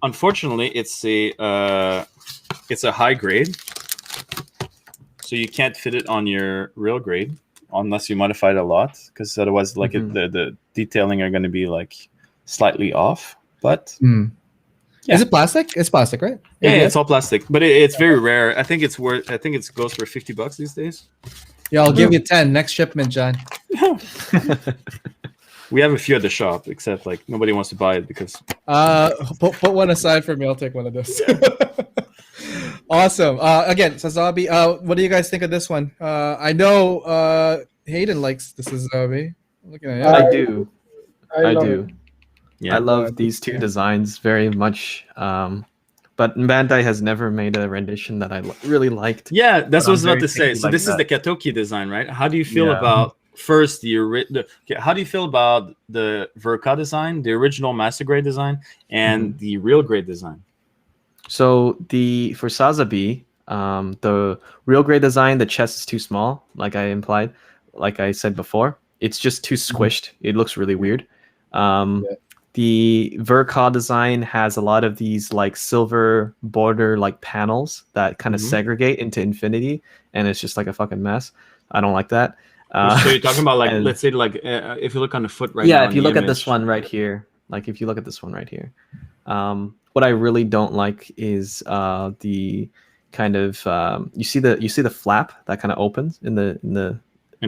Unfortunately, it's a high grade, so you can't fit it on your real grade unless you modify it a lot, because otherwise, the detailing are going to be like slightly off. But is it plastic? It's plastic, right? Yeah, it's all plastic, but it's very rare. I think it goes for $50 these days. Yeah, I'll give you 10 next shipment, John. We have a few at the shop, except like nobody wants to buy it because. Put one aside for me. I'll take one of those. Awesome. Again, Sazabi. What do you guys think of this one? I know Hayden likes the Sazabi. Looking at I do. I do. Yeah. I love these two designs very much. But Bandai has never made a rendition that I really liked. Yeah, that's what I was about to say. So this is the Katoki design, right? How do you feel about first how do you feel about the Verka design, the original master grade design, and the real grade design? So for Sazabi, the real grade design, the chest is too small, like I implied, like I said before. It's just too squished. It looks really weird. The Verka design has a lot of these like silver border like panels that kind of segregate into infinity, and it's just like a fucking mess. I don't like that. So you're talking about like, let's say like if you look on the foot right now. Yeah, if you look at this one right here, what I really don't like is the kind of you see the flap that kind of opens in the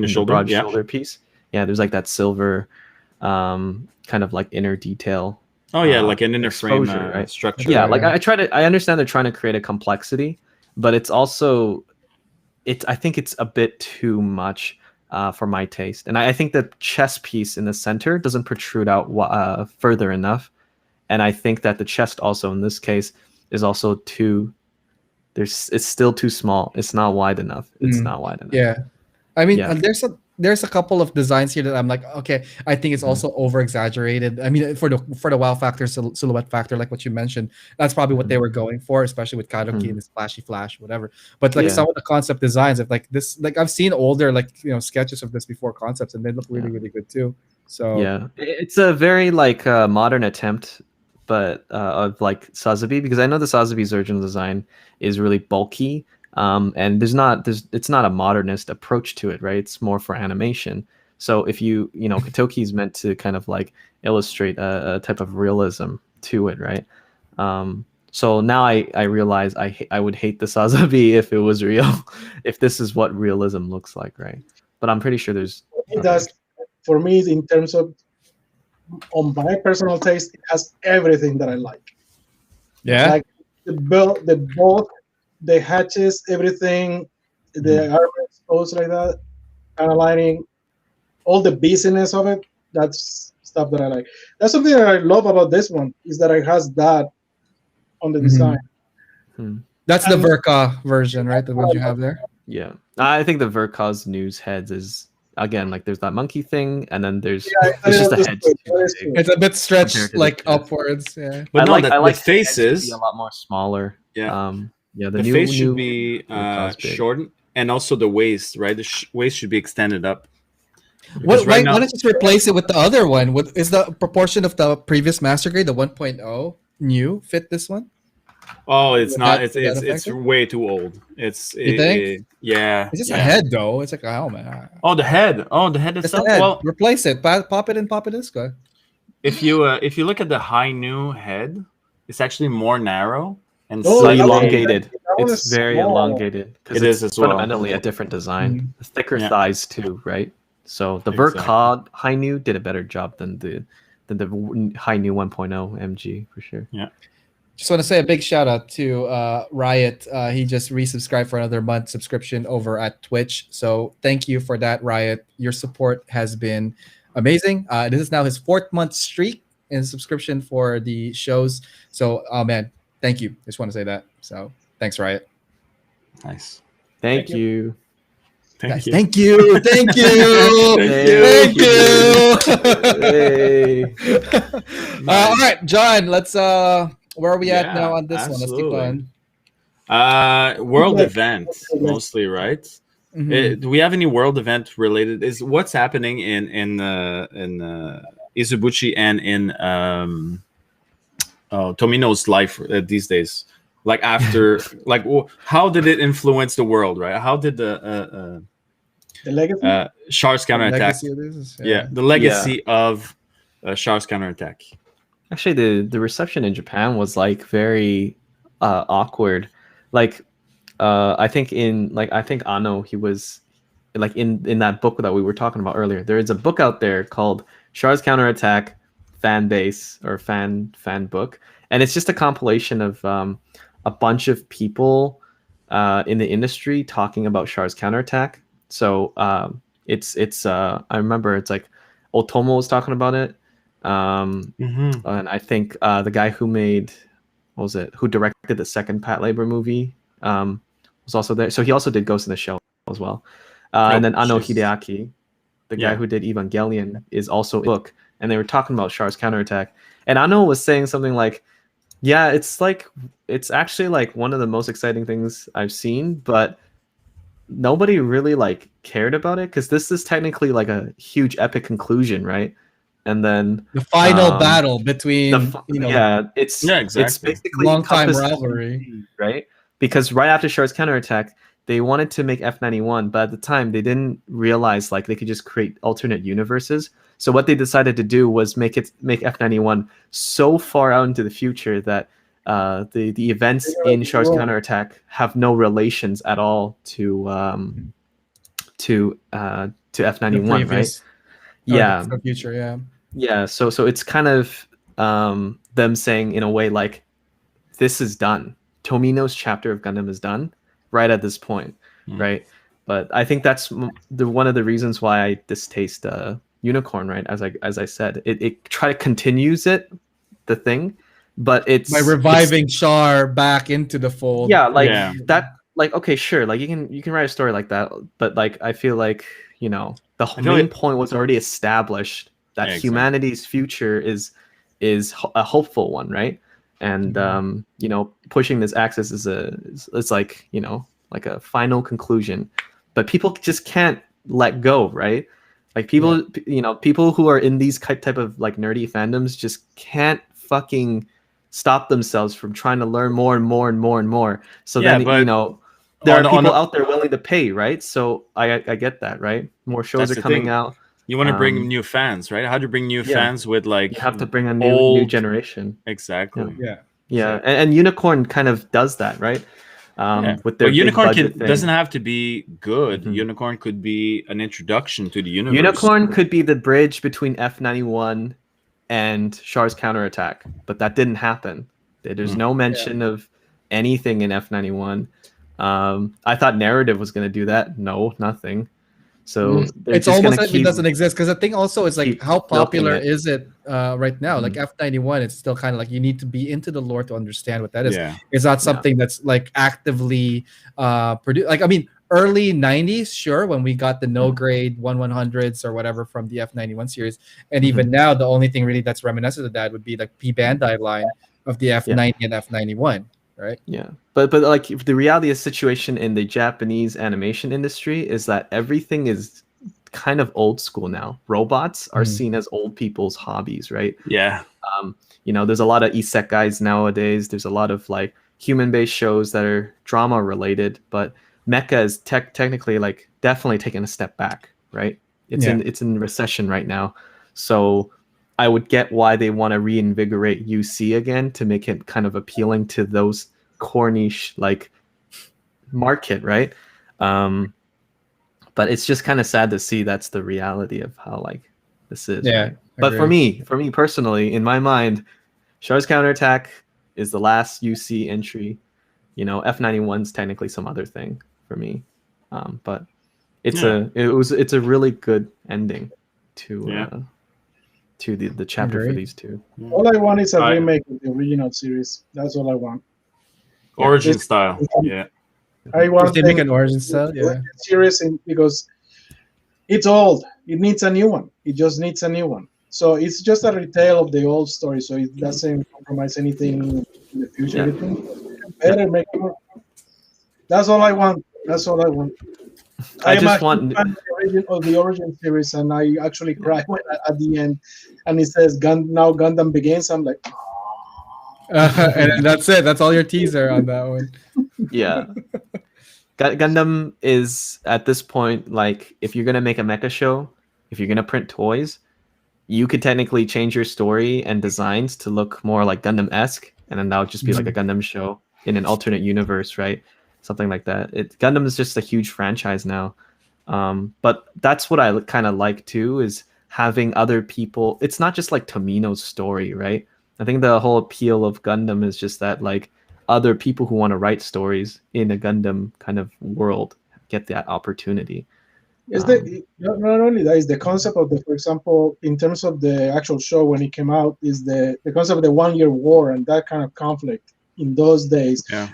shoulder, broad shoulder piece. Yeah, there's like that silver kind of like inner detail. Oh yeah, like an inner frame right? structure. Yeah, like I understand they're trying to create a complexity, but it's also I think it's a bit too much for my taste. And I think the chest piece in the center doesn't protrude out further enough. And I think that the chest also in this case is also it's still too small. It's not wide enough. It's not wide enough. Yeah. I mean, there's a couple of designs here that I'm like, okay, I think it's also over exaggerated. I mean, for the wow factor, silhouette factor, like what you mentioned, that's probably what they were going for, especially with Kadoki and this flashy flash, whatever. But like some of the concept designs of like this, like I've seen older sketches of this before concepts, and they look really really good too. So yeah, it's a very like modern attempt, but of like Sazabi, because I know the Sazabi's original design is really bulky. And it's not a modernist approach to it, right? It's more for animation. So if Katoki is meant to kind of like illustrate a type of realism to it, right? So now I realize I would hate the Sazabi if it was real, if this is what realism looks like, right? But I'm pretty sure there's. It does. For me, in terms of on my personal taste, it has everything that I like. Yeah. Like the bulk. The hatches, everything, the armor exposed like that, kind of lining, all the business of it, that's stuff that I like. That's something that I love about this one, is that it has that on the Mhm. design. That's the Verka version, right? The one you have there. Yeah, I think the Verkaz news heads is again like there's that monkey thing, and then there's Yeah, it's just the that heads. is too that is big. true. It's a bit Compared stretched, to the like chest. upwards. Yeah. But I no, like the the heads to faces. be a lot more smaller. Yeah. Yeah. The new face should be Verkaz big. shortened, and also the waist, right? The waist should be extended up. What, Because right now, why don't you just replace it with the other one? What is the proportion of the previous master grade, the 1.0 new, fit this one? oh, it's Would not. that- would that It's affect it? way too old. It's You think? yeah. It's just yeah. a head, though. It's like a helmet. Oh, the head. Oh, the head Just itself. the head. Well, Replace it. Pop it in. Pop it this guy. if you look at the high new head, it's actually more narrow and Oh, Slightly that one- elongated. that one It's is very small. elongated because It it's is as well. fundamentally a different design. Thicker Yeah. thighs too, right? So the Exactly. Verkad High New did a better job than the High New 1.0 MG for sure. Just want to say a big shout out to Riot. He just resubscribed for another month subscription over at Twitch. So thank you for that, Riot. Your support has been amazing. This is now his 4th month streak in subscription for the shows. So, oh man, thank you. Just want to say that. So thanks, Riot. Nice. Thank Thank you. Guys, thank you. Thank you. Thank Thank you. Hey. All right, John, let's where are we at Yeah, now on this one? Let's keep absolutely. going. World Yeah. event mostly, right? Mhm. Do we have any world event related? Is what's happening in Izubuchi and in Tomino's life these days? Like after, like, how did it influence the world? Right? How did the The legacy. Char's counterattack? Legacy of this is- Yeah, the legacy of Char's counterattack. Actually, the reception in Japan was like very awkward. Like, I think Ano, he was like in that book that we were talking about earlier. There is a book out there called Char's Counterattack Fan Base or fan book, and it's just a compilation of a bunch of people in the industry talking about Char's counterattack. So it's I remember it's like Otomo was talking about it. And I think the guy who made who directed the second Pat Labor movie was also there. So he also did Ghost in the Shell as well. And then Ano Jesus. Hideaki, the guy who did Evangelion, is also in the book. And they were talking about Char's counterattack. And Ano was saying something like, yeah, it's actually like one of the most exciting things I've seen, but nobody really like cared about it because this is technically like a huge epic conclusion, right? And then The final battle between it's exactly. it's basically long time toughest rivalry, right? Because right after Char's counterattack, they wanted to make F91, but at the time they didn't realize like they could just create alternate universes. So what they decided to do was make F91 so far out into the future that the events in Char's counterattack have no relations at all to F91, right? Yeah, the future, yeah. Yeah, so it's kind of them saying in a way like this is done. Tomino's chapter of Gundam is done right at this point, right? But I think that's one of the reasons why I distaste Unicorn, right? As I said, it try to continues the thing, but it's by reviving Char back into the fold. Yeah, like Yeah. that. Like okay, sure, like you can write a story like that, but like I feel like the main point was already established that exactly. humanity's future is a hopeful one, right? And pushing this axis is like like a final conclusion, but people just can't let go, right? Like people people who are in these type of like nerdy fandoms just can't fucking stop themselves from trying to learn more and more and more and more. So Yeah, then but there are people out there willing to pay, right? So I get that, right? More shows That's are the coming thing. out. You want to bring new fans, right? How do you bring new fans with like You have to bring a new old generation. Exactly. Yeah. And Unicorn kind of does that, right? With their Unicorn big budget doesn't thing. have to be good. Mhm. Unicorn could be an introduction to the universe. Unicorn could be the bridge between F91 and Char's counterattack, but that didn't happen. There's no mention of anything in F91. I thought narrative was going to do that. No, nothing. So they're It's just almost gonna like it doesn't exist, because the thing also is like, keep how popular milking it. is it right now? Like F91, it's still kind of like you need to be into the lore to understand what that is. Yeah. It's not something that's like actively produced. Like, I mean, early 90s, sure, when we got the no grade 1/100s or whatever from the F91 series, and even now the only thing really that's reminiscent of that would be like P Bandai line of the F90 and F91, right? Yeah, but like the reality of the situation in the Japanese animation industry is that everything is kind of old school now. Robots are seen as old people's hobbies, right? Yeah. You know, there's a lot of isekais nowadays. There's a lot of like human-based shows that are drama related, but mecha is technically like definitely taking a step back, right? It's in recession right now, so I would get why they want to reinvigorate UC again to make it kind of appealing to those core niche like market, right? But it's just kind of sad to see that's the reality of how like this is. Yeah, right? But for me personally, in my mind, Char's Counterattack is the last UC entry. You know, F91's technically some other thing for me, but it's a really good ending to the chapter for these two. All I want is a remake of the original series. That's all I want. Origin style. Yeah. I want they make an origin style, series because it's old. It needs a new one. It just needs a new one. So it's just a retell of the old story. So it doesn't compromise anything in the future. Better make it. That's all I want. That's all I want. I just want the origin series, and I actually cried at the end, and it says now Gundam begins. I'm like, and that's it. That's all your teaser on that one. Yeah. Gundam is at this point like, if you're gonna make a mecha show, if you're gonna print toys, you could technically change your story and designs to look more like Gundam-esque, and then that would just be like a Gundam show in an alternate universe, right? Something like that. Gundam is just a huge franchise now, but that's what I kind of like too, is having other people. It's not just like Tomino's story, right? I think the whole appeal of Gundam is just that like other people who want to write stories in a Gundam kind of world get that opportunity. Is not only that, is the concept of for example, in terms of the actual show when it came out, is the concept of the 1 year war and that kind of conflict in those days. Yeah.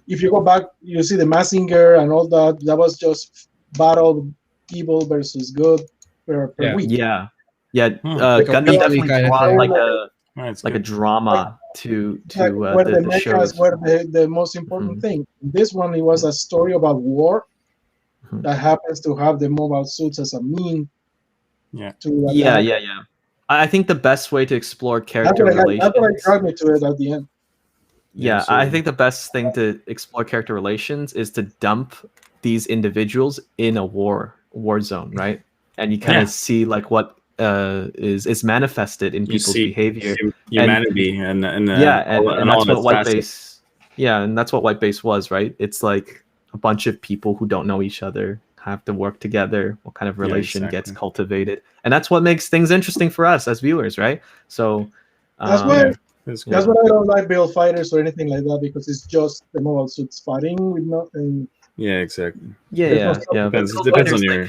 If you go back, you see the Mazinger and all that. That was just battle, evil versus good per week. Yeah. Gundam definitely brought like a drama to where the mechas shows. were the most important thing. This one, it was a story about war that happens to have the mobile suits as a mean. Yeah. I think the best way to explore character relations. That's what dragged me to it at the end. Yeah, I think the best thing to explore character relations is to dump these individuals in a war zone, right? And you kind of see like what is manifested in people's behavior, humanity, and that's what White Base. Yeah, and that's what White Base was, right? It's like a bunch of people who don't know each other have to work together. What kind of relation gets cultivated, and that's what makes things interesting for us as viewers, right? So that's why I don't like Build Fighters or anything like that, because it's just the mobile suits fighting with nothing. Yeah, exactly. Yeah. It depends on your.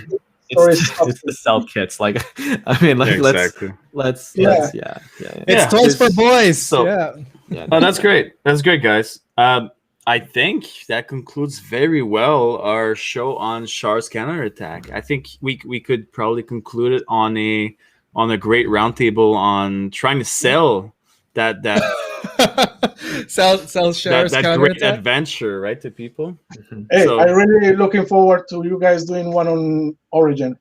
It's the cell kits, like I mean, like let's It's toys for boys. So oh, that's great. That's great, guys. I think that concludes very well our show on Char's Counterattack. I think we could probably conclude it on a great roundtable on trying to sell that sell Char's that great adventure, right, to people. Hey, I'm really looking forward to you guys doing one on Origin.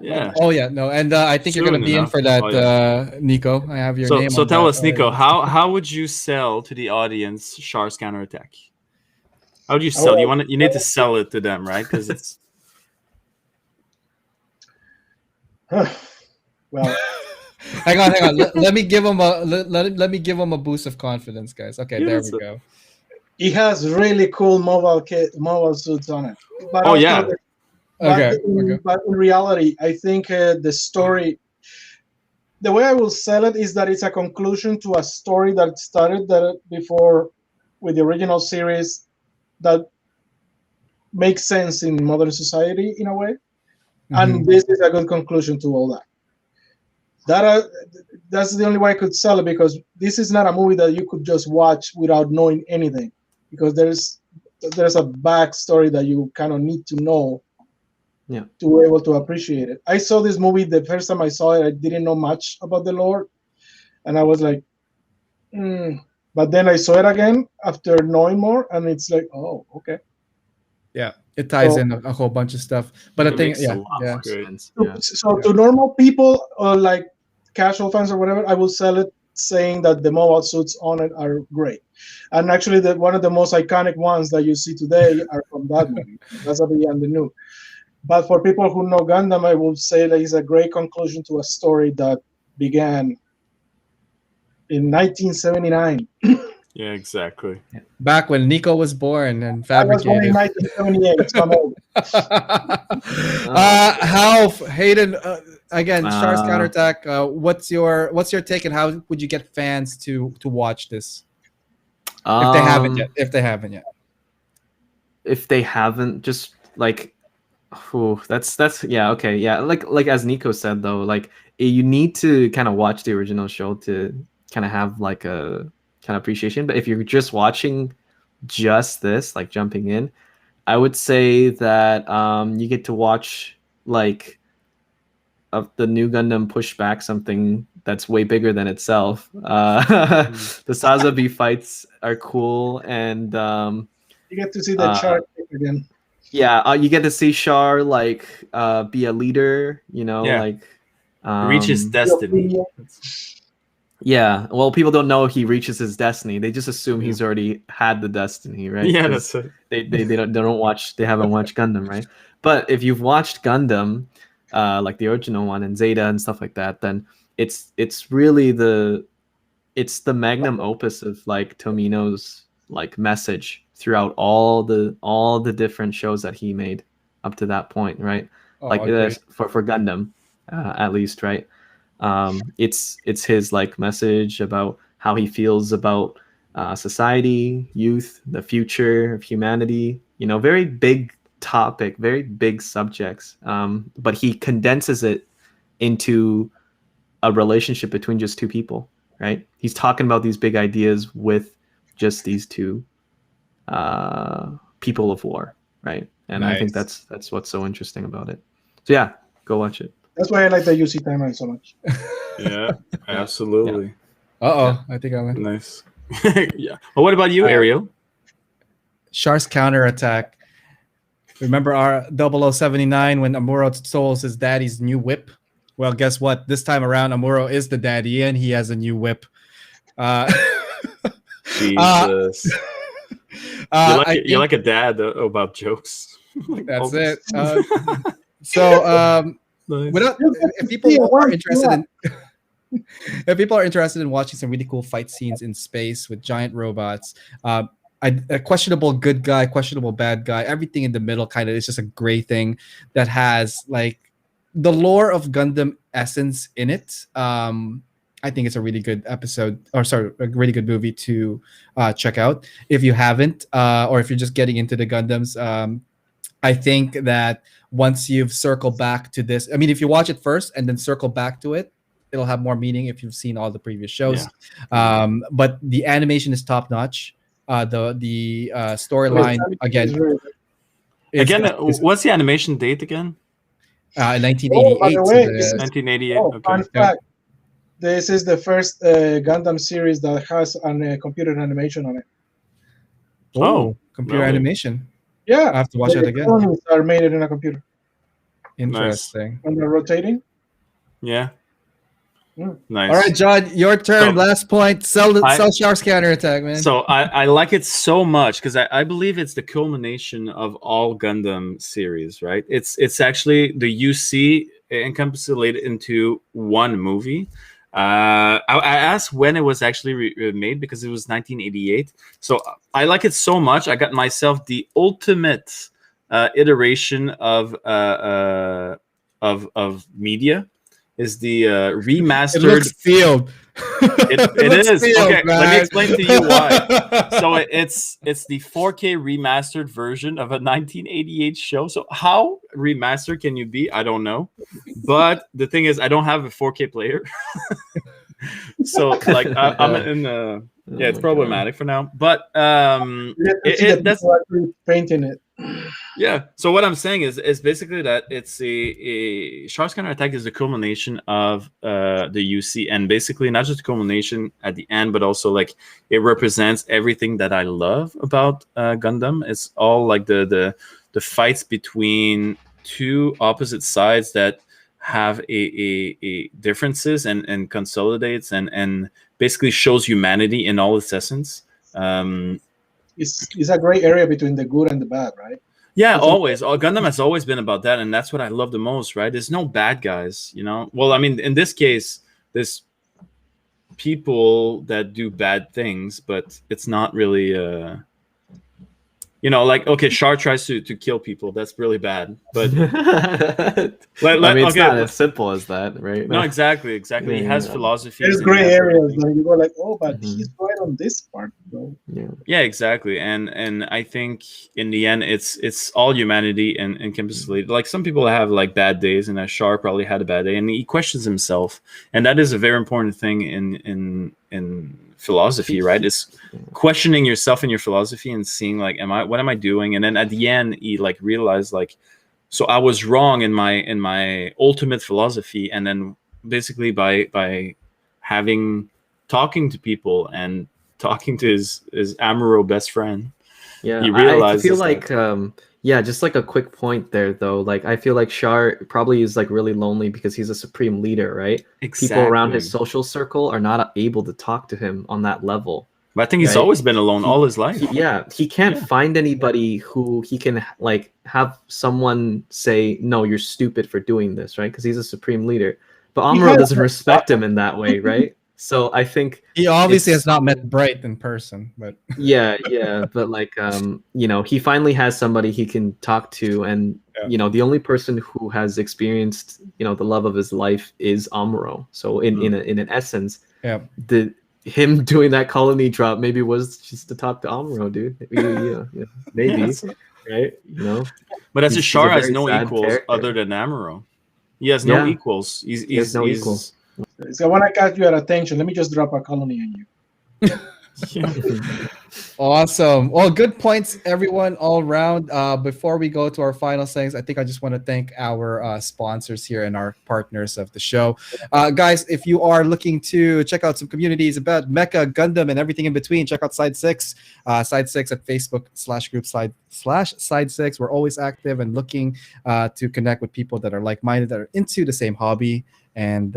Yeah. Oh yeah, no, and I think you're gonna be in for that, Nico. I have your name. So tell us, Nico, how would you sell to the audience Char's Counterattack? How would you sell? You need to sell it to them, right? Because it's well. hang on. Let me give him a boost of confidence, guys. Okay, there we go. It has really cool mobile suits on it. But but in reality, I think the story, the way I will sell it is that it's a conclusion to a story that started before with the original series that makes sense in modern society in a way. And this is a good conclusion to all that. That's the only way I could sell it, because this is not a movie that you could just watch without knowing anything, because there's a backstory that you kind of need to know to be able to appreciate it. I saw this movie the first time I saw it. I didn't know much about the lore, and I was like, But then I saw it again after knowing more, and it's like, oh, okay. Yeah, it ties in a whole bunch of stuff. But I think, So to normal people, like casual fans or whatever, I will sell it saying that the mobile suits on it are great. And actually, one of the most iconic ones that you see today are from that movie, Sazabi and the New. But for people who know Gundam, I will say that it's a great conclusion to a story that began in 1979. Yeah, exactly. Back when Nico was born and I was born in fabricated. 1978. How Hayden? Again, Char's counterattack. What's your take, and how would you get fans to watch this if they haven't yet? If they haven't, just like, that's yeah, okay, yeah. Like as Nico said though, like you need to kind of watch the original show to kind of have like a kind of appreciation. But if you're just watching just this, like jumping in, I would say that you get to watch like the new Gundam push back something that's way bigger than itself. The Sazabi fights are cool, and you get to see the Char again. Yeah, you get to see Char like be a leader, like reach his destiny. Yeah, well, people don't know he reaches his destiny. They just assume he's already had the destiny, right? Yeah, that's it. They haven't watched Gundam, right? But if you've watched Gundam, like the original one and Zeta and stuff like that, then it's really the magnum opus of like Tomino's like message throughout all the different shows that he made up to that point, right? For Gundam, at least, right? It's his like message about how he feels about society, youth, the future of humanity. Very big topic, very big subjects. But he condenses it into a relationship between just two people, right? He's talking about these big ideas with just these two people of war, right? And I think that's what's so interesting about it. So yeah, go watch it. That's why I like the UC timeline so much. Yeah, absolutely. Yeah. I think I'm nice. Yeah. Well, what about you, Ariel? Char's counterattack. Remember our 0079 when Amuro stole his daddy's new whip? Well, guess what? This time around, Amuro is the daddy, and he has a new whip. Jesus. You're like a dad about jokes. That's it. If people are interested in watching some really cool fight scenes in space with giant robots, a questionable good guy, questionable bad guy, everything in the middle, kind of, it's just a gray thing that has like the lore of Gundam essence in it. I think it's a really good a really good movie to check out if you haven't, or if you're just getting into the Gundams. I think that once you've circled back to this, I mean, if you watch it first and then circle back to it, it'll have more meaning if you've seen all the previous shows. Yeah. But the animation is top notch. The storyline what's the animation date again? 1988. By the way, 1988. Okay. Fun fact. This is the first Gundam series that has a computer animation on it. Computer animation. Yeah, I have to watch it again. Are made in a computer. Interesting. Nice. And they're rotating. Yeah. Nice. All right, John, your turn. Last point. Sell Char's counterattack, man. So I like it so much because I believe it's the culmination of all Gundam series, right? It's actually the UC encapsulated into one movie. I asked when it was actually made because it was 1988. So I like it so much. I got myself the ultimate iteration of media. is the It remastered. looks sealed. It looks is. sealed, Okay, let me man. explain to you why. So it's the 4K remastered version of a 1988 show. So how remastered can you be? I don't know. But the thing is, I don't have a 4K player. So like I'm in the yeah, it's problematic for now. But that's people actually painting it. yeah. So what I'm saying is basically that it's a Char's counterattack is the culmination of the UC, and basically not just the culmination at the end, but also like it represents everything that I love about Gundam. It's all like the fights between two opposite sides that have a differences and consolidates and basically shows humanity in all its essence. It's a gray area between the good and the bad, right? Yeah, It's always. Gundam has always been about that, and that's what I love the most, right? There's no bad guys, you know? Well, I mean, in this case, there's people that do bad things, but it's not really, you know, like, okay, Char tries to kill people. That's really bad. But I mean, it's not as simple as that, right? No, exactly. He has Yeah. philosophies. There's and gray he has areas everything. that you go like, oh, but he's right on this part, though. Yeah, exactly. And I think in the end, it's all humanity and encapsulated. Like some people have like bad days, and Char probably had a bad day, and he questions himself, and that is a very important thing in philosophy, right? Is questioning yourself and your philosophy and seeing like, what am I doing? And then at the end, he like realized like, so I was wrong in my ultimate philosophy, and then basically by talking to people and talking to his Amuro best friend. Yeah, he realizes I feel like yeah, just like a quick point there though. Like I feel like Char probably is like really lonely because he's a supreme leader, right? Exactly. People around his social circle are not able to talk to him on that level. But I think he's always been alone all his life. He can't find anybody who he can like have someone say, no, you're stupid for doing this, right? Because he's a supreme leader. But Amuro doesn't respect him in that way, right? So I think he obviously has not met Bright in person, but yeah, but like you know, he finally has somebody he can talk to, and you know, the only person who has experienced, you know, the love of his life is Amuro. So in an essence, him doing that colony drop maybe was just to talk to Amuro, dude. Yeah, maybe, right? You know, but as Char has no equals other than Amuro. He has no equals. He has no equals. So I want to catch your attention. Let me just drop a colony on you. Awesome. Well, good points, everyone, all around. Before we go to our final things, I think I just want to thank our sponsors here and our partners of the show. Guys, if you are looking to check out some communities about Mecha, Gundam, and everything in between, check out Side 6. Side 6 at Facebook/group/Side 6. We're always active and looking to connect with people that are like-minded, that are into the same hobby. And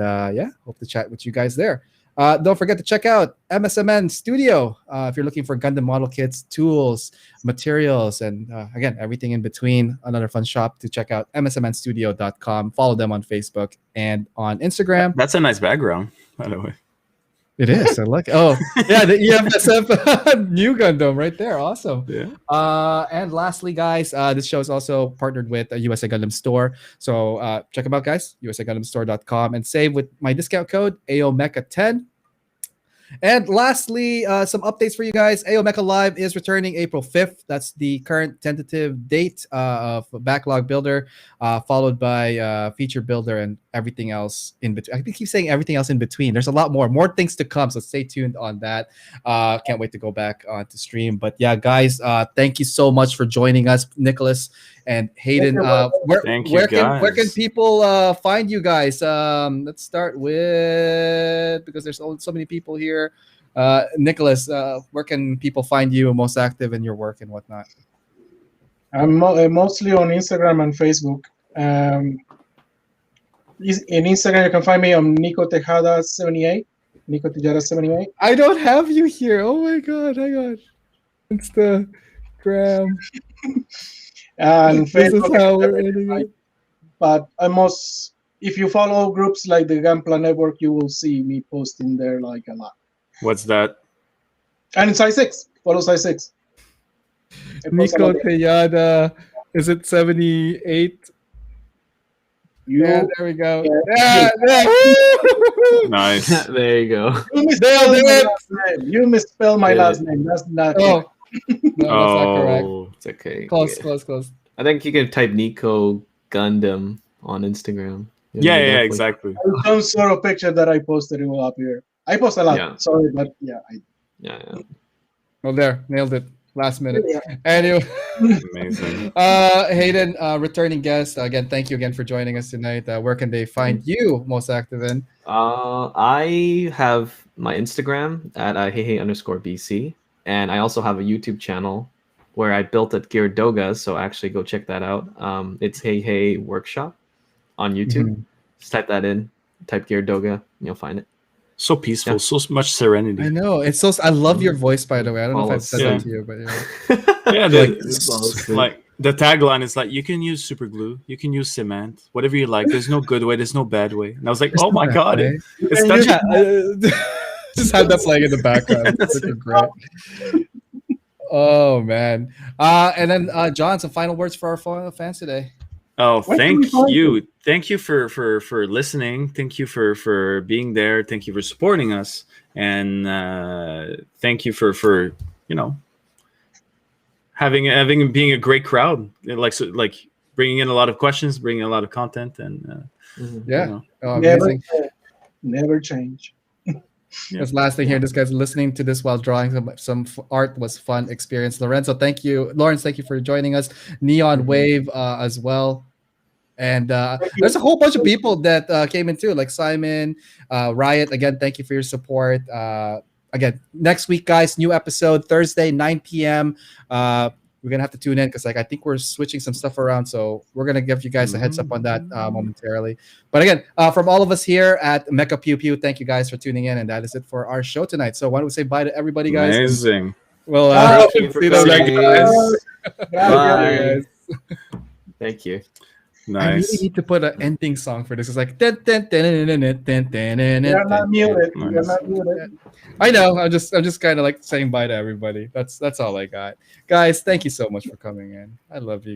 hope to chat with you guys there. Don't forget to check out MSMN Studio if you're looking for Gundam model kits, tools, materials, and again, everything in between. Another fun shop to check out, msmnstudio.com. Follow them on Facebook and on Instagram. That's a nice background, by the way. It is. I like. Oh, yeah, the EFSF new Gundam right there. Awesome. Yeah. And lastly, guys, this show is also partnered with USA Gundam Store. So check them out, guys. USAGundamStore.com and save with my discount code AOMECHA10. And lastly, some updates for you guys. AO Mecha Live is returning April 5th. That's the current tentative date of Backlog Builder, followed by Feature Builder and everything else in between. I keep saying everything else in between. There's a lot more things to come, so stay tuned on that. Can't wait to go back to stream. But yeah, guys, thank you so much for joining us, Nicholas and Hayden. Where can people find you guys? Let's start with, because there's so many people here. Nicholas, where can people find you most active in your work and whatnot? I'm mostly on Instagram and Facebook. In Instagram, you can find me on Nico Tejada 78. Nico Tejada 78. I don't have you here. Oh my god, hang on. Instagram. And this is how we're ending it. But if you follow groups like the GUNPLA network, you will see me posting there like a lot. What's that? And in Size 6. Follow Size 6. Nico Tejada, is it 78? Yeah, there we go. Yeah. Nice. There you go. You misspelled my last name. You misspelled my last name. That's not Oh, no, that's not correct. Oh, It's okay. Close, Yeah. close. I think you can type Nico Gundam on Instagram. yeah, definitely- exactly. some sort of picture that I posted. It will appear. I post a lot. Yeah. Sorry, but yeah. Yeah. Well, there, nailed it. Last minute. Yeah. Anyway, Amazing. Hayden, returning guest again. Thank you again for joining us tonight. Where can they find you most active in? I have my Instagram at @heyhey_BC, and I also have a YouTube channel where I built at Gear Doga. So actually, go check that out. It's Hey Hey Workshop on YouTube. Mhm. Just type that in. Type Gear Doga, and you'll find it. So peaceful, Yeah. so much serenity. I know it's so. I love your voice, by the way. I don't know if I've said Yeah. that to you, but yeah. Yeah, Like- like the tagline is like, you can use super glue, you can use cement, whatever you like. There's no good way, there's no bad way. And I was like, oh my god, Right? it's And such Yeah, just have that playing in the background. It's looking great. Oh man. And then John, some final words for our fans today. Oh, Why thank can't we find you. Thank you for listening. Thank you for being there. Thank you for supporting us. And thank you for being a great crowd. Like bringing in a lot of questions, bringing a lot of content, and Mhm. Yeah. you know. Oh, Never, amazing. never change. This last thing here, this guy's listening to this while drawing some art was fun experience. Lorenzo, thank you. Lawrence, thank you for joining us. Neon Wave as well. And there's a whole bunch of people that came in too, like Simon, Riot. Again, thank you for your support. Again, next week, guys, new episode Thursday, 9 p.m. We're gonna have to tune in because I think we're switching some stuff around, so we're gonna give you guys a heads up on that momentarily. But again, from all of us here at Mecha Pew Pew, thank you guys for tuning in, and that is it for our show tonight. So why don't we say bye to everybody, guys? Amazing. Well, Thank you for see them next coming. time. Bye. Guys. Thank you. I really Nice. need to put an ending song for this. It's like You're not muted. You're Nice. not muted. I know. I'm just kind of like saying bye to everybody. That's all I got. Guys, thank you so much for coming in. I love you.